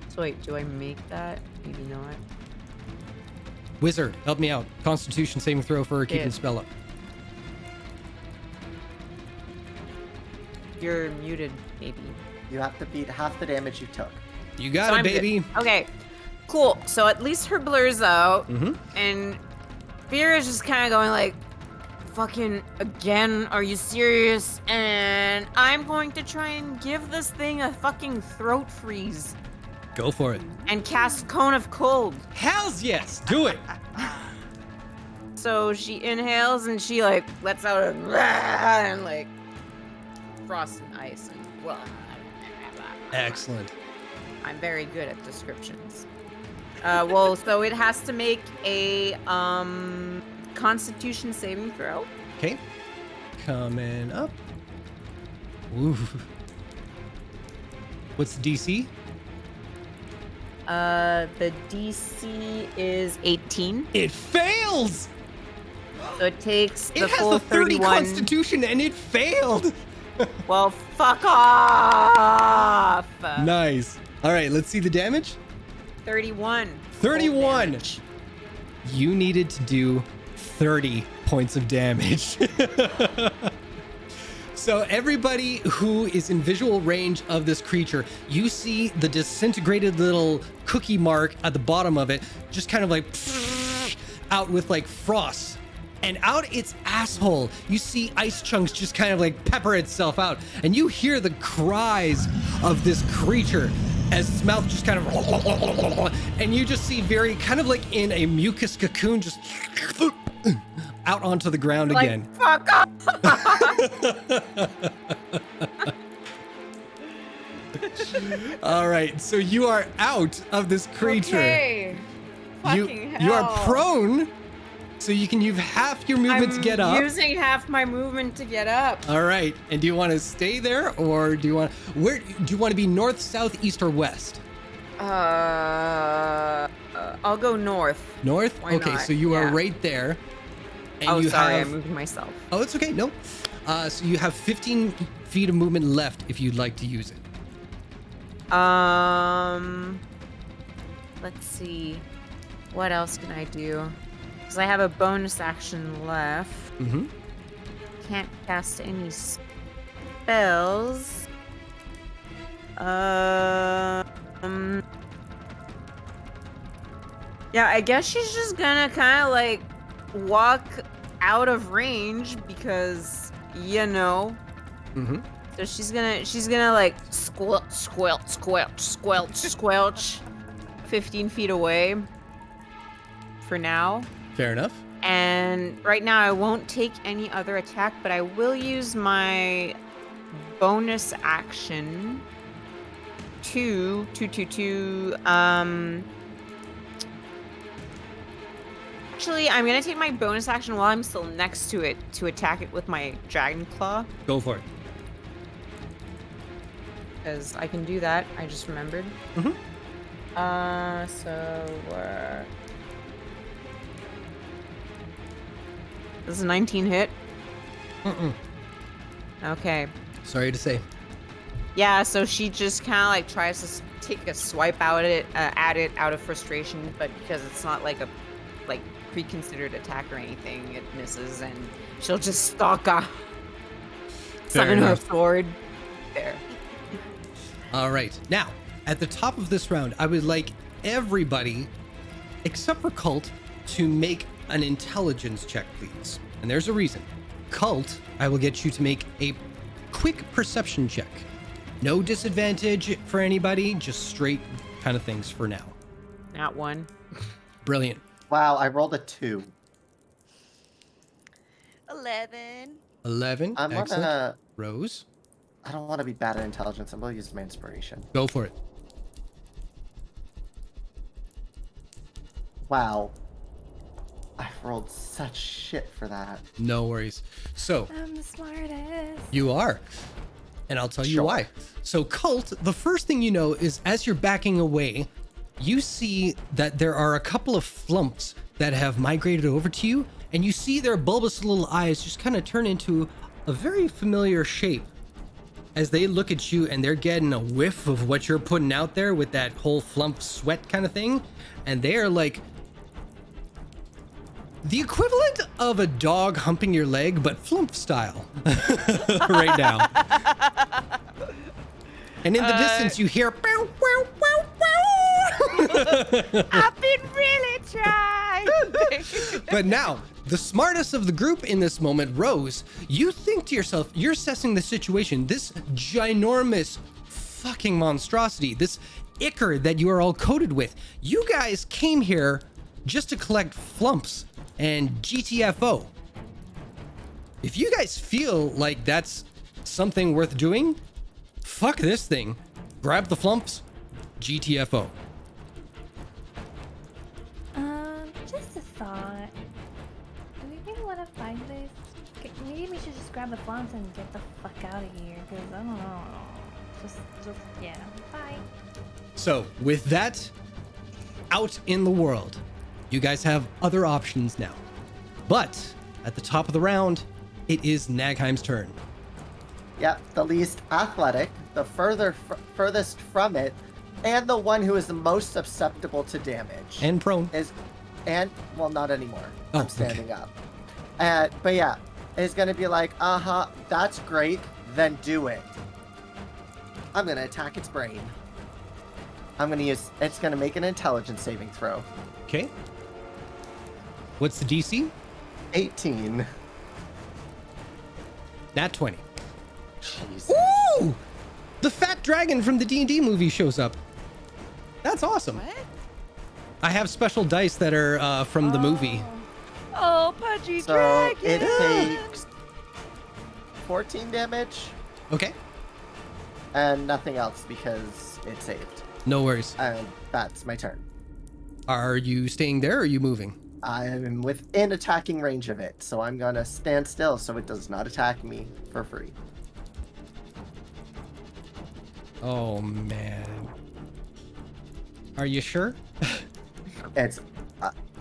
So wait, do I make that? Maybe not. Wizard, help me out. Constitution saving throw for keeping Hit. spell up. You're muted, maybe. You have to beat half the damage you took. You got So it, I'm good. baby. Okay, cool. So at least her blur's out, Mm-hmm. and Vera's just kind of going like, "Fucking again? Are you serious?" And I'm going to try and give this thing a fucking throat freeze Go for it. and cast Cone of Cold. Hells yes. Do it. So she inhales and she like lets out a and like frost and ice and well. Excellent. I'm very good at descriptions. Well, so it has to make a Constitution saving throw. Okay. Coming up. Ooh. What's the DC? The DC is 18. It fails. So it takes the It has full the 30 31. Constitution and it failed. Well, fuck off. Nice. All right, let's see the damage. 31. 31. Damage. You needed to do 30 points of damage. So everybody who is in visual range of this creature, you see the disintegrated little cookie mark at the bottom of it, just kind of like out with like frost. And out its asshole, you see ice chunks just kind of like pepper itself out. And you hear the cries of this creature as its mouth just kind of, and you just see very kind of like in a mucus cocoon just out onto the ground Like, again. fuck off. All right, so you are out of this creature. Okay. Fucking hell. You are prone, so you can use half your movement to get up. Using half my movement to get up. All right, and do you want to stay there, or do you want to be north, south, east, or west? I'll go north. North. Why okay, not? so you are Yeah. right there. And Oh, you sorry, have, I moved myself. Oh, it's okay. No. So you have 15 feet of movement left if you'd like to use it. Let's see. What else can I do? Because I have a bonus action left. Mm-hmm. Can't cast any spells. Yeah, I guess she's just gonna kind of like walk out of range because, you know. Mm-hmm. So she's gonna like squelch 15 feet away for now. Fair enough. And right now I won't take any other attack, but I will use my bonus action to actually I'm gonna take my bonus action while I'm still next to it to attack it with my dragon claw. Go for it. Because I can do that. I just remembered. Mm-hmm. So we're... This is a 19 hit. Mm-mm. Okay. Sorry to say. Yeah, so she just kind of like tries to take a swipe at it out of frustration, but because it's not like a pre-considered attack or anything, it misses, and she'll just stalk off, summon her sword. There. All right. Now, at the top of this round, I would like everybody, except for Cult, to make an intelligence check, please. And there's a reason. Cult, I will get you to make a quick perception check. No disadvantage for anybody, just straight kind of things for now. Not one. Brilliant. Wow, I rolled a 2. 11. 11. I'm Excellent. gonna. Rose, I don't want to be bad at intelligence. I'm gonna use my inspiration. go for it. Wow. I rolled such shit for that. No worries. So, I'm the smartest. you are. And I'll tell you Sure. why. So, Cult, the first thing you know is as you're backing away, you see that there are a couple of flumps that have migrated over to you, and you see their bulbous little eyes just kind of turn into a very familiar shape as they look at you, and they're getting a whiff of what you're putting out there with that whole flump sweat kind of thing. And they are like the equivalent of a dog humping your leg, but flump style right now. And in the distance, you hear bow, wow, wow, wow. I've been really trying. But now, the smartest of the group in this moment, Rose, you think to yourself, you're assessing the situation. This ginormous fucking monstrosity, this ichor that you are all coated with. You guys came here just to collect flumps and GTFO. If you guys feel like that's something worth doing, fuck this thing. Grab the flumps, GTFO. Just a thought. Do we really want to fight this? Maybe we should just grab the flumps and get the fuck out of here, because I don't know. Just, yeah, bye. So, with that out in the world, you guys have other options now. But at the top of the round, it is Nagheim's turn. Yep, the least athletic, the furthest from it, and the one who is the most susceptible to damage. And prone. Well, not anymore. Oh, I'm standing up. But yeah, is gonna be like, that's great, then do it. I'm gonna attack its brain. It's gonna make an intelligence saving throw. Okay. What's the DC? 18. Nat 20. Jesus. Ooh! The fat dragon from the D&D movie shows up. That's awesome. What? I have special dice that are from the movie. Oh, pudgy So dragon. it takes 14 damage Okay. and nothing else because it saved. No worries. And that's my turn. Are you staying there or are you moving? I am within attacking range of it, so I'm gonna stand still so it does not attack me for free. Oh, man. Are you sure?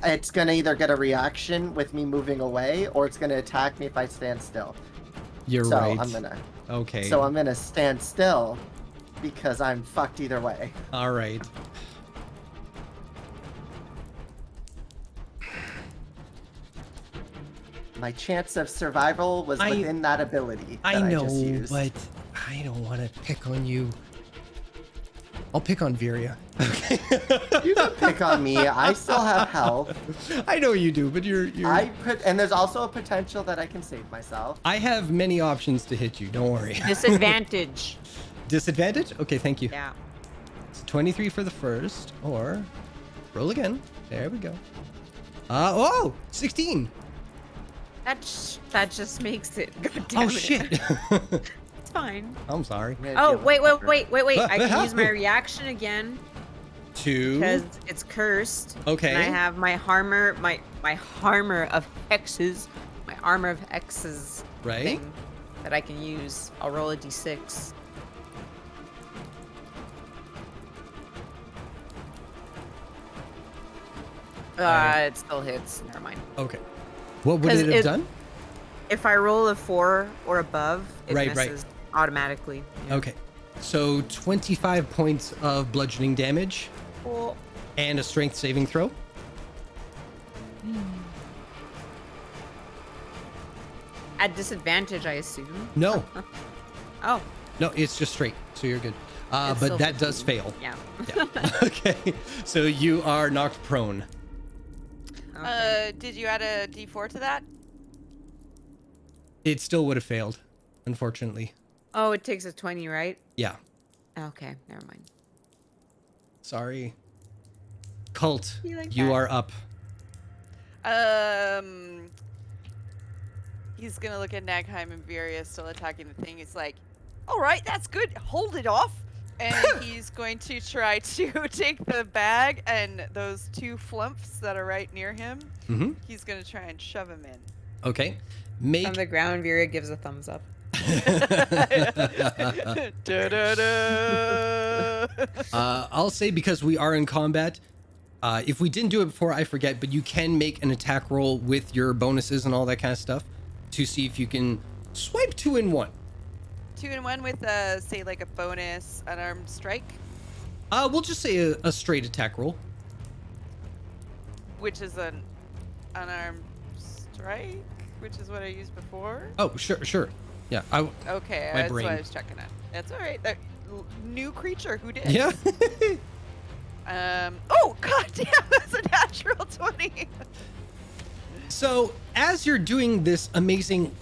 It's gonna either get a reaction with me moving away, or it's gonna attack me if I stand still. You're So right. Okay. So I'm gonna stand still because I'm fucked either way. All right. My chance of survival was within that ability that I just used. but I don't want to pick on you. I'll pick on Viria. You can pick on me. I still have health. I know you do, but you're. And there's also a potential that I can save myself. I have many options to hit you. Don't worry. Disadvantage. Disadvantage? Okay, thank you. Yeah. It's 23 for the first, or roll again. There we go. 16. That just makes it. God damn Oh it. shit. It's fine. I'm sorry. I'm gonna Oh, deal with wait. fucker. I can use my reaction again 2. because it's cursed. Okay. And I have my armor, my armor of hexes, Right. thing that I can use. I'll roll a d6. It still hits. Never mind. Okay. What would 'Cause it have done? If I roll a 4 or above, it Right. misses automatically. Yeah. Okay. So 25 points of bludgeoning damage Cool. and a strength saving throw. At disadvantage, I assume. No, Oh. no, it's just straight. So you're good. It's But still that does 15. fail. Yeah. Yeah. Okay. So you are knocked prone. Okay. Did you add a D4 to that? It still would have failed, unfortunately. Oh, it takes a 20, right? Yeah. Okay, never mind. Sorry. Cult, Be like you that. are up. He's gonna look at Nagheim and Viria still attacking the thing. He's like, all right, that's good. Hold it off. And he's going to try to take the bag and those two flumphs that are right near him. Mm-hmm. He's gonna try and shove him in. Okay. Make On the ground, Vera gives a thumbs up. Da-da-da. I'll say because we are in combat, if we didn't do it before, I forget, but you can make an attack roll with your bonuses and all that kind of stuff to see if you can swipe 2 in 1. 2 in 1 with say like a bonus unarmed strike, We'll just say a straight attack roll. which is an unarmed strike, which is what I used before. Oh, sure. Yeah. Okay, My that's brain. what I was checking on. That's all right. New creature, who did? Yeah. Oh god damn, that's a natural 20. So as you're doing this amazing,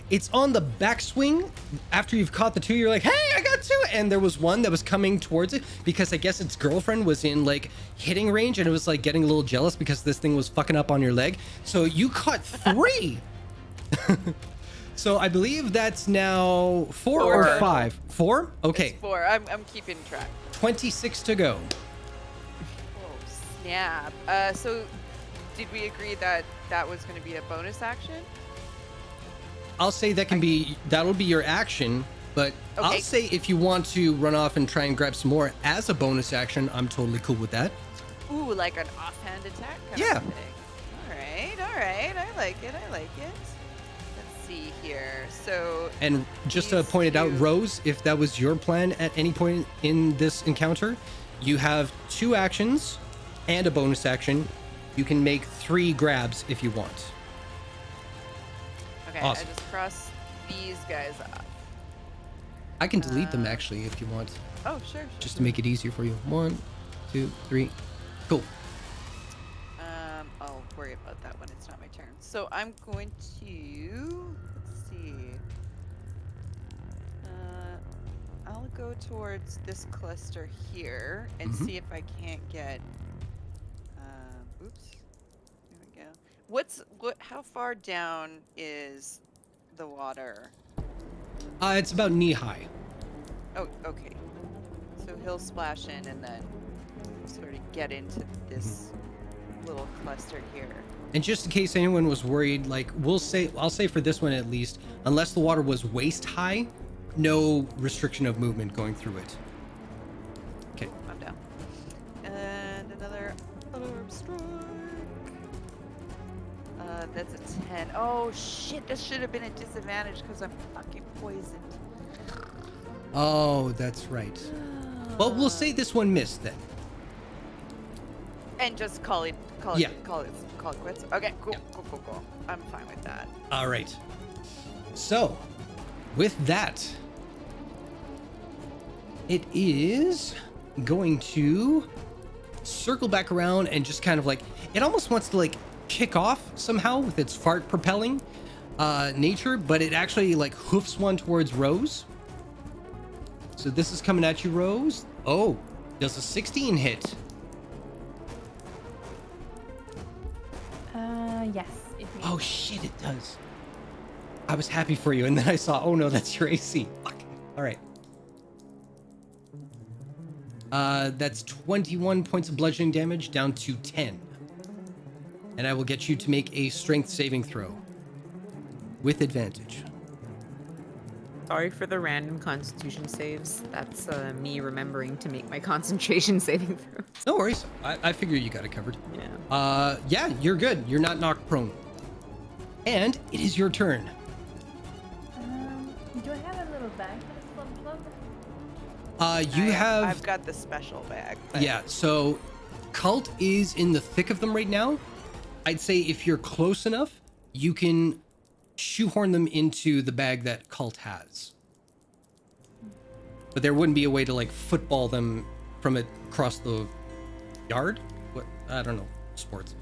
it's on the backswing. After you've caught the 2, you're like, hey, I got 2. And there was one that was coming towards it because I guess its girlfriend was in like hitting range and it was like getting a little jealous because this thing was fucking up on your leg. So you caught 3. So I believe that's now 4 or Four. 5. 4? Okay. It's 4. I'm keeping track. 26 to go. Oh snap. So did we agree that that was going to be a bonus action? I'll say that'll be your action, but I'll Okay. say if you want to run off and try and grab some more as a bonus action, I'm totally cool with that. Ooh, like an offhand attack kind Yeah. of thing. All right. I like it. Let's see here. So And just to these point it out, two- Rose, if that was your plan at any point in this encounter, you have 2 actions and a bonus action. You can make 3 grabs if you want. Okay, Awesome. I just crossed these guys off. I can delete them actually if you want, Oh, sure. just to make it easier for you. 1, 2, 3. Cool. I'll worry about that when it's not my turn. So I'm going to let's see. I'll go towards this cluster here and Mhm. see if I can't get. Oops. There we go. How far down is the water? It's about knee high. Oh, okay. So he'll splash in and then sort of get into this little cluster here. And just in case anyone was worried, like I'll say for this one at least, unless the water was waist high, no restriction of movement going through it. Okay. I'm down. And another orb strike. That's a 10. Oh shit, this should have been a disadvantage because I'm fucking poisoned. Oh, that's right. Well, we'll say this one missed then. And just call it Yeah. quits. Okay, cool. I'm fine with that. All right. So, with that, it is going to circle back around and just kind of like, it almost wants to like kick off somehow with its fart propelling nature, but it actually like hoofs one towards Rose. So this is coming at you, Rose. Oh, does a 16 hit? Yes. It means. Oh shit, it does. I was happy for you, and then I saw, oh no, that's your AC. Fuck. All right. That's 21 points of bludgeoning damage down to 10. And I will get you to make a strength saving throw with advantage. Sorry for the random constitution saves. That's me remembering to make my concentration saving throw. No worries. I figure you got it covered. Yeah. Yeah, you're good. You're not knocked prone. And it is your turn. Do I have a little bag for the Flumph-Zilla? I've got the special bag. But Yeah, so Cult is in the thick of them right now. I'd say if you're close enough, you can shoehorn them into the bag that Cult has. But there wouldn't be a way to like football them from across the yard. What? I don't know. Sports.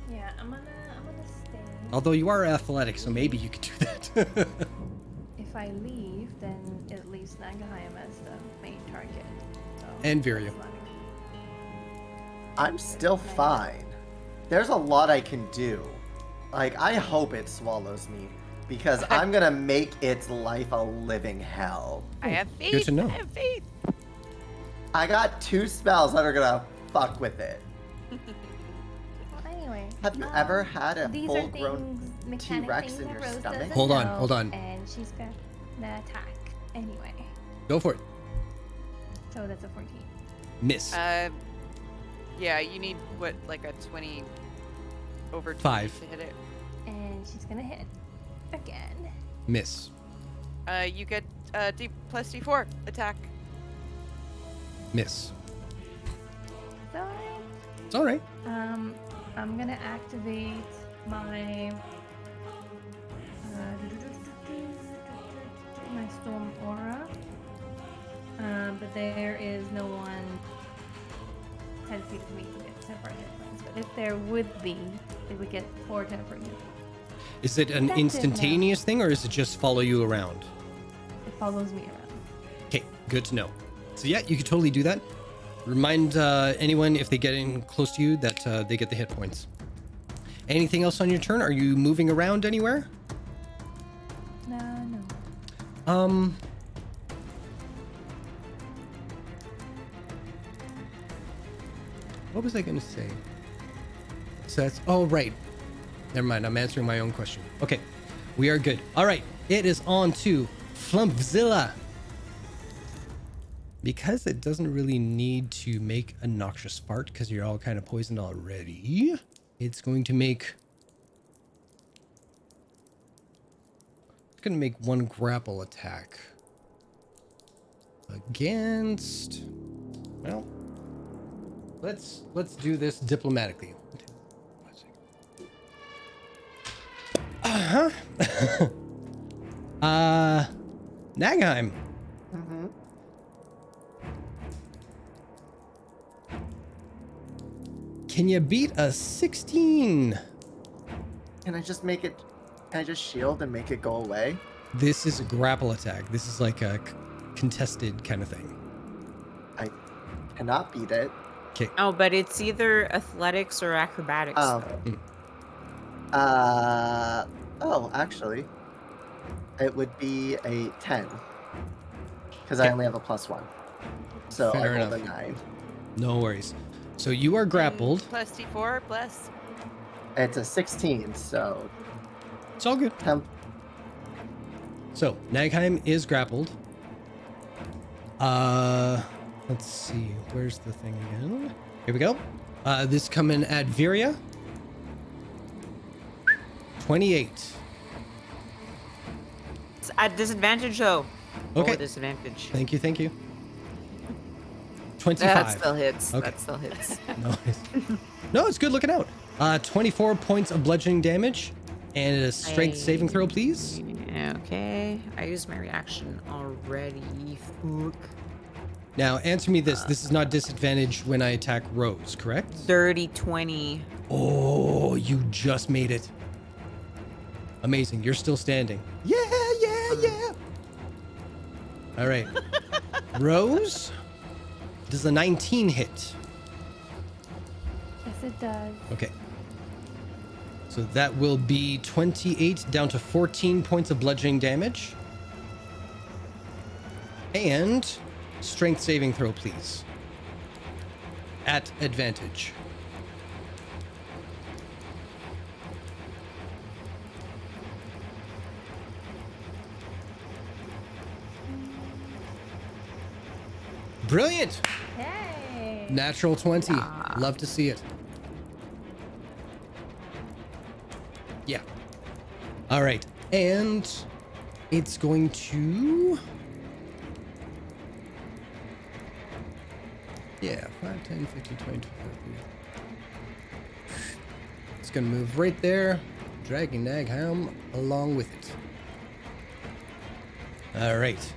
Yeah, I'm gonna stay. Although you are athletic, so maybe you could do that. If I leave, then it leaves Nagaheim as the main target. So And Virya. that's fine. I'm still fine. There's a lot I can do. Like, I hope it swallows me, because I'm gonna make its life a living hell. I have faith. Good to know. I have faith. I got 2 spells that are gonna fuck with it. Well, anyway. Have you ever had a These are full-grown things, mechanic T-Rex things in that your Rose stomach? doesn't Hold on, know, hold on. And she's gonna attack anyway. Go for it. So that's a 14. Miss. Yeah, you need what, like a 20 over 20 5. to hit it. And she's gonna hit again. Miss. You get D plus D4 attack. Miss. Is that alright? It's all right. I'm gonna activate my my storm aura. But there is no one 10 feet of me to get temporary hit points. But if there would be, they would get 4 temporary hit points. Is it an That's it now. instantaneous thing, or is it just follow you around? It follows me around. Okay, good to know. So yeah, you could totally do that. Remind anyone if they get in close to you that they get the hit points. Anything else on your turn? Are you moving around anywhere? No. What was I going to say? So that's, oh, right. Never mind. I'm answering my own question. Okay. We are good. All right. It is on to Flumph-Zilla. Because it doesn't really need to make a noxious fart because you're all kind of poisoned already, it's going to make... It's going to make 1 grapple attack. Against... Well... Let's do this diplomatically. Nagheim. Mm-hmm. Can you beat a 16? Can I just make it... Can I just shield and make it go away? This is a grapple attack. This is like a contested kind of thing. I cannot beat it. Okay. Oh, but it's either athletics or acrobatics. Oh. though. Oh, actually, it would be a 10. Because I Okay. only have a +1. So Fair I rolled a enough. 9. No worries. So you are grappled. Plus D4 plus. It's a 16, so It's all good. So Nagheim is grappled. Let's see. Where's the thing again? Here we go. This coming at Virya. 28. It's at disadvantage, though. Okay. Roll a disadvantage. Thank you. Thank you. 25. That still hits. Okay. That still hits. Nice. No, it's good looking out. 24 points of bludgeoning damage and a strength saving throw, please. Okay. I used my reaction already. Fuck. Now, answer me this. This is not disadvantage when I attack Rose, correct? Dirty 20. Oh, you just made it. Amazing. You're still standing. Yeah. All right. Rose, does a 19 hit? Yes, it does. Okay. So that will be 28 down to 14 points of bludgeoning damage. And strength saving throw, please. At advantage. Brilliant! Hey! Natural 20. Love to see it. Yeah. All right. And it's going to... Yeah, 5, 10, 15, 20, 25. It's gonna move right there, dragging Naghelm along with it. All right.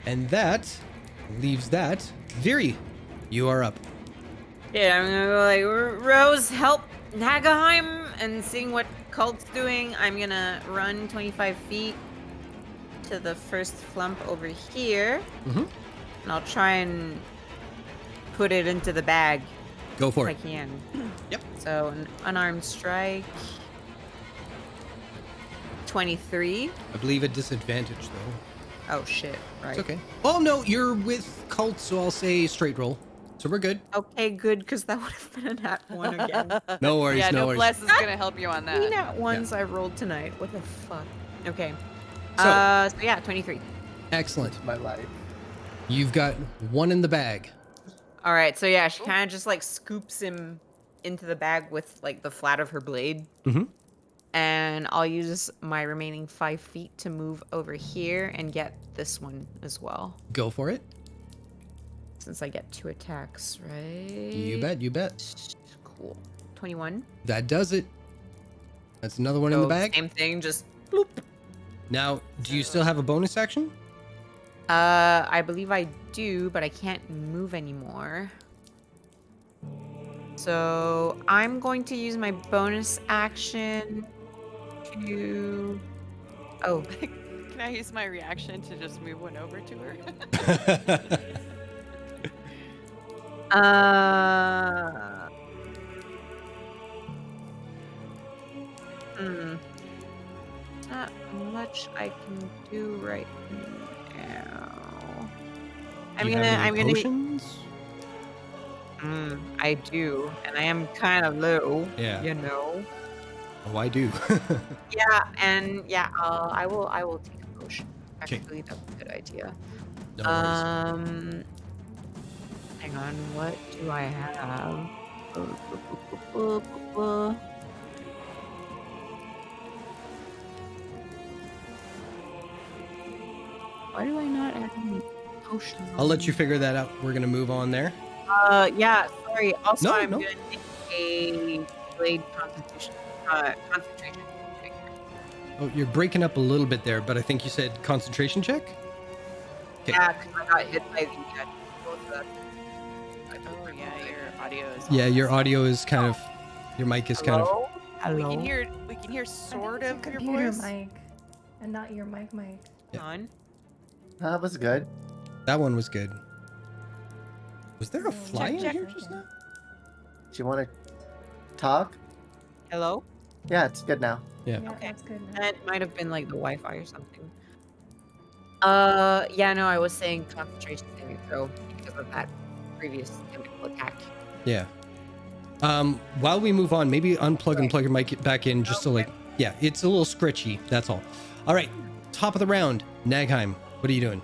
And that leaves that. Viri, you are up. Yeah, I'm gonna go like, Rose, help Nagaheim, and seeing what Cult's doing, I'm gonna run 25 feet to the first Flumph over here, Mm-hmm. and I'll try and put it into the bag Go for if it. I can. Yep. So an unarmed strike. 23. I believe a disadvantage though. Oh shit! Right. It's okay. Oh no, you're with Cult, so I'll say straight roll. So we're good. Okay, good, because that would have been a nat 1 again. No worries, Yeah, no no worries. bless is gonna help you on Three that. nat 1s I rolled tonight. What the fuck? Okay. So- So yeah, 23. Excellent. My life. You've got one in the bag. All right, so yeah, she kind of just like scoops him into the bag with like the flat of her blade. Mm-hmm. And I'll use my remaining 5 feet to move over here and get this one as well. Go for it. Since I get 2 attacks, right? You bet, you bet. Cool. 21. That does it. That's another one in the So, bag. Same thing, just bloop. Now, do you still have a bonus action? I believe I do, but I can't move anymore. So I'm going to use my bonus action to... Oh, Can I use my reaction to just move one over to her? Not much I can do right now. Do you have any potions? I do, and I am kind of low. Yeah. You know. Oh, I do. Yeah, and yeah, I will take a potion. 'Kay. Actually, that's a good idea. No worries. Hang on, what do I have? Why do I not have any potions? I'll let you figure that out. We're gonna move on there. Yeah, sorry. Also, No, I'm no. gonna make a blade concentration check. Oh, you're breaking up a little bit there, but I think you said concentration check? Okay. Yeah, because I got hit by the both of them. Oh yeah, your audio is. Yeah, off. your audio is kind of, your mic is kind of, We Hello? can hear. We can hear sort of your computer voice. mic, and not your mic. Yeah. On. That was good. that one was good. Was there a Yeah, fly in check. here just now? Do you want to talk? Hello? Yeah, it's good now. Yeah. Yeah, Okay. that's good. Now. That might have been like the Wi-Fi or something. Yeah, no, I was saying concentration saving throw because of that previous chemical attack. Yeah. While we move on, maybe unplug and plug your mic back in just so like, yeah, it's a little scritchy. That's all. All right. Top of the round. Nagheim, what are you doing?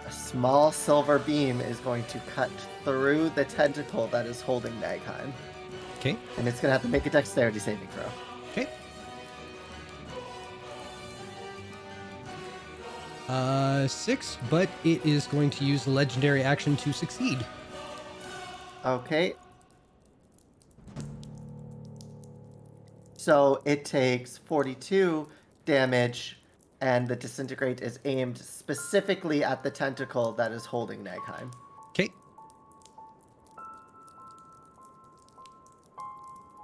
A small silver beam is going to cut through the tentacle that is holding Nagheim. Okay. And it's going to have to make a dexterity saving throw. Okay. 6, but it is going to use the legendary action to succeed. Okay. So it takes 42 damage, and the disintegrate is aimed specifically at the tentacle that is holding Nagheim. Okay.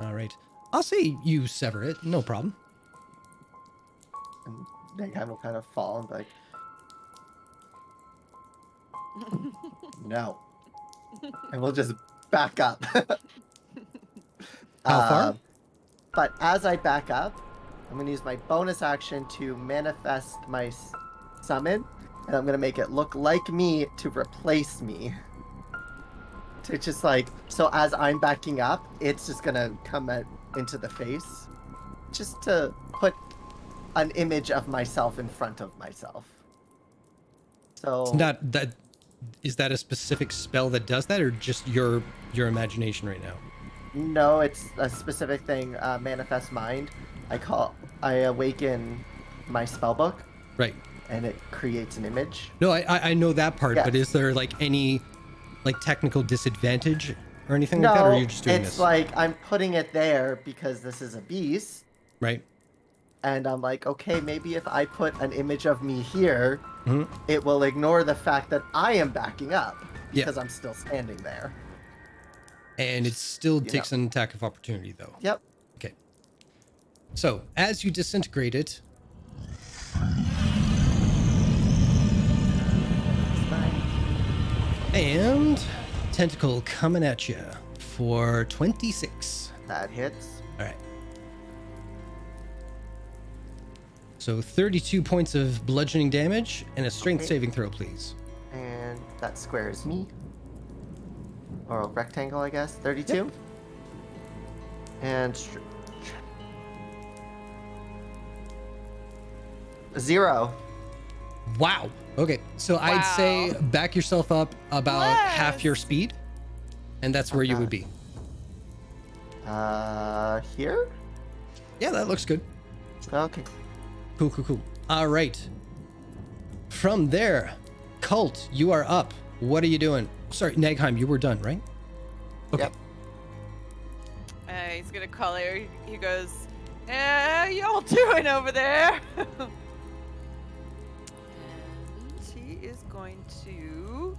All right. I'll say you sever it. No problem. And Nagheim will kind of fall and be like, no. And we'll just back up. How far? But as I back up, I'm going to use my bonus action to manifest my summon, and I'm going to make it look like me to replace me. To just like, so as I'm backing up, it's just going to come into the face. Just to put an image of myself in front of myself. So It's not that. Is that a specific spell that does that, or just your imagination right now? no, it's a specific thing. Manifest mind. I awaken my spellbook, Right. and it creates an image. No, I know that part, Yeah. but is there like any like technical disadvantage or anything like that, or are you just doing it's this? like I'm putting it there because this is a beast, Right. and I'm like, okay, maybe if I put an image of me here, Mhm. it will ignore the fact that I am backing up Yeah. because I'm still standing there. And it still You takes know. an attack of opportunity, though. Yep. Okay. So, as you disintegrate it, and tentacle coming at you for 26. That hits. All right. So 32 points of bludgeoning damage and a strength Okay. saving throw, please. And that squares me. Or a rectangle, I guess. 32. And 0. Wow. Okay, so I'd say Wow. back yourself up about half your speed, and that's where you would be. Here? Yeah, that looks good. Okay. Cool, cool, cool. All right. From there, Cult, you are up. What are you doing? Sorry, Nagheim, you were done, right? Okay. Yep. He's gonna call her. He goes, y'all doing over there? And he is going to.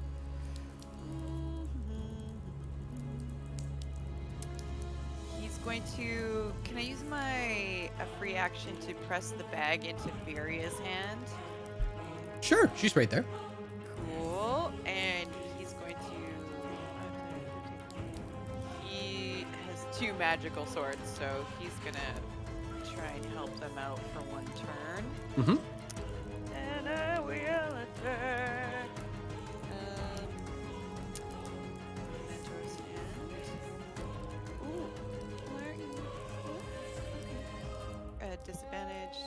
He's going to. Can I use a free action to press the bag into Viria's hand? Sure, she's right there. Cool. And he's going to. He has 2 magical swords, so he's gonna try and help them out for 1 turn. Mm-hmm. And I will attack. Mentor's hand. Ooh, where are you? Okay. Disadvantage.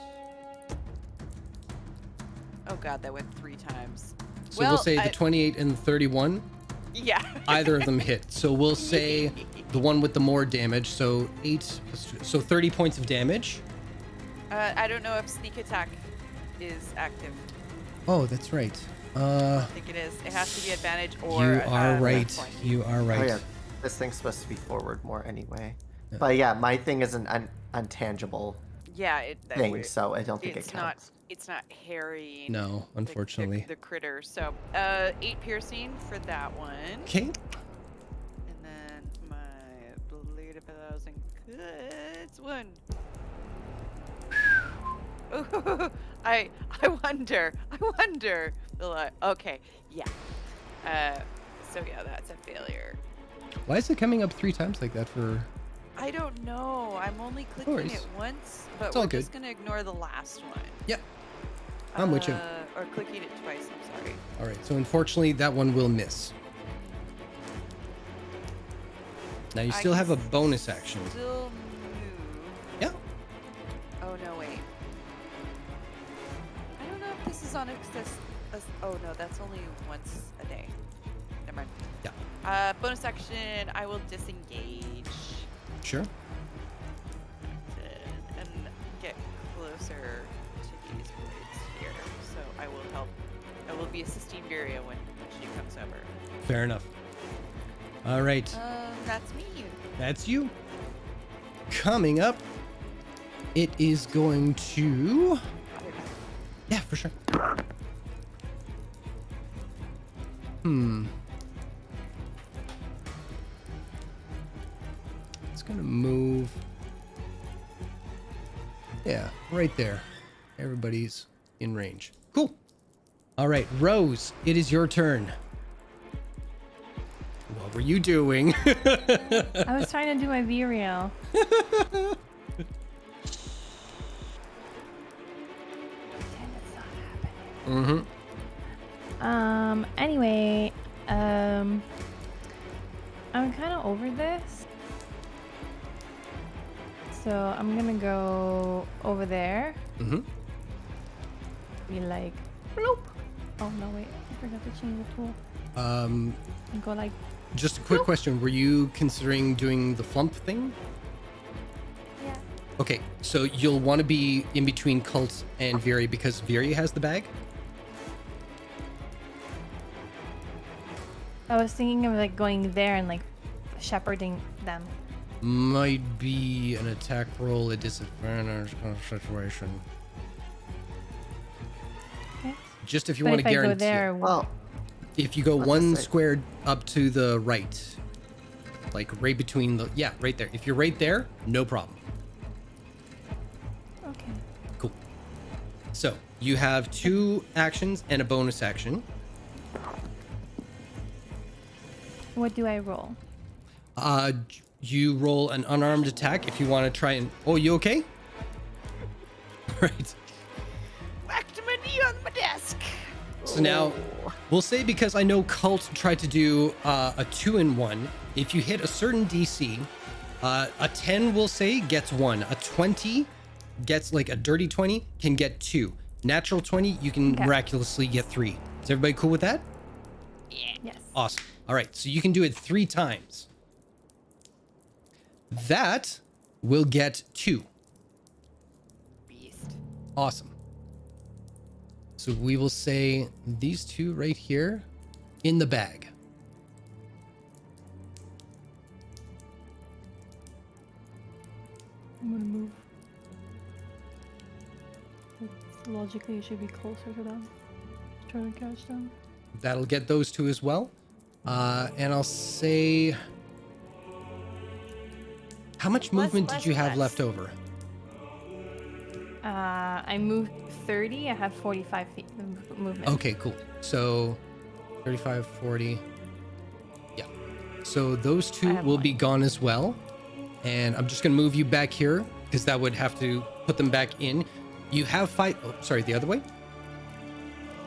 Oh god, that went 3 times. So we'll say the 28 and the 31, Yeah. either of them hit. So we'll say the one with the more damage, so 8 plus 2, so 30 points of damage. I don't know if sneak attack is active. Oh, that's right. I think it is. It has to be advantage or. You are right. point. You are right. Oh yeah. This thing's supposed to be forward more anyway. But yeah, my thing is an untangible Yeah, thing, so I don't think it it's not. counts. It's not hairy. No, unfortunately. The critter. So, 8 piercing for that one. Okay. And then my blade of 1,000 goods one. Ooh, I wonder. Okay, yeah. So yeah, that's a failure. Why is it coming up 3 times like that for... I don't know. I'm only clicking worries. it once, but It's all we're good. just gonna ignore the last one. Yep. I'm with you. Or clicking it twice. I'm sorry. All right, so unfortunately, that one will miss. Now you I still can have a bonus action. Still move. Yeah. Oh no, wait. I don't know if this is on access. Oh no, that's only once a day. Never mind. Yeah. Bonus action. I will disengage Sure. and get closer to these blades here. So I will help. I will be assisting Viria when she comes over. Fair enough. All right. That's me. That's you. Coming up, it is going to... Yeah, for sure. It's gonna move. Yeah, right there. Everybody's in range. Cool. All right, Rose, it is your turn. What were you doing? I was trying to do my V-Reel. Mm-hmm. Anyway, I'm kind of over this. So I'm gonna go over there. Mm-hmm. Be like, bloop. Oh no, wait, I forgot to change the tool. And go like, Just a quick question. Were you considering doing the flump thing? yeah. Okay, so you'll want to be in between Cult and Viri because Viri has the bag. I was thinking of like going there and like shepherding them. Might be an attack roll at disadvantage kind of situation. Okay. Just if you But want if to I go guarantee. there, Well, If you go I'll just one say- square up to the right, like right between the, yeah, right there. If you're right there, no problem. okay. Cool. So you have 2 actions and a bonus action. What do I roll? You roll an unarmed attack if you want to try and. Oh, you okay? Right. Whacked my knee on my desk. So now, we'll say because I know Cult tried to do a 2-in-1. If you hit a certain DC, a 10 we'll say gets 1. A 20 gets like a dirty 20 can get 2. Natural 20 you can Okay. miraculously get 3. Is everybody cool with that? Yes. Awesome. All right, so you can do it 3 times. That will get 2. Beast. Awesome. So we will say these 2 right here in the bag. I'm gonna move. Logically, you should be closer to them. Try to catch them. That'll get those 2 as well. And I'll say, how much movement did you have left over? I moved 30. I have 45 feet movement. Okay, cool. So 35, 40. Yeah. So those 2 have will one. be gone as well. And I'm just going to move you back here because that would have to put them back in. You have 5. Oh, sorry, the other way.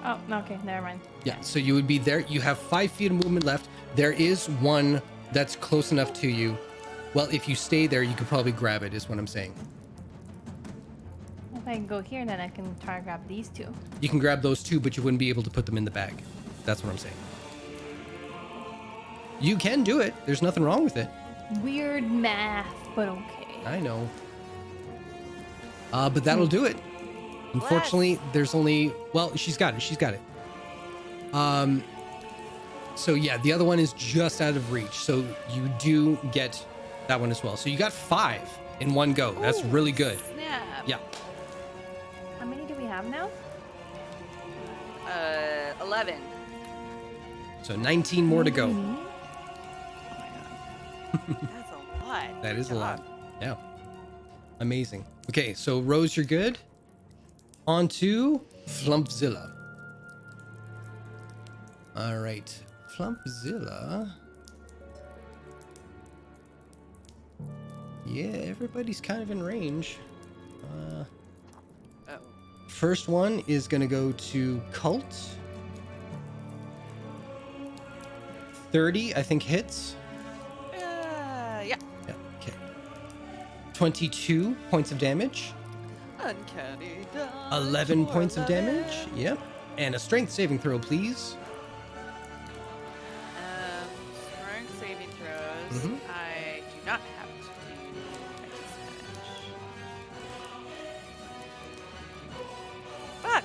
Oh, no, okay, never mind. Yeah, so you would be there. You have 5 feet of movement left. There is one that's close enough to you. Well, if you stay there, you could probably grab it, is what I'm saying. If I go here, then I can try to grab these 2. You can grab those 2, but you wouldn't be able to put them in the bag. That's what I'm saying. You can do it. There's nothing wrong with it. Weird math, but okay. I know. But that'll do it. Unfortunately, there's only... Well, she's got it. She's got it. So yeah, the other one is just out of reach. So you do get that one as well. So you got 5 in one go. That's Ooh, really good. Snap. Yeah. How many do we have now? 11. So 19 more to go. That's a lot. That is a Good lot. job. Yeah. Amazing. Okay, so Rose, you're good. On to Flumph-Zilla. All right. Flumph-Zilla. Yeah, everybody's kind of in range. Oh. First one is going to go to Cult. 30, I think, hits. Yeah. Yeah, okay. 22 points of damage. Uncanny. 11 points of damage. Yep. And a strength saving throw, please. Strength saving throws. Mhm. I do not have to do at disadvantage. Fuck.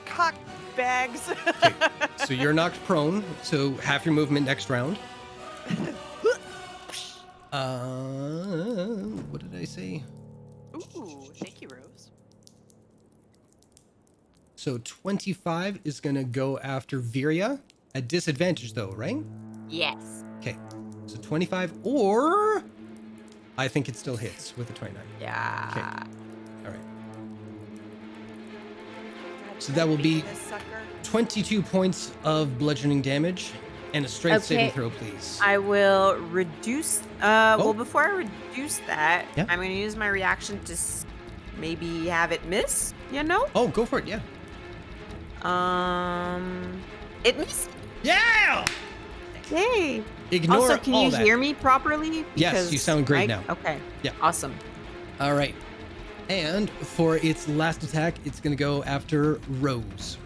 Cock bags. Okay. So you're knocked prone, so half your movement next round. What did I say? Ooh, thank you, Rose. So 25 is going to go after Viria. At disadvantage, though, right? Yes. Okay. So 25, or I think it still hits with a 29. Yeah. Okay. All right. So that will be This sucker. 22 points of bludgeoning damage and a strength saving Okay. throw, please. I will reduce. Well, Oh. before I reduce that, Yeah. I'm going to use my reaction to maybe have it miss. You know? Oh, go for it. Yeah. It missed. Yeah! Yay. Ignore Also, can all you that. hear me properly? Yes, you sound great now. Okay. Yeah. Awesome. All right. And for its last attack, it's going to go after Rose.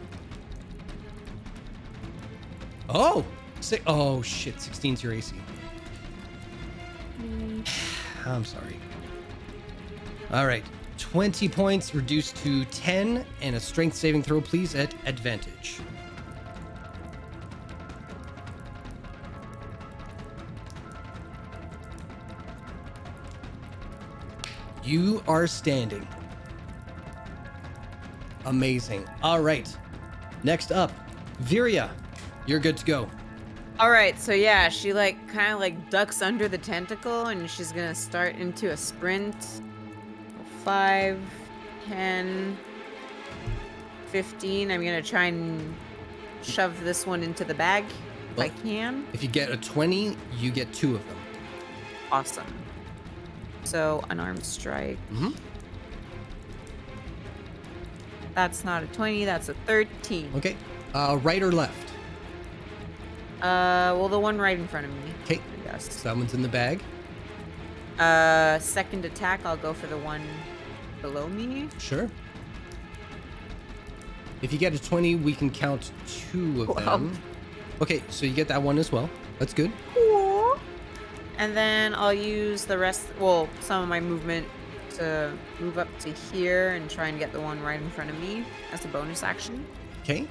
Oh! Oh, shit. 16's your AC. I'm sorry. All right. 20 points reduced to 10, and a strength saving throw, please, at advantage. You are standing. Amazing. All right. Next up, Viria. You're good to go. All right, so yeah, she like kind of like ducks under the tentacle and she's gonna start into a sprint. 5, 10, 15. I'm gonna try and shove this one into the bag if I can. If you get a 20, you get 2 of them. Awesome. So unarmed strike. Mm-hmm. That's not a 20, that's a 13. Okay. Right or left? Well, the one right in front of me. Okay. I guess. So that one's in the bag. Second attack, I'll go for the one below me. Sure. If you get a 20, we can count 2 of them. Okay, so you get that one as well. That's good. Cool. And then I'll use the rest, well, some of my movement to move up to here and try and get the one right in front of me as a bonus action. Okay.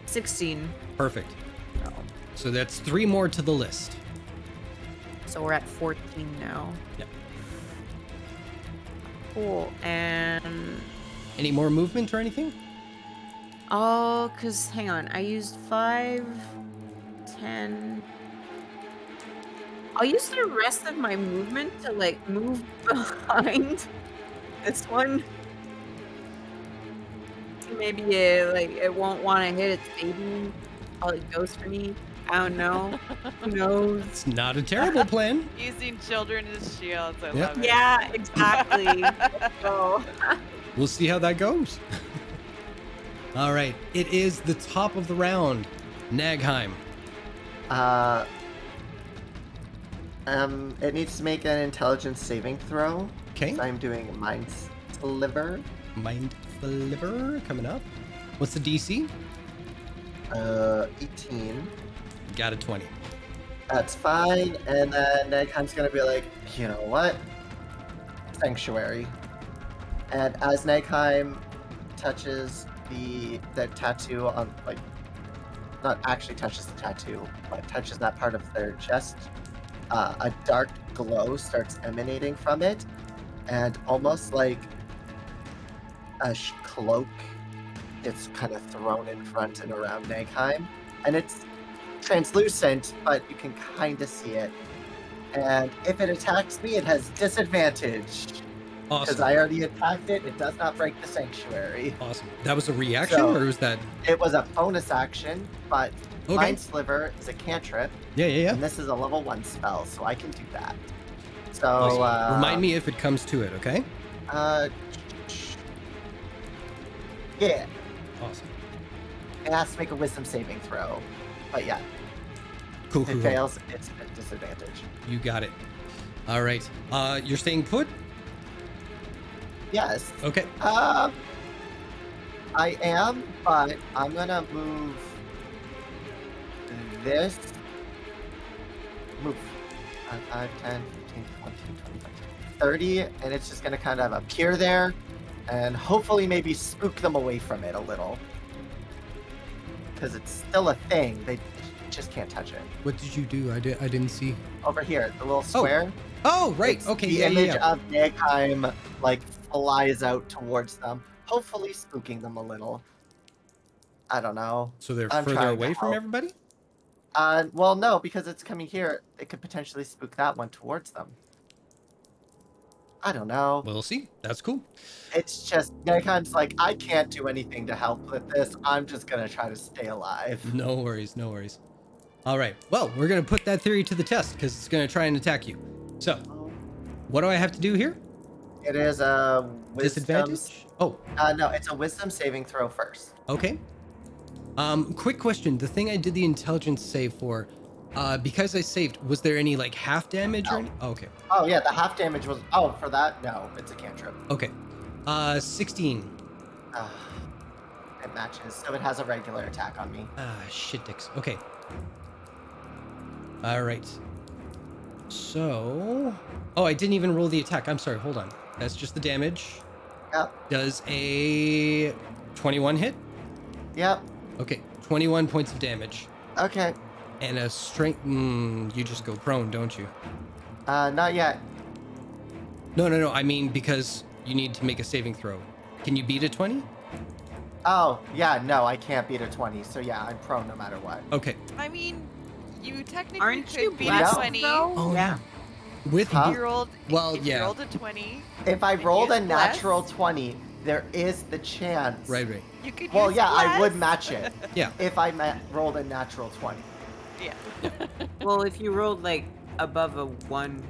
16. Perfect. No. So that's 3 more to the list. So we're at 14 now. Yep. Cool. And Any more movement or anything? oh, cause hang on, I used 5, 10. I'll use the rest of my movement to like move behind this one. So maybe it won't want to hit its baby while it goes for me. I don't know. Who knows? It's not a terrible plan. Using children as shields. I Yep. love it. Yeah, exactly. Let's go. We'll see how that goes. All right. It is the top of the round. Nagheim. It needs to make an intelligence saving throw. Okay. I'm doing Mind Sliver. Mind Sliver coming up. What's the DC? 18. Got a 20. That's fine. And then Nagheim's gonna be like, you know what? Sanctuary. And as Nagheim touches the tattoo on, like, not actually touches the tattoo, but touches that part of their chest, a dark glow starts emanating from it, and almost like a cloak gets kind of thrown in front and around Nagheim, and it's translucent, but you can kind of see it. And if it attacks me, it has disadvantage. Because Awesome. I already attacked it, it does not break the sanctuary. Awesome. That was a reaction, So- or was that? It was a bonus action, but Okay. Mind Sliver is a cantrip, Yeah. and this is a level 1 spell, so I can do that. So, Awesome. Remind me if it comes to it, okay? Yeah, Awesome. it has to make a wisdom saving throw. But yeah, Cool. if it fails, it's a disadvantage. You got it. All right. You're staying put? Yes. Okay. I am, but I'm gonna move this. Move 5, 10, 15, 20, 25, 30, and it's just gonna kind of appear there and hopefully maybe spook them away from it a little. Because it's still a thing, they just can't touch it. What did you do? I didn't see. Over here, the little square. Oh, right. It's Okay. The Yeah. image of Nagheim like flies out towards them, hopefully spooking them a little. I don't know. So they're I'm further trying to away from help. everybody? Well, no, because it's coming here. It could potentially spook that one towards them. I don't know. We'll see. That's cool. It's just Nagheim's like, I can't do anything to help with this. I'm just gonna try to stay alive. No worries. No worries. All right. Well, we're going to put that theory to the test because it's going to try and attack you. So, what do I have to do here? It is a wisdom. Disadvantage? Oh, No, it's a wisdom saving throw first. okay. Quick question. The thing I did the intelligence save for, because I saved, was there any like half damage or No. any? Oh, okay. Oh yeah, the half damage was. Oh, for that, no, it's a cantrip. Okay. 16. It matches, so it has a regular attack on me. Shit dicks. Okay. All right. So, oh, I didn't even roll the attack. I'm sorry. Hold on. That's just the damage. Yep. Does a 21 hit? Yep. Okay. 21 points of damage. Okay. And a strength. You just go prone, don't you? Not yet. No. I mean, because you need to make a saving throw. Can you beat a 20? Oh, yeah, no, I can't beat a 20, so yeah, I'm prone no matter what. Okay. I mean, you technically Aren't could you beat blessed, a 20. though? Oh, Yeah. With Huh? If you rolled, Well, if yeah. you rolled a 20, If I and rolled a used bless, natural 20, there is the chance. Right. you could Well, use yeah, I would bless. match it Yeah. if I rolled a natural 20. Yeah. Well, if you rolled like above a 1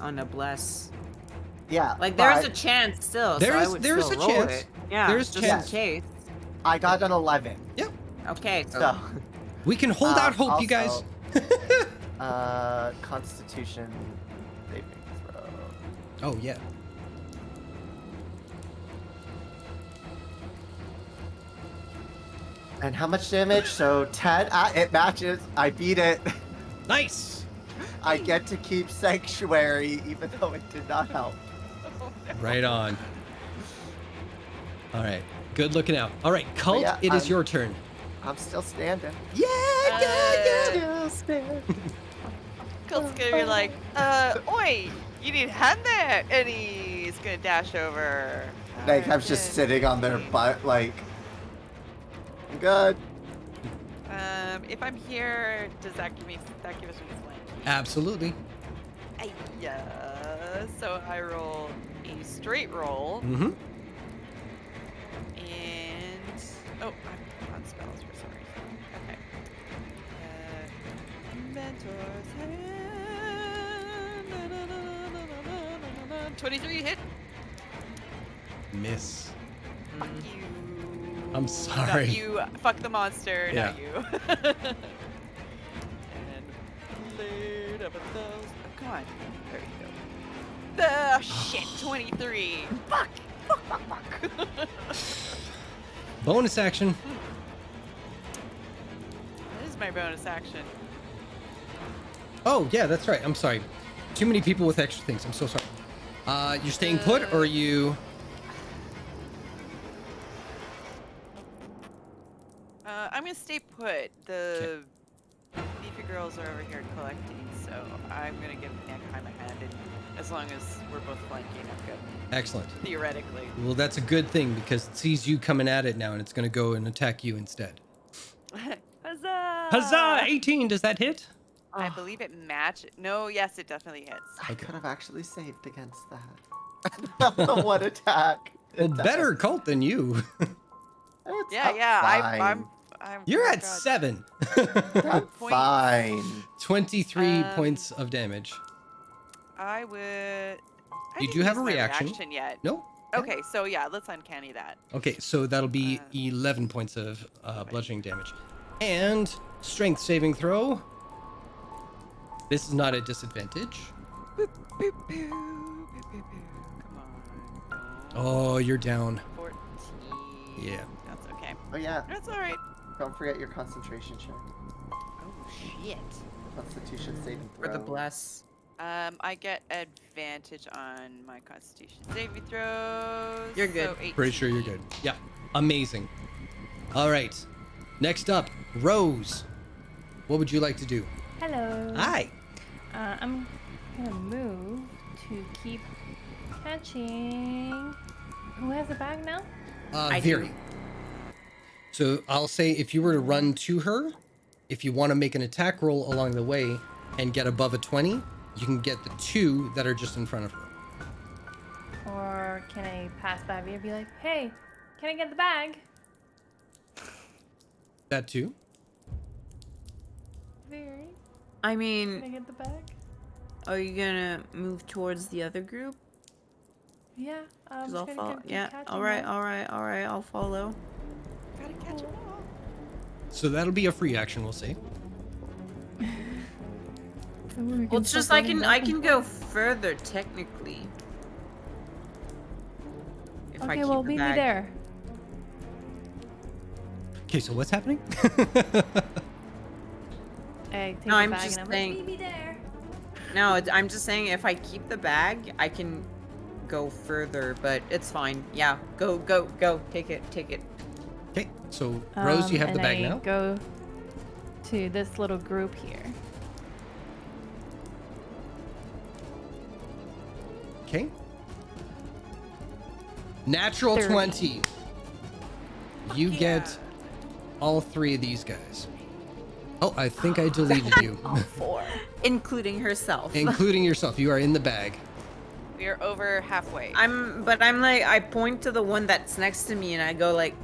on a bless, Yeah. like there's a but chance still. There so I is- would there is still a roll chance. It. Yeah. There is just chance. in case. I got an 11. Yep. Okay. So, We can hold out hope, you guys. also, Constitution saving throw. Oh, yeah. And how much damage? So 10. It matches. I beat it. Nice. I get to keep Sanctuary, even though it did not help. Right on. All right. Good looking out. All right, Cult, yeah, it is I'm- your turn. I'm still standing. Yeah. Still standing. Colt's gonna be like, oi, you need a hand there, and he's gonna dash over. Like, I'm just sitting on their butt, like, I'm good. If I'm here, does that give us a flank? Absolutely. So I roll a straight roll, Mm-hmm. and I'm on spells for some reason. Okay. Mentor's hand. 23 hit. Miss. Fuck you. I'm sorry. Not you. Fuck the monster. Yeah. Not you. And blade of a thousand. Oh, come on. There you go. The shit. 23. Fuck. Fuck. Bonus action. This is my bonus action. Oh, yeah, that's right. I'm sorry. Too many people with extra things. I'm so sorry. You're staying put, or are you... I'm gonna stay put. The beefy girls are over here collecting, so I'm gonna give Mankind a hand, and as long as we're both flanking, I'm good. Excellent. Theoretically. Well, that's a good thing, because it sees you coming at it now, and it's going to go and attack you instead. Huzzah! Huzzah! 18, does that hit? I believe it matches. No, yes, it definitely hits. I could have actually saved against that. The one attack. Well, It better does. cult than you. It's Yeah. fine. You're oh at God. 7. I'm Point. fine. 23 points of damage. I would. I You didn't do have use a my reaction. yet. No? Okay, so yeah, let's uncanny that. Okay, so that'll be 11 points of bludgeoning damage. And strength saving throw. This is not a disadvantage. Boop, boop, boop, boop, boop, boop. Come on. Oh, you're down. 14. Yeah. That's okay. Oh yeah, That's all right. don't forget your concentration check. Oh shit. Constitution saving throw. For the bless. I get advantage on my Constitution saving throws. You're good. So 18. Pretty sure you're good. Yeah. Amazing. All right. Next up, Rose. What would you like to do? Hello. Hi. I'm gonna move to keep catching. Who has the bag now? I do. Viri. So I'll say if you were to run to her, if you want to make an attack roll along the way and get above a 20, you can get the 2 that are just in front of her. Or can I pass by Viri and be like, hey, can I get the bag? That 2? Viri, I can I mean, get the bag? are you gonna move towards the other group? Yeah. 'Cause I'm I'll just follow. gonna keep Yeah. catching All right. them. All right. All right. I'll follow. Gotta catch them all. So that'll be a free action, we'll say. Well, it's just I can go further technically. If I Okay, keep well, the meet me bag. there. Okay, so what's happening? I take No, the I'm bag just and I'm saying- like, meet me there. No, I'm just saying if I keep the bag, I can go further, but it's fine. Yeah, go. Take it. Okay, so Rose, you have the and bag I now. go to this little group here. Okay. Natural 30. 20. You get all 3 of these guys. Oh, I think I deleted you. Including herself. Including yourself. You are in the bag. We are over halfway. I'm like, I point to the one that's next to me and I go like,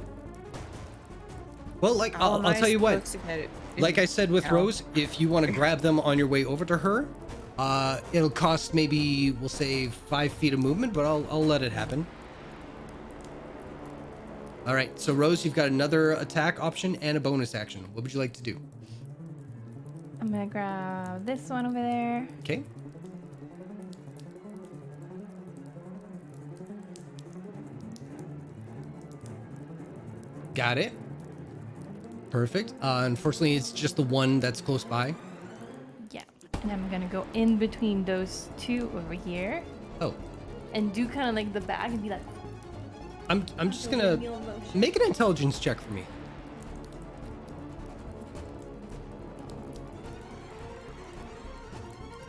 Well, like, how am I'll I tell you what. supposed to get it? Like I said with Ow. Rose, if you want to grab them on your way over to her, it'll cost maybe, we'll say 5 feet of movement, but I'll let it happen. All right, so Rose, you've got another attack option and a bonus action. What would you like to do? I'm gonna grab this one over there. Okay. Got it. Perfect. Unfortunately, it's just the one that's close by. Yeah. And I'm gonna go in between those 2 over here Oh, and do kind of like the bag and be like, I'm just gonna make an intelligence check for me.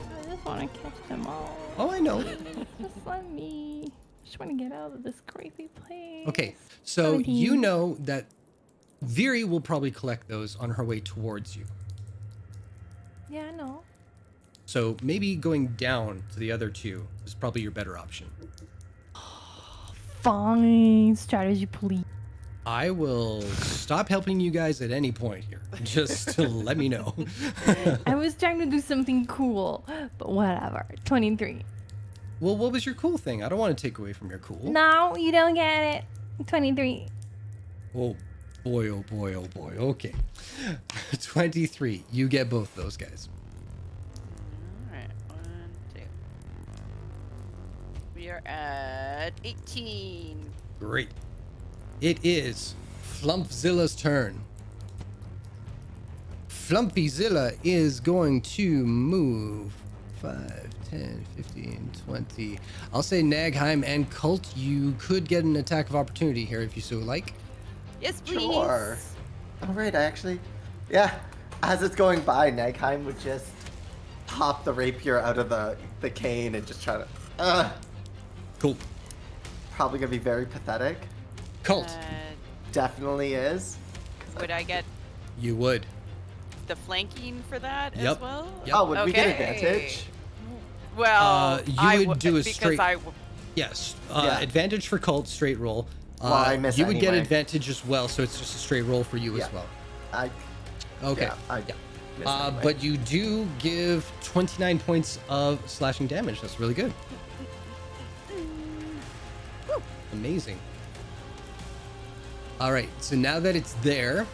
I just want to catch them all. Oh, I know. Just let me. Just want to get out of this creepy place. Okay, so 17. you know that Viri will probably collect those on her way towards you. Yeah, I know. So maybe going down to the other 2 is probably your better option. Fine. Strategy, please. I will stop helping you guys at any point here. Just to let me know. I was trying to do something cool, but whatever. 23. Well, what was your cool thing? I don't want to take away from your cool. No, you don't get it. 23. Oh boy, oh boy, oh boy. Okay. 23. You get both those guys. Alright, 1, 2. We are at 18. Great. It is Flumph-Zilla's turn. Flumph-Zilla is going to move 5, 10, 15, 20. I'll say Nagheim and Cult, you could get an attack of opportunity here if you so like. Yes, please. Sure. Alright, yeah, as it's going by, Nagheim would just pop the rapier out of the cane and just try to, Cool. probably gonna be very pathetic. Cult, Definitely is. Would I get you would. the flanking for that Yep. as well? Yep. Oh, would we get Okay. advantage? Well, You I would do a because straight- I Yes. Yeah. Advantage for Cult, straight roll. Well, I miss You would get anyway. advantage as well, so it's just a straight roll for you Yeah. as well. I Okay. Yeah, I miss anyway. But you do give 29 points of slashing damage. That's really good. Amazing. All right, so now that it's there,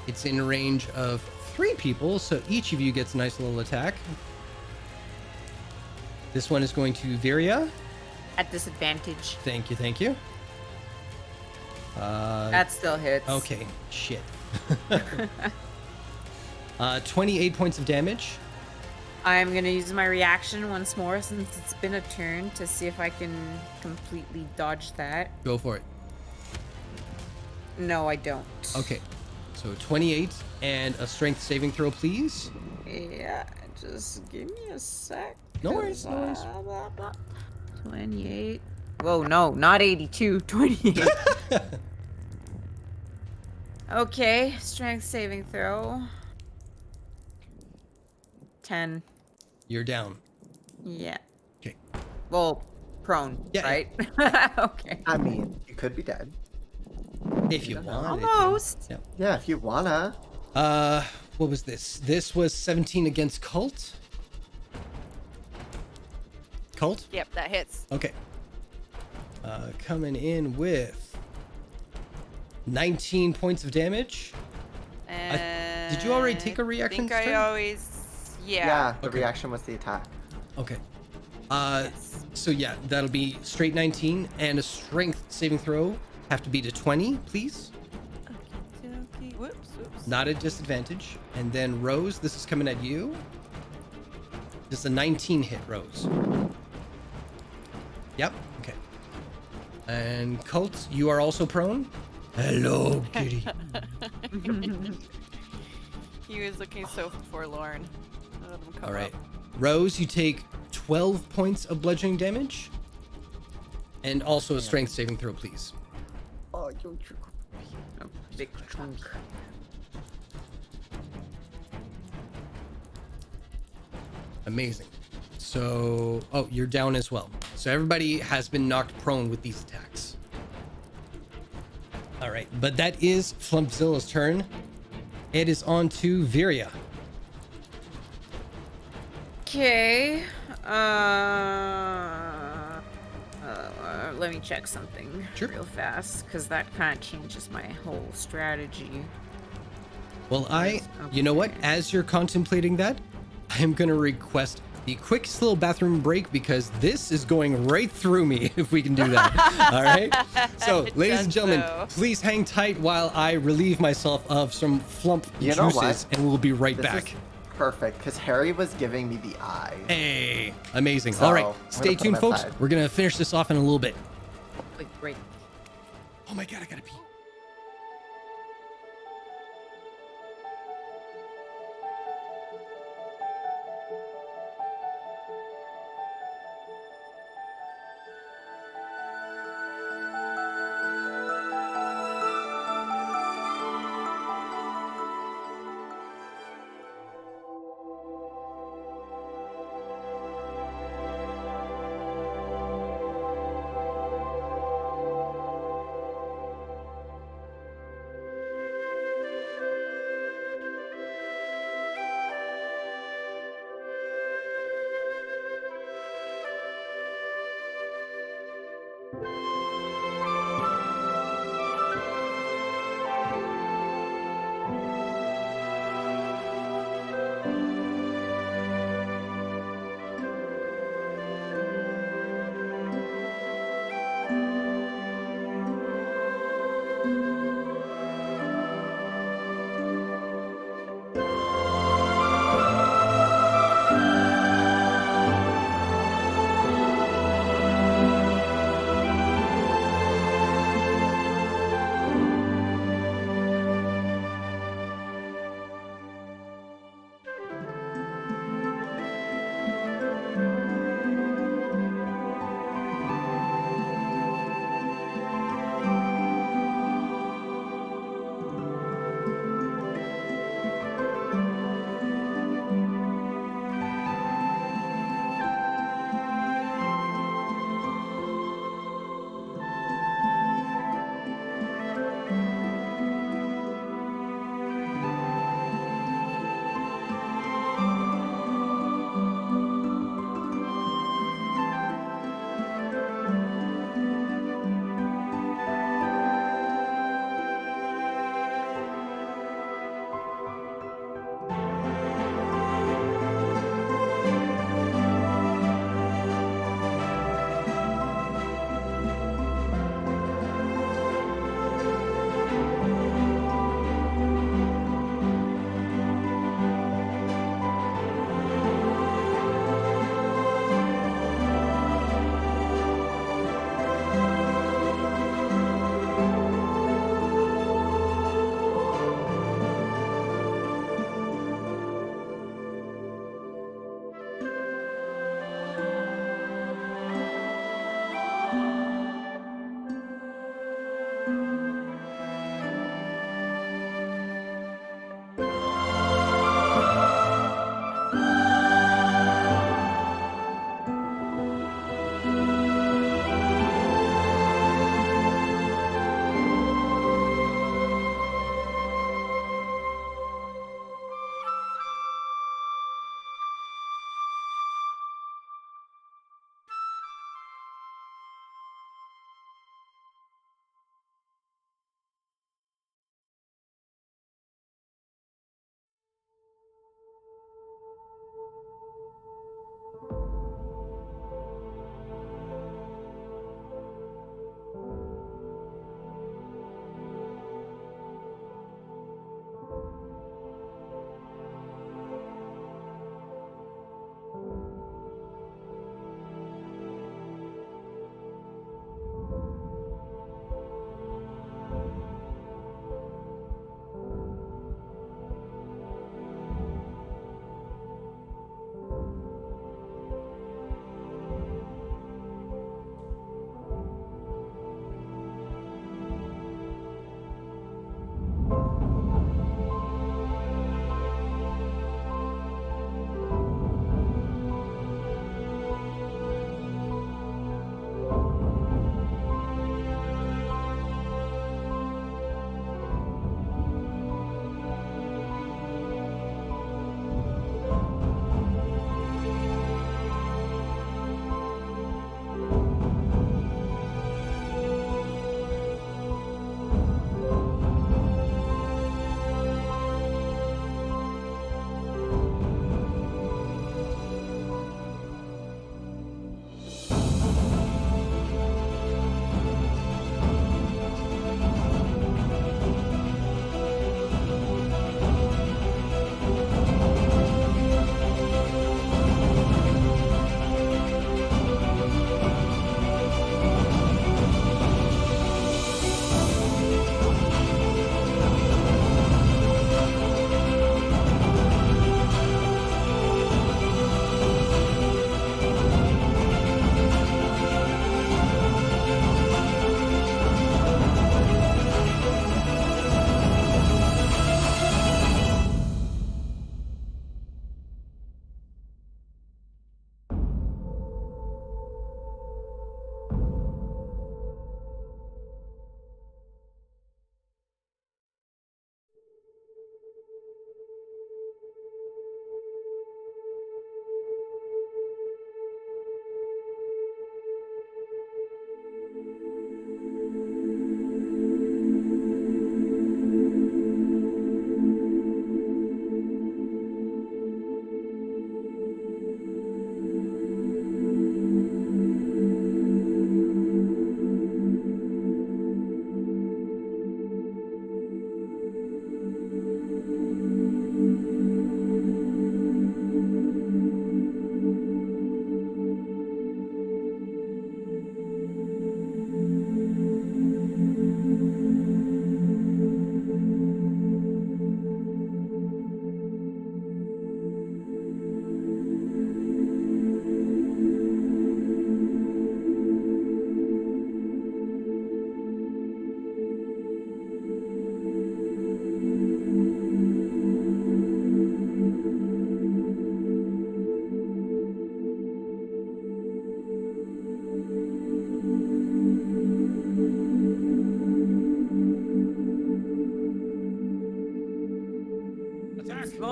it's in range of 3 people, so each of you gets a nice little attack. This one is going to Viria. At disadvantage. Thank you, thank you. That still hits. Okay, shit. 28 points of damage. I'm gonna use my reaction once more since it's been a turn to see if I can completely dodge that. Go for it. No, I don't. Okay, so 28 and a strength saving throw, please. Yeah, just give me a sec. No worries, no worries. 28. Whoa, no, not 82. 28. Okay, strength saving throw. 10. You're down. Yeah. Okay. Well, prone, Yeah. right? Okay. I mean, you could be dead. If you want. Almost. Yeah. Yeah, if you wanna. What was this? This was 17 against Cult. Cult? Yep, that hits. Okay. Coming in with 19 points of damage. And did you already take a reaction I think I turn? always. Yeah, Yeah. the Okay. reaction was the attack. Okay. Yes. So yeah, that'll be straight 19 and a strength saving throw. Have to be to 20, please. Okay. Whoops. Not at disadvantage. And then Rose, this is coming at you. This is a 19 hit, Rose. Yep. Okay. And Cult, you are also prone. Hello, kitty. He was looking so forlorn. Let him come All right. up. Rose, you take 12 points of bludgeoning damage. And also a strength saving throw, please. Oh, you a big chunk. Amazing. So, oh, you're down as well. So everybody has been knocked prone with these attacks. All right, but that is Flumph-Zilla's turn. It is on to Viria. Okay. Let me check something Sure. real fast, because that kind of changes my whole strategy. Well, you know what? Okay. As you're contemplating that, I'm going to request the quickest little bathroom break because this is going right through me if we can do that. All right? So, It ladies and does gentlemen, so. please hang tight while I relieve myself of some flump You know what? juices and we'll be right This back. is perfect, because Harry was giving me the eye. Hey, amazing. So, All right, I'm gonna stay put tuned, them folks. aside. We're going to finish this off in a little bit. Wait, great. Oh my God, I got to pee.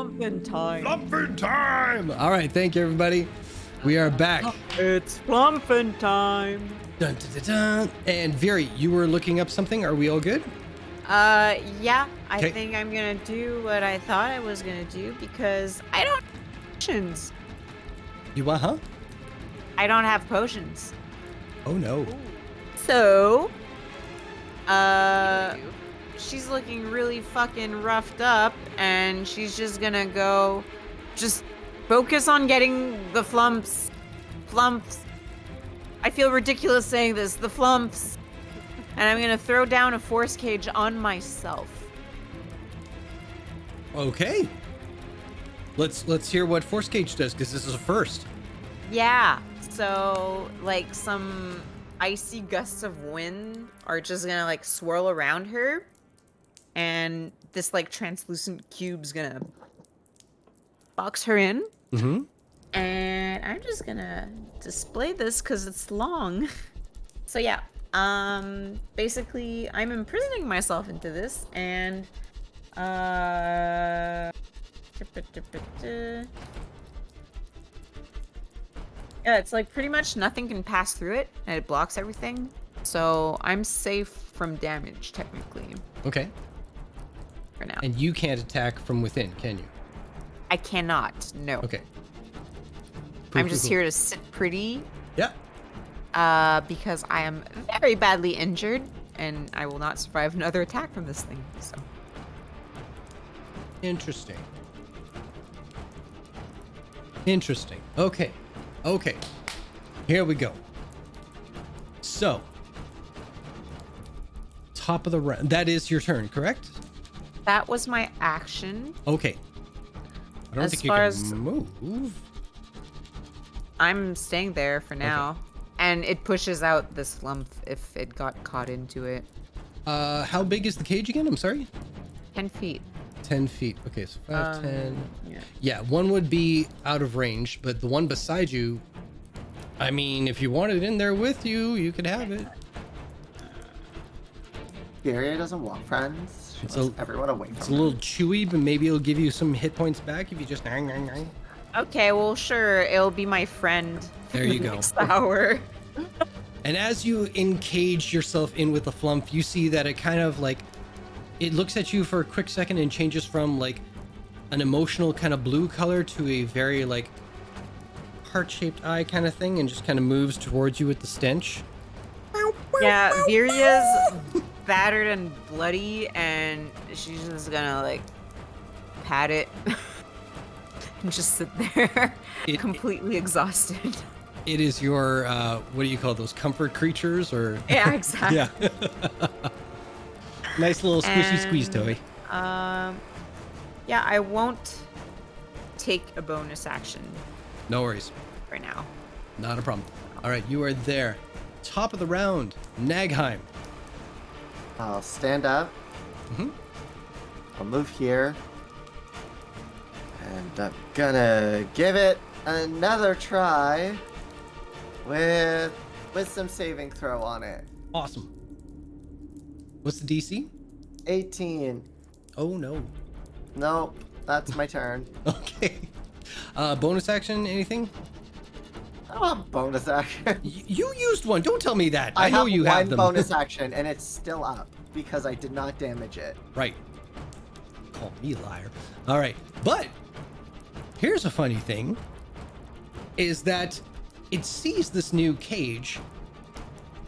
Flumphin' time. Flumphin' time! All right, thank you, everybody. We are back. It's Flumphin' time. Dun, dun, dun, dun. And Viri, you were looking up something. Are we all good? Yeah. I 'Kay. think I'm gonna do what I thought I was gonna do because I don't have potions. You what, huh? I don't have potions. Oh, no. So, she's looking really fucking roughed up, and she's just gonna go, just focus on getting the flumps. I feel ridiculous saying this, the flumps. And I'm gonna throw down a force cage on myself. Okay. Let's hear what Force Cage does, because this is a first. Yeah, so, like, some icy gusts of wind are just gonna, like, swirl around her. And this, like, translucent cube's gonna box her in. Mm-hmm. And I'm just gonna display this because it's long. So yeah, basically I'm imprisoning myself into this, and yeah, it's like pretty much nothing can pass through it, and it blocks everything. So I'm safe from damage technically Okay. for now. And you can't attack from within, can you? I cannot. No. Okay. I'm just here to sit pretty. Yeah. Because I am very badly injured, and I will not survive another attack from this thing. So Interesting. Interesting. Okay. Okay. Here we go. So, top of the round. That is your turn, correct? that was my action. Okay. I don't As think you far can as- move. I'm staying there for now. And it pushes out this lump if it got caught into it. How big is the cage again? I'm sorry. 10 feet. 10 feet. Okay, so 5, 10. Yeah. Yeah, one would be out of range, but the one beside you, I mean, if you want it in there with you, you could have it. Furia doesn't want friends. She It's wants a- everyone away It's a from her. little chewy, but maybe it'll give you some hit points back if you just. Okay, well, sure. It'll be my friend. There you go. Next hour. And as you encage yourself in with the flump, you see that it kind of like, it looks at you for a quick second and changes from like an emotional kind of blue color to a very like heart-shaped eye kind of thing, and just kind of moves towards you with the stench. Yeah, Viria's battered and bloody, and she's just gonna like pat it and just sit there, completely exhausted. It is your what do you call those, comfort creatures, or Yeah, exactly. yeah. Nice little squishy squeeze toy. Yeah, I won't take a bonus action No worries. right now. Not a problem. All right, you are there. Top of the round, Nagheim. I'll stand up. Mhm. I'll move here. And I'm gonna give it another try with wisdom saving throw on it. Awesome. What's the DC? 18. Oh no. Nope, that's my turn. Okay. Bonus action, anything? Oh, bonus action. You used one. Don't tell me that. I know have you one have them. bonus action, and it's still up because I did not damage it. Right. Call me a liar. All right. But here's a funny thing is that it sees this new cage,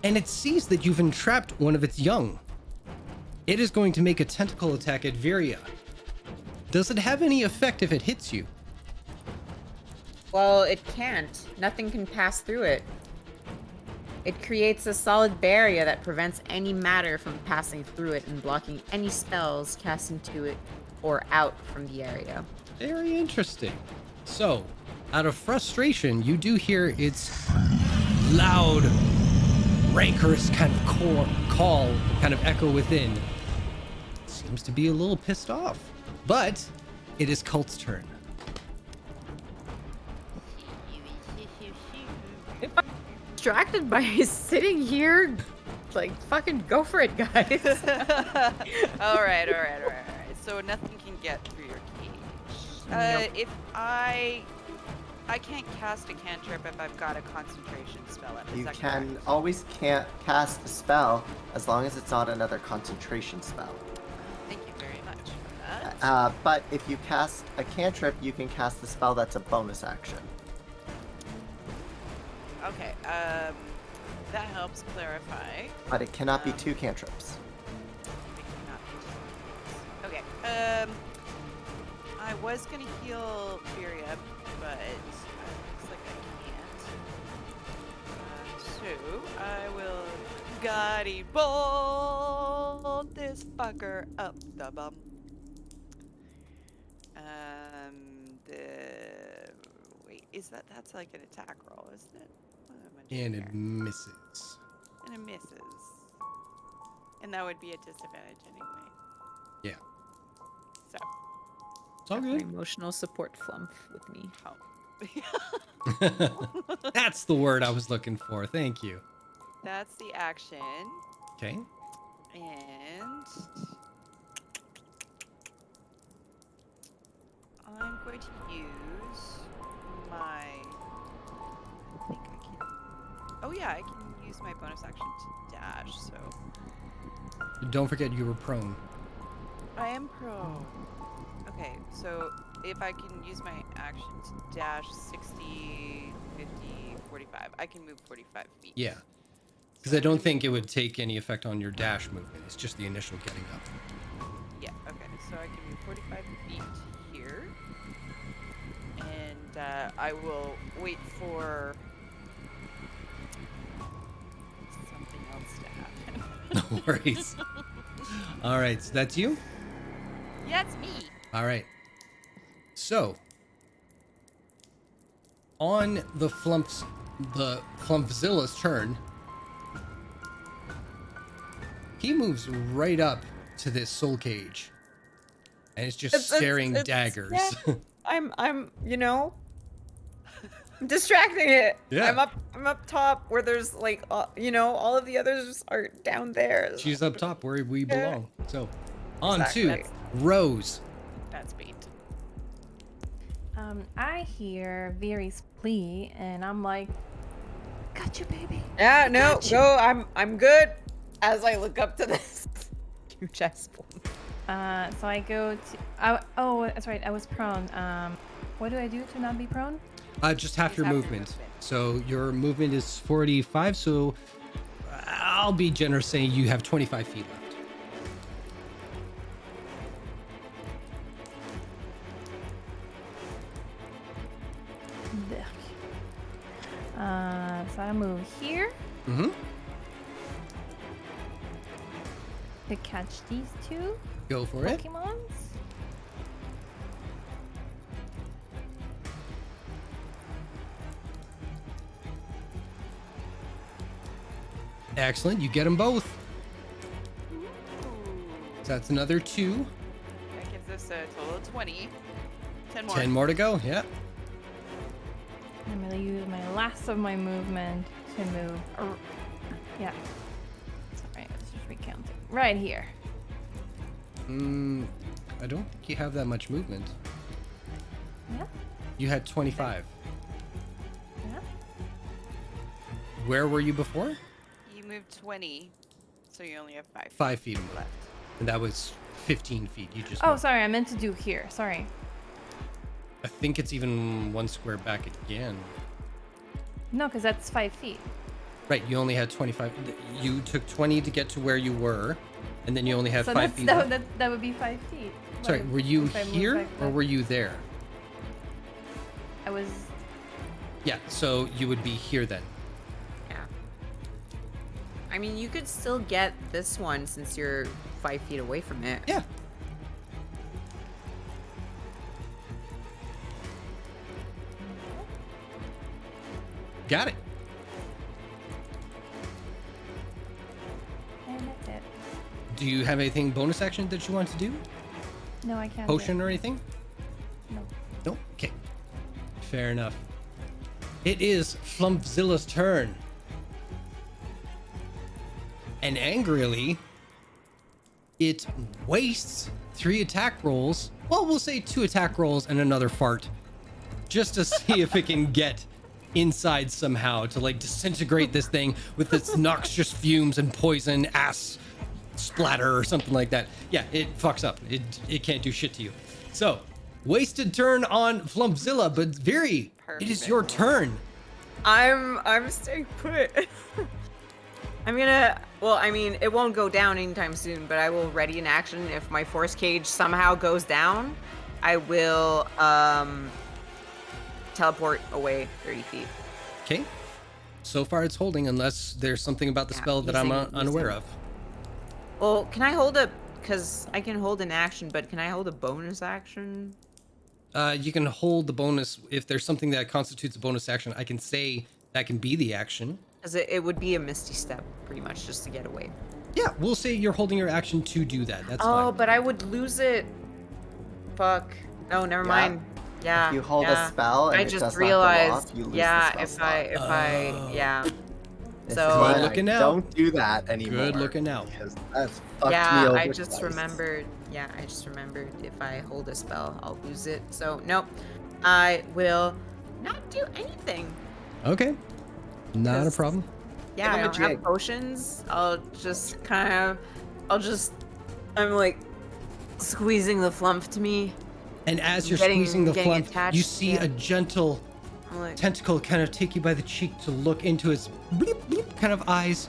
and it sees that you've entrapped one of its young. It is going to make a tentacle attack at Viria. Does it have any effect if it hits you? Well, it can't. Nothing can pass through it. It creates a solid barrier that prevents any matter from passing through it and blocking any spells cast into it or out from the area. Very interesting. So, out of frustration, you do hear its loud, rancorous kind of call, kind of echo within. It seems to be a little pissed off. But it is Cult's turn. If I'm distracted by sitting here, like, fucking go for it, guys. All right. So nothing can get through your cage. If I can't cast a cantrip if I've got a concentration spell up. Is You that can correct? always can't cast a spell as long as it's not another concentration spell. Thank you very much for that. But if you cast a cantrip, you can cast the spell that's a bonus action. Okay. That helps clarify. But it cannot be two cantrips. It cannot be two. Okay. I was gonna heal Fury up, but looks like I can't. So I will Gaudy bolt this fucker up the bum. Wait, that's like an attack roll, isn't it? What am I doing And here? it misses. And it misses. And that would be a disadvantage anyway. Yeah. So, It's all My good. emotional support Flumph with me. That's the word I was looking for. Thank you. that's the action. Okay. And I'm going to use my. I think I can. Oh yeah, I can use my bonus action to dash. So Don't forget you were prone. I am prone. Okay, so if I can use my action to dash 60, 50, 45, I can move 45 feet. Yeah. Because I don't think it would take any effect on your dash movement. It's just the initial getting up. Yeah, okay, so I can move 45 feet here. And I will wait for something else to happen. No worries. All right, so that's you? Yeah, it's me. All right. So, on the Flumph-Zilla's turn, he moves right up to this soul cage, and it's just staring daggers. yeah. I'm distracting it. Yeah. I'm up top where there's like, all of the others are down there. She's up top where we belong. So, on Exactly. to Rose. That's beat. I hear Viri's plea, and I'm like, got you, baby. Yeah, no, go. I'm good. As I look up to this huge ass balloon. So I go to. Oh, that's right. I was prone. What do I do to not be prone? Just half your half your movement. movement. So your movement is 45. So I'll be generous saying you have 25 feet left. So I move here Mm-hmm. to catch these two Go for it. Pokemons. Excellent. You get them both. So that's another 2. That gives us a total of 20. 10 more. 10 more to go. Yeah. I'm gonna use my last of my movement to move. Yeah. Sorry, let's just recount it. Right here. I don't think you have that much movement. Yeah. You had 25. Yeah. Where were you before? You moved 20, so you only have 5 feet 5 feet left. and that was 15 feet. You just. Oh, moved. sorry. I meant to do here. Sorry. I think it's even 1 square back again. No, because that's 5 feet. Right. You only had 25. You took 20 to get to where you were, and then you only have So 5 that's, feet. that, left. that would be 5 feet. Sorry, Like, were you if I move here back or that- were you there? I was. Yeah. So you would be here then. Yeah. I mean, you could still get this one since you're 5 feet away from it. Yeah. Got it. And that's it. Do you have anything bonus action that you want to do? No, I can't. do it. Potion or anything? No. Nope. Okay. Fair enough. It is Flumph-Zilla's turn. And angrily, it wastes 3 attack rolls. Well, we'll say 2 attack rolls and another fart, just to see if it can get inside somehow to like disintegrate this thing with its noxious fumes and poison ass splatter or something like that. Yeah, it fucks up. It can't do shit to you. So, wasted turn on Flumph-Zilla, but Viri, it is your turn. I'm staying put. I'm gonna, well, I mean, it won't go down anytime soon, but I will ready an action if my force cage somehow goes down. I will teleport away 30 feet. Okay. So far it's holding unless there's something about the spell that I'm unaware of. Well, can I hold a, because I can hold an action, but can I hold a bonus action? You can hold the bonus if there's something that constitutes a bonus action. I can say that can be the action. Because it would be a misty step, pretty much, just to get away. Yeah, we'll say you're holding your action to do that. That's fine. Oh, but I would lose it. Fuck. No, never mind. Yeah. If you hold a spell and I it just does realized. not go off, you lose Yeah, the spell if I, yeah. This So- is why Good looking I out. Don't do that anymore. Good looking out. Because that's fucked me Yeah, over I just twice. remembered. Yeah, I just remembered if I hold a spell, I'll lose it. So, nope. I will not do anything. Okay. Not a 'Cause- problem. Yeah, Give I him a don't have jig. potions. I'm like squeezing the flump to me. And as you're Getting- squeezing the getting flump, attached, you see yeah. a gentle I'm like, tentacle kind of take you by the cheek to look into its bleep bleep kind of eyes.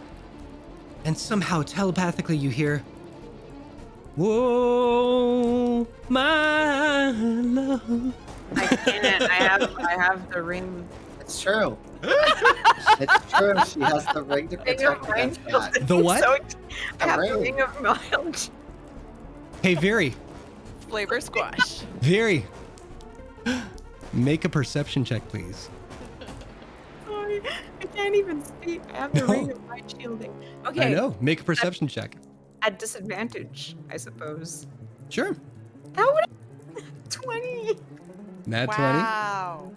And somehow telepathically you hear, "Whoa, my love." I can't. I have the ring. It's true. It's true. She has the ring to Ring of protect against Mind that. The what? I have the ring. ring of mild. Hey, Viri, Flavor squash. Viri, make a perception check, please. I can't even speak. I have the ring of mind shielding. Okay. I know. Make a perception check. At disadvantage, I suppose. Sure. That would 20. Nat 20. Wow.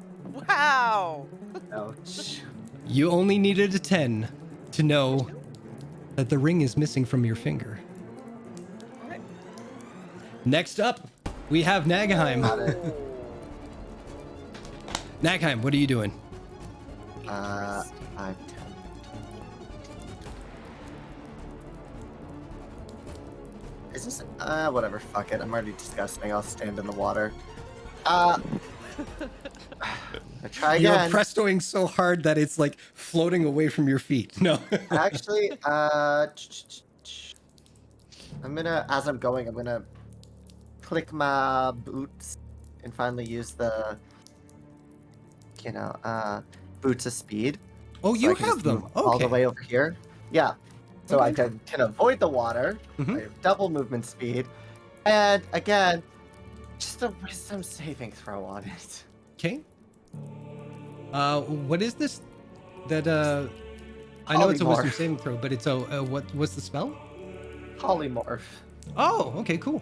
Wow. Ouch. You only needed a 10 to know that the ring is missing from your finger. Next up, we have Nagheim. Got it. Nagheim, what are you doing? 5, 10. Is this whatever, fuck it. I'm already disgusting. I'll stand in the water. I try You're again. prestoing so hard that it's like floating away from your feet. No. Actually, I'm gonna, as I'm going, I'm gonna click my boots and finally use the, boots of speed. Oh, So you I can have just them. move all the Okay. way over here. Yeah. So I Okay. can avoid the water. Mhm. I have double movement speed. And again, just a wisdom saving throw on it. Okay. What is this? That I know it's a wisdom Polymorph. saving throw, but it's what's the spell? Polymorph. Oh, okay, cool.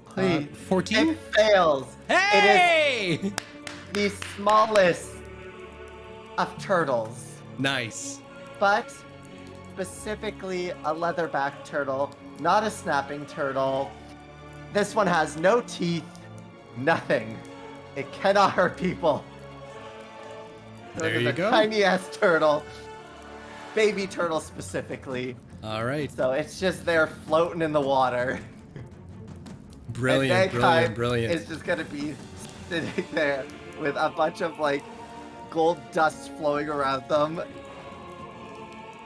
Please. 14. It fails. Hey! The smallest of turtles. Nice. But specifically a leatherback turtle, not a snapping turtle. This one has no teeth, nothing. It cannot hurt people. There Look at you the go. Tiny ass turtle, baby turtle specifically. All right. So it's just there floating in the water. Brilliant, And brilliant, Mankind brilliant. is just gonna be sitting there with a bunch of like gold dust flowing around them.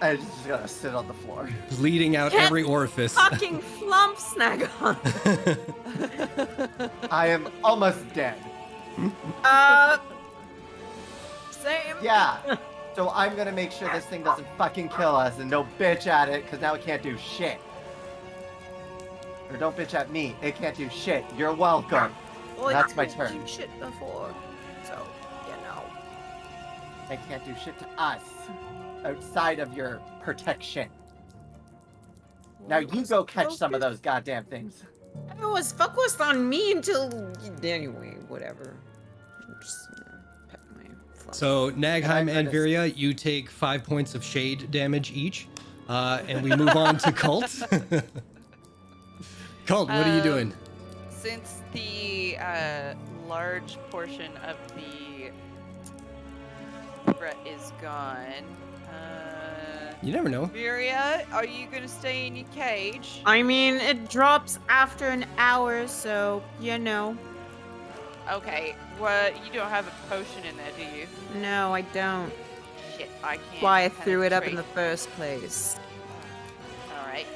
And it's just gonna sit on the floor. Bleeding out Can't every orifice. Fucking flump snag on. I am almost dead. Same. Yeah. So I'm gonna make sure this thing doesn't fucking kill us and no bitch at it, because now it can't do shit. Or don't bitch at me. It can't do shit. You're welcome. Well, That's you my couldn't turn. do shit before, so you know. It can't do shit to us. Outside of your protection. Now you go catch some of those goddamn things. It was focused on me until anyway, whatever. I'm just pet my flump. So Nagheim and noticed- Viria, you take 5 points of shade damage each, and we move on to Cult. Colt, what are you doing? Since the large portion of the threat is gone, You never know. Viria, are you gonna stay in your cage? I mean, it drops after an hour, so, you know. Okay, what? You don't have a potion in there, do you? No, I don't. Shit, I can't. Why I threw it up in the penetrate. first place. All right.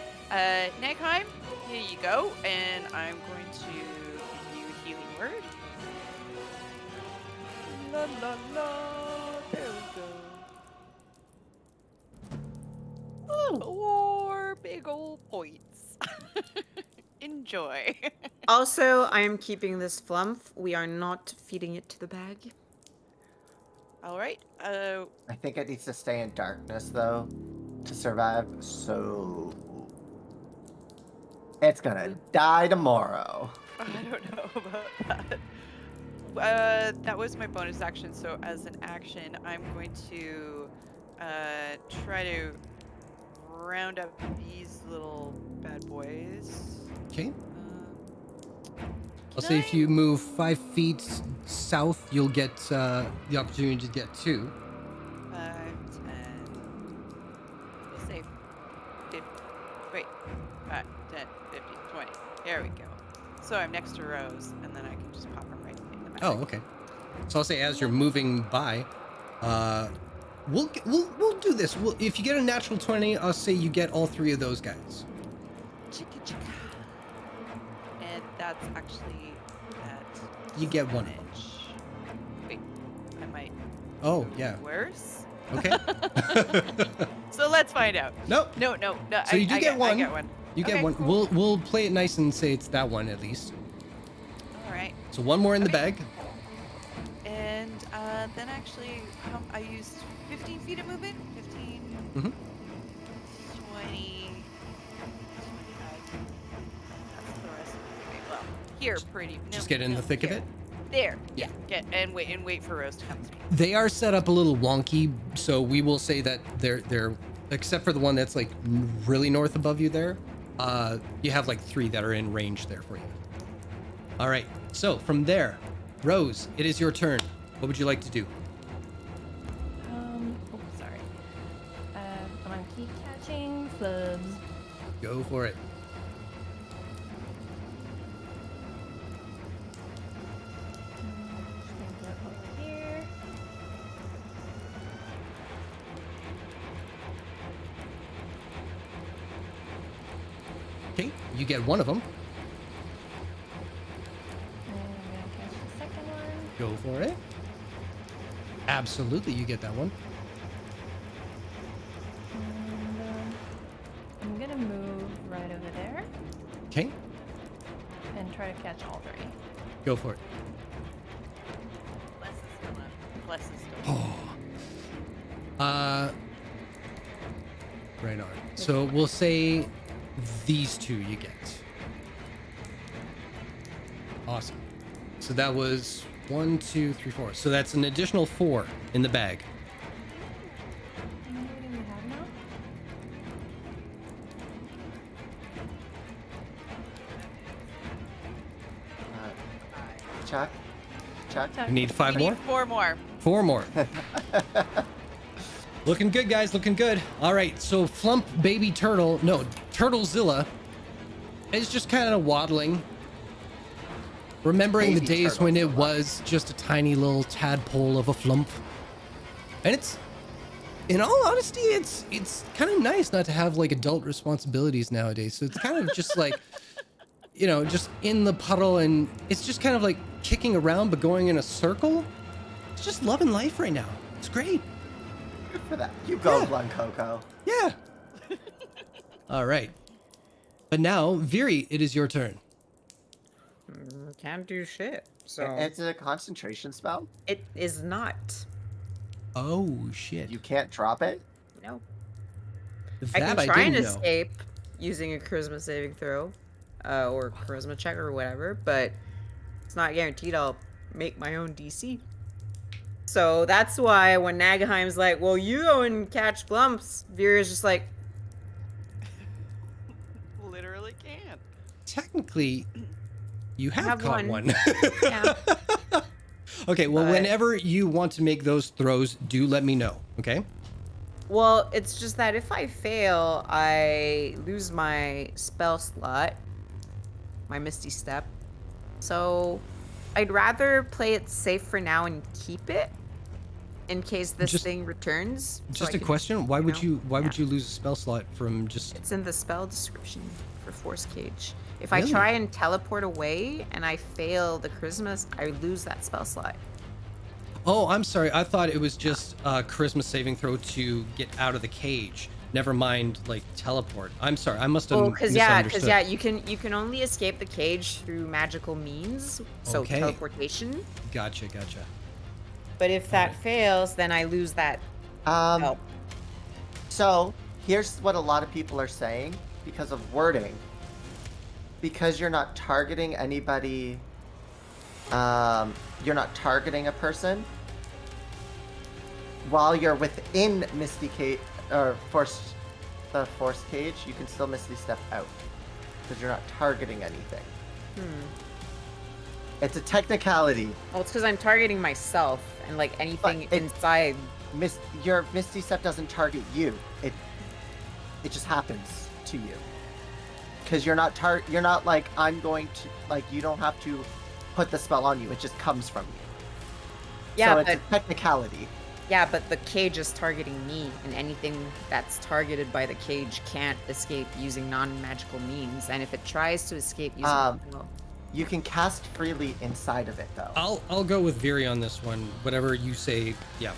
Nagheim, here you go, and I'm going to give you a healing word. La la la. There we go. 4 big old points. Enjoy. Also, I am keeping this Flumph. We are not feeding it to the bag. All right. I think it needs to stay in darkness though to survive. So it's gonna die tomorrow. I don't know about that. That was my bonus action. So as an action, I'm going to try to round up these little bad boys. Okay. I'll Can say if I- you move 5 feet south, you'll get the opportunity to get 2. 5, 10. We'll say 50. Wait. 5, 10, 50, 20. There we go. So I'm next to Rose, and then I can just pop them right in the back. Oh, okay. So I'll say as you're moving by, we'll do this. If you get a natural 20, I'll say you get all 3 of those guys. Chicka chicka. And that's actually at You get one of them. advantage. Wait, I might Oh, do yeah. worse. Okay. So let's find out. Nope. No. So you do get one. I get one. You get Okay, one. cool. We'll play it nice and say it's that one at least. All right. So one more in the Okay. bag. And then actually, I used 15 feet of movement. 15, Mhm. 20, 25. That's the rest of it. Well, here, pretty. Just no, get in no, the thick of here. it. There. Yeah. Get and wait for Rose to come to me. They are set up a little wonky, so we will say that they're except for the one that's like really north above you there. You have like 3 that are in range there for you. All right. So from there, Rose, it is your turn. What would you like to do? Oh, sorry. I'm gonna keep catching flubs. Go for it. Just gonna go over here. Okay, you get one of them. And I'm gonna catch the second one. Go for it. Absolutely, you get that one. And I'm gonna move right over there Okay, and try to catch all 3. go for it. Bless is still up. Bless is still up. Oh. Right on. So we'll say these 2 you get. Awesome. So that was 1, 2, 3, 4. So that's an additional 4 in the bag. How many do we have now? Chuck? You need 5 We more? need 4 more. 4 more. Looking good, guys. Looking good. All right. So Flump Baby Turtle, no, Turtle-Zilla is just kind of waddling. Remembering the Baby days when it Turtle-Zilla. was just a tiny little tadpole of a flump. And it's, in all honesty, it's kind of nice not to have like adult responsibilities nowadays. So it's kind of just like, you know, just in the puddle, and it's just kind of like kicking around but going in a circle. It's just loving life right now. It's great. Good for that. You go, Yeah. Blun Coco. Yeah. All right. But now, Viri, it is your turn. Can't do shit. So It's a concentration spell. it is not. Oh shit. You can't drop it. No. That I can try and didn't know. escape using a charisma saving throw, or charisma check or whatever, but it's not guaranteed I'll make my own DC. So that's why when Nagheim's like, well, you go and catch Flumps, Vera's just like, Literally can't. technically, you have have caught one. one. Yeah. Okay, well, But- whenever you want to make those throws, do let me know, okay? Well, it's just that if I fail, I lose my spell slot, my Misty Step. So I'd rather play it safe for now and keep it in case this Just- thing returns. so Just I a can, question, why would you yeah. lose a spell slot from just... It's in the spell description for Force Cage. If I Really? try and teleport away and I fail the Charisma, I lose that spell slot. Oh, I'm sorry. I thought it was just a charisma saving throw to get out of the cage. Never mind, like, teleport. I'm sorry. I must have Well, misunderstood. you can only escape the cage through magical means, so Okay. teleportation. Gotcha. But if that fails, then I lose that. help. So here's what a lot of people are saying because of wording. Because you're not targeting anybody, you're not targeting a person. While you're within Misty Cage or the Force Cage, you can still Misty Step out because you're not targeting anything. It's a technicality. Well, it's because I'm targeting myself, and like anything But it- inside. Your Misty Step doesn't target you. It just happens to you. Because you're not like I'm going to like you don't have to put the spell on you. It just comes from you. Yeah, so it's but a technicality. yeah, but the cage is targeting me, and anything that's targeted by the cage can't escape using non-magical means. And if it tries to escape using, well, You can cast freely inside of it though. I'll go with Viri on this one. Whatever you say, yeah.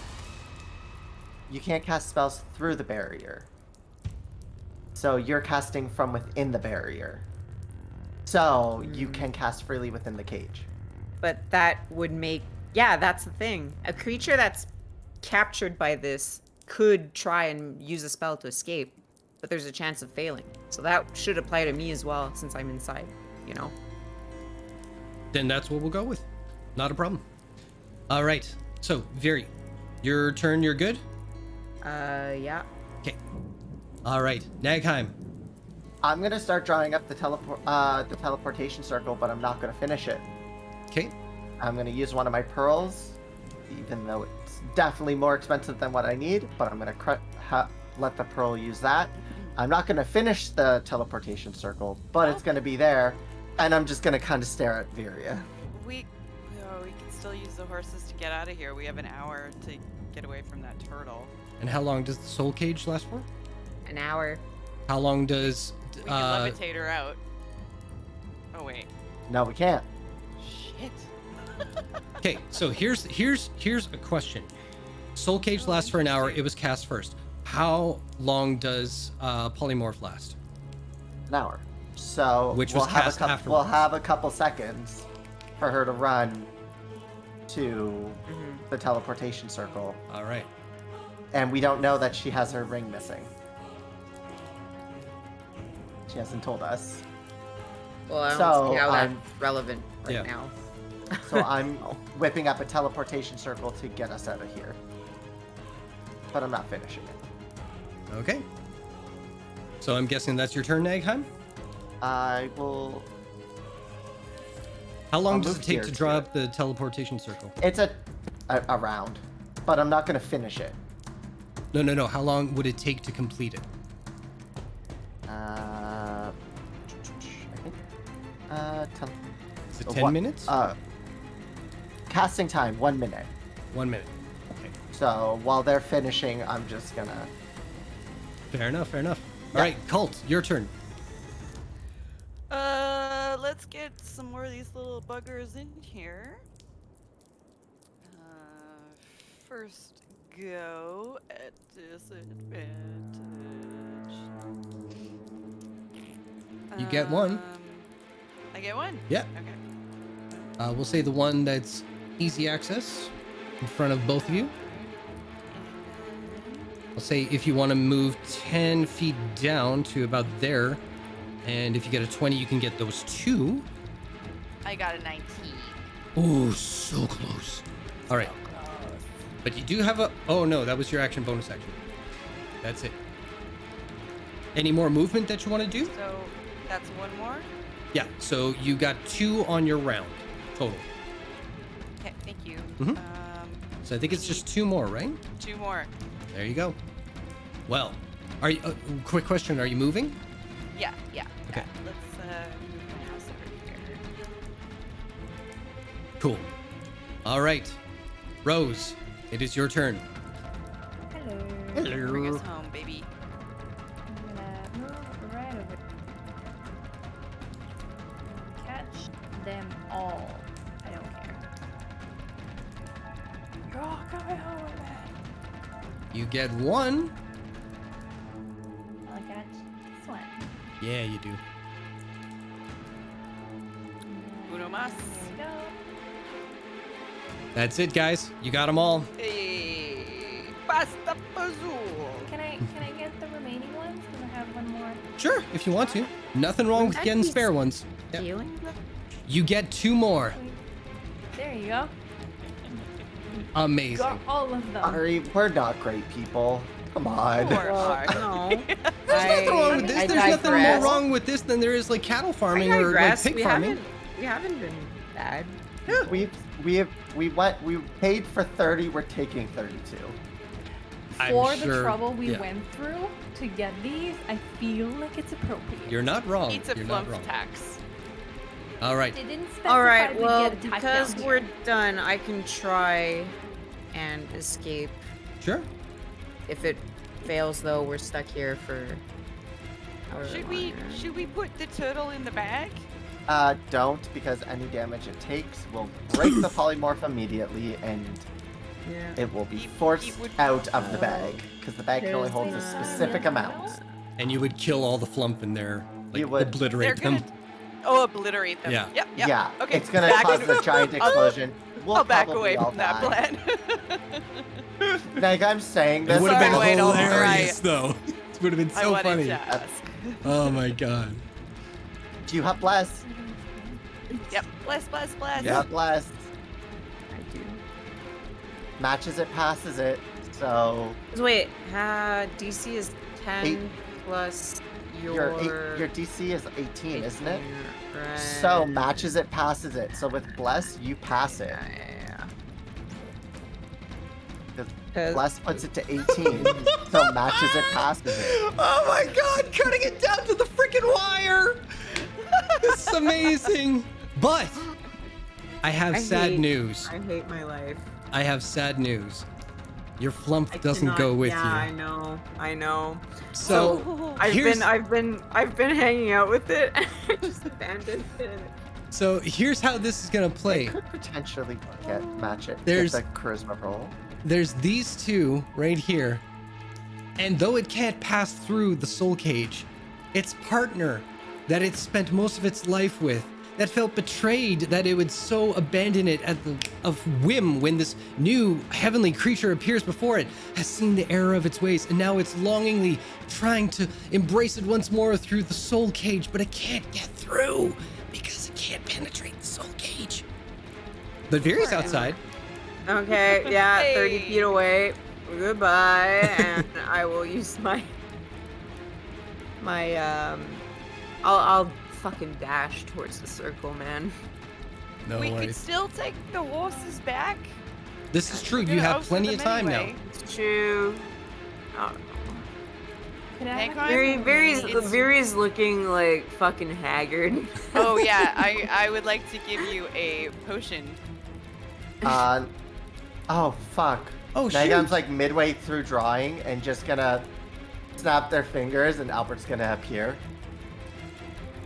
You can't cast spells through the barrier. So you're casting from within the barrier. So you can cast freely within the cage. but that would make that's the thing. A creature that's captured by this could try and use a spell to escape, but there's a chance of failing. So that should apply to me as well, since I'm inside. You know. Then that's what we'll go with. Not a problem. All right. So, Viri, your turn, you're good? Yeah. Okay. All right. Nagheim. I'm gonna start drawing up the teleportation circle, but I'm not gonna finish it. Okay. I'm gonna use one of my pearls, even though it's definitely more expensive than what I need. But I'm gonna let the pearl use that. I'm not gonna finish the teleportation circle, but it's gonna be there, and I'm just gonna kind of stare at Viria. We can still use the horses to get out of here. We have an hour to get away from that turtle. And how long does the soul cage last for? An hour. How long does... We can levitate her out. Oh wait. No, we can't. Shit. Okay, so here's a question. Soul cage lasts for an hour. It was cast first. How long does polymorph last? An hour. So Which we'll was have cast we'll afterwards. have a couple seconds for her to run to the teleportation circle, All right. and we don't know that she has her ring missing. She hasn't told us. Well, I don't So, see how that's I'm- relevant right Yeah. now. So I'm whipping up a teleportation circle to get us out of here. But I'm not finishing it. Okay. So I'm guessing that's your turn, Nagheim? I will. How long I'll does move it take here to to draw it. up the teleportation circle? It's a round, but I'm not gonna finish it. No. How long would it take to complete it? I think. Is it 10 minutes? Casting time 1 minute. 1 minute. Okay. So while they're finishing, I'm just gonna. Fair enough. All Yeah. right, Colt, your turn. Let's get some more of these little buggers in here. First go at disadvantage. You get one. I get one? Yeah. Okay. We'll say the one that's easy access in front of both of you. I'll say if you want to move 10 feet down to about there, and if you get a 20, you can get those two. I got a 19. Oh, so close. All right. But you do have a... Oh, no, that was your action bonus action. That's it. Any more movement that you want to do? So That's one more. Yeah, so you got 2 on your round total. Okay, thank you. Mhm. So I think it's just 2 more, right? 2 more. There you go. Well, are you? Quick question: are you moving? Yeah. Okay. Let's move my house over here. Cool. All right, Rose, it is your turn. Hello. Bring us home, baby. I'm gonna move right over. Catch them all. I don't care. You're all coming home with me. You get 1. I'll catch this one. Yeah, you do. Uno mas. Here we go. That's it, guys. You got them all. Hey, pasta pazul. Can I get the remaining ones? Because I have one more. Sure, if you want to. Nothing wrong with getting spare ones. Yep. Healing? You get 2 more. There you go. Amazing. Got all of them. Sorry, we're not great people. Come on. Poor Mark. No. There's nothing wrong with this. I There's nothing more digress. wrong with this than there is like cattle farming I or like digress. pig we farming. haven't been bad. We paid for 30. We're taking 32. I'm For the sure- trouble we yeah. went through to get these, I feel like it's appropriate. You're not wrong. It's a You're not flumph wrong. tax. All right. They didn't specify All right. we Well, get attacked because down we're here. done, I can try and escape. Sure. If it fails, though, we're stuck here for. however long. Should we put the turtle in the bag? Don't, because any damage it takes will break the polymorph immediately, and Yeah. it will be He forced would- out of the bag, because the bag can only hold a There's the- specific amount. And you would kill all the flump in there. Like, You would. obliterate They're them. gonna- Oh, obliterate them. Yeah. Yep. Yeah, Okay. it's gonna back- cause a giant explosion. We'll I'll back probably away all from that die. plan. Like I'm saying It this, would have been Sorry, wait, don't hilarious, though. It would have been I so wanted funny. to ask. Oh my god. do you have bless? Yep. Bless. You have bless. I do. Matches it, passes it. So Wait, DC is 10 Eight. plus your your. your DC is 18, isn't it? Right. So matches it, passes it. So with bless, you pass it. Yeah. Because bless puts it to 18. So matches it, passes it. Oh my god, cutting it down to the freaking wire. This is amazing. But I have sad news. I hate my life. I have sad news. Your flump I doesn't cannot- go with yeah, you. I know. So I've here's- been hanging out with it. I just abandoned it. So here's how this is gonna play. Could potentially match it. There's- Get the charisma roll. There's these 2 right here. And though it can't pass through the soul cage, its partner that it spent most of its life with, that felt betrayed that it would so abandon it at the of whim when this new heavenly creature appears before it, has seen the error of its ways, and now it's longingly trying to embrace it once more through the soul cage, but it can't get through because it can't penetrate the soul cage. But Viri's outside. Okay, yeah, 30 Hey. feet away. Goodbye, and I will use my I'll fucking dash towards the circle, man. No we could worries. still take the horses back. This is true. We're You gonna have oust plenty of them time anyway. It's true. Oh, Could I Hey, have guys. Viri's looking like fucking haggard. Oh yeah, I would like to give you a potion. Oh fuck. Oh, shoot. Nagam's like midway through drawing and just gonna snap their fingers, and Albert's gonna appear.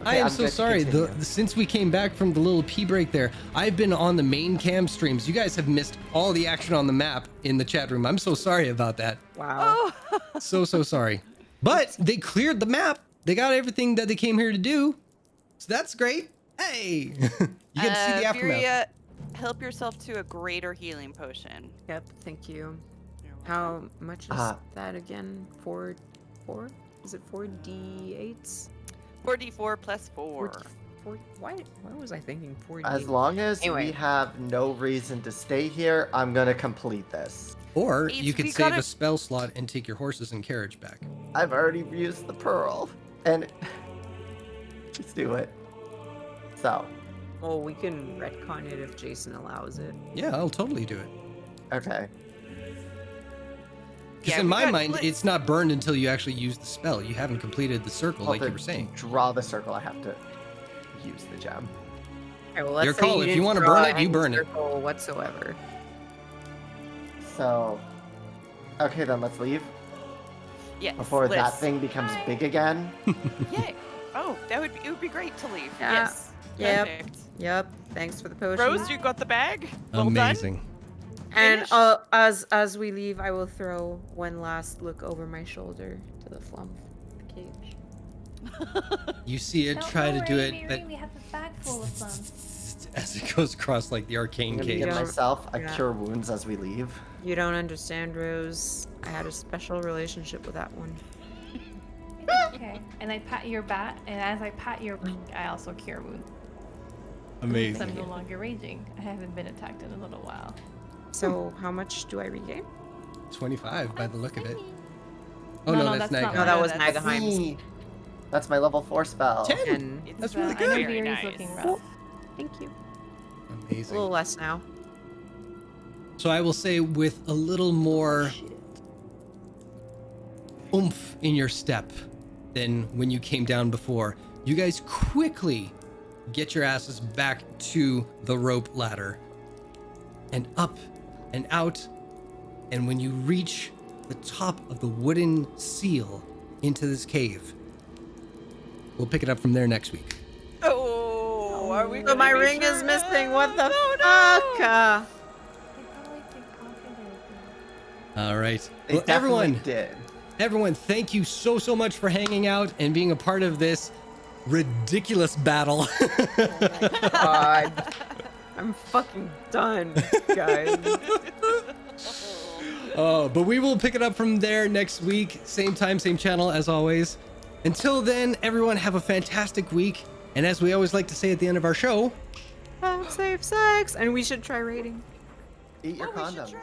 I Okay, am I'm so good to sorry. continue. Since we came back from the little pee break there, I've been on the main cam streams. You guys have missed all the action on the map in the chat room. I'm so sorry about that. Wow. So sorry. But they cleared the map. They got everything that they came here to do. So that's great. Hey, you get to see the aftermath. Furia, help yourself to a greater healing potion. Yep, thank you. You're welcome. How much is Uh, that again? 4? Is it 4d8s? 4d4 plus 4. Why was I thinking 4d? As long as Anyway. we have no reason to stay here, I'm gonna complete this. Or It's- you could we save gotta- a spell slot and take your horses and carriage back. I've already used the pearl, and Let's do it. So, Well, we can retcon it if Jason allows it. Yeah, I'll totally do it. okay. Because Yeah, in we my got mind, lit- it's not burned until you actually use the spell. You haven't completed the circle like you to were saying. draw the circle, I have to use the gem. Okay, well, let's Your say call. If you didn't wanna draw burn it, you any burn it. circle whatsoever. So, okay, then let's leave Yes. before that Liz. thing becomes big again. Yay. Oh, it would be great to leave. Yeah. Yes. Yep. Perfect. Yep. Thanks for the potion. Rose, you got the bag? Well Amazing. And Finished? as we leave, I will throw one last look over my shoulder to the Flumph cage. You see it Don't try to do worry, it, Mary, but we have a bag full of them. as it goes across like the I'm arcane gonna cage. give Yeah. myself a Yeah. cure wounds as we leave. You don't understand, Rose. I had a special relationship with that one. It's okay. And I pat your back, and as I pat your back, I also cure wounds. Because I'm Amazing. no longer raging. I haven't been attacked in a little while. So, how much do I regain? 25 by the look of it. Oh No, no, no, that's that's not No, Nagahim. that was that's- Nagaheim's. Eee. That's my level 4 spell. 10. And It's, That's really I good. know Very Viri's nice. looking rough. thank you. A Amazing. little less now. So I will say with a little more oomph in your step than when you came down before, you guys quickly get your asses back to the rope ladder and up and out. And when you reach the top of the wooden seal into this cave, we'll pick it up from there next week. Oh, are we So gonna my be ring is sure? missing. What the Oh, fuck? no. They probably pickpocketed it. All right. They Well, definitely everyone, did. Everyone, thank you so much for hanging out and being a part of this ridiculous battle. God. I'm fucking done, guys. But we will pick it up from there next week. Same time, same channel as always. Until then, everyone have a fantastic week. And as we always like to say at the end of our show, Have safe sex. And we should try rating. Eat your Oh, we should condoms. try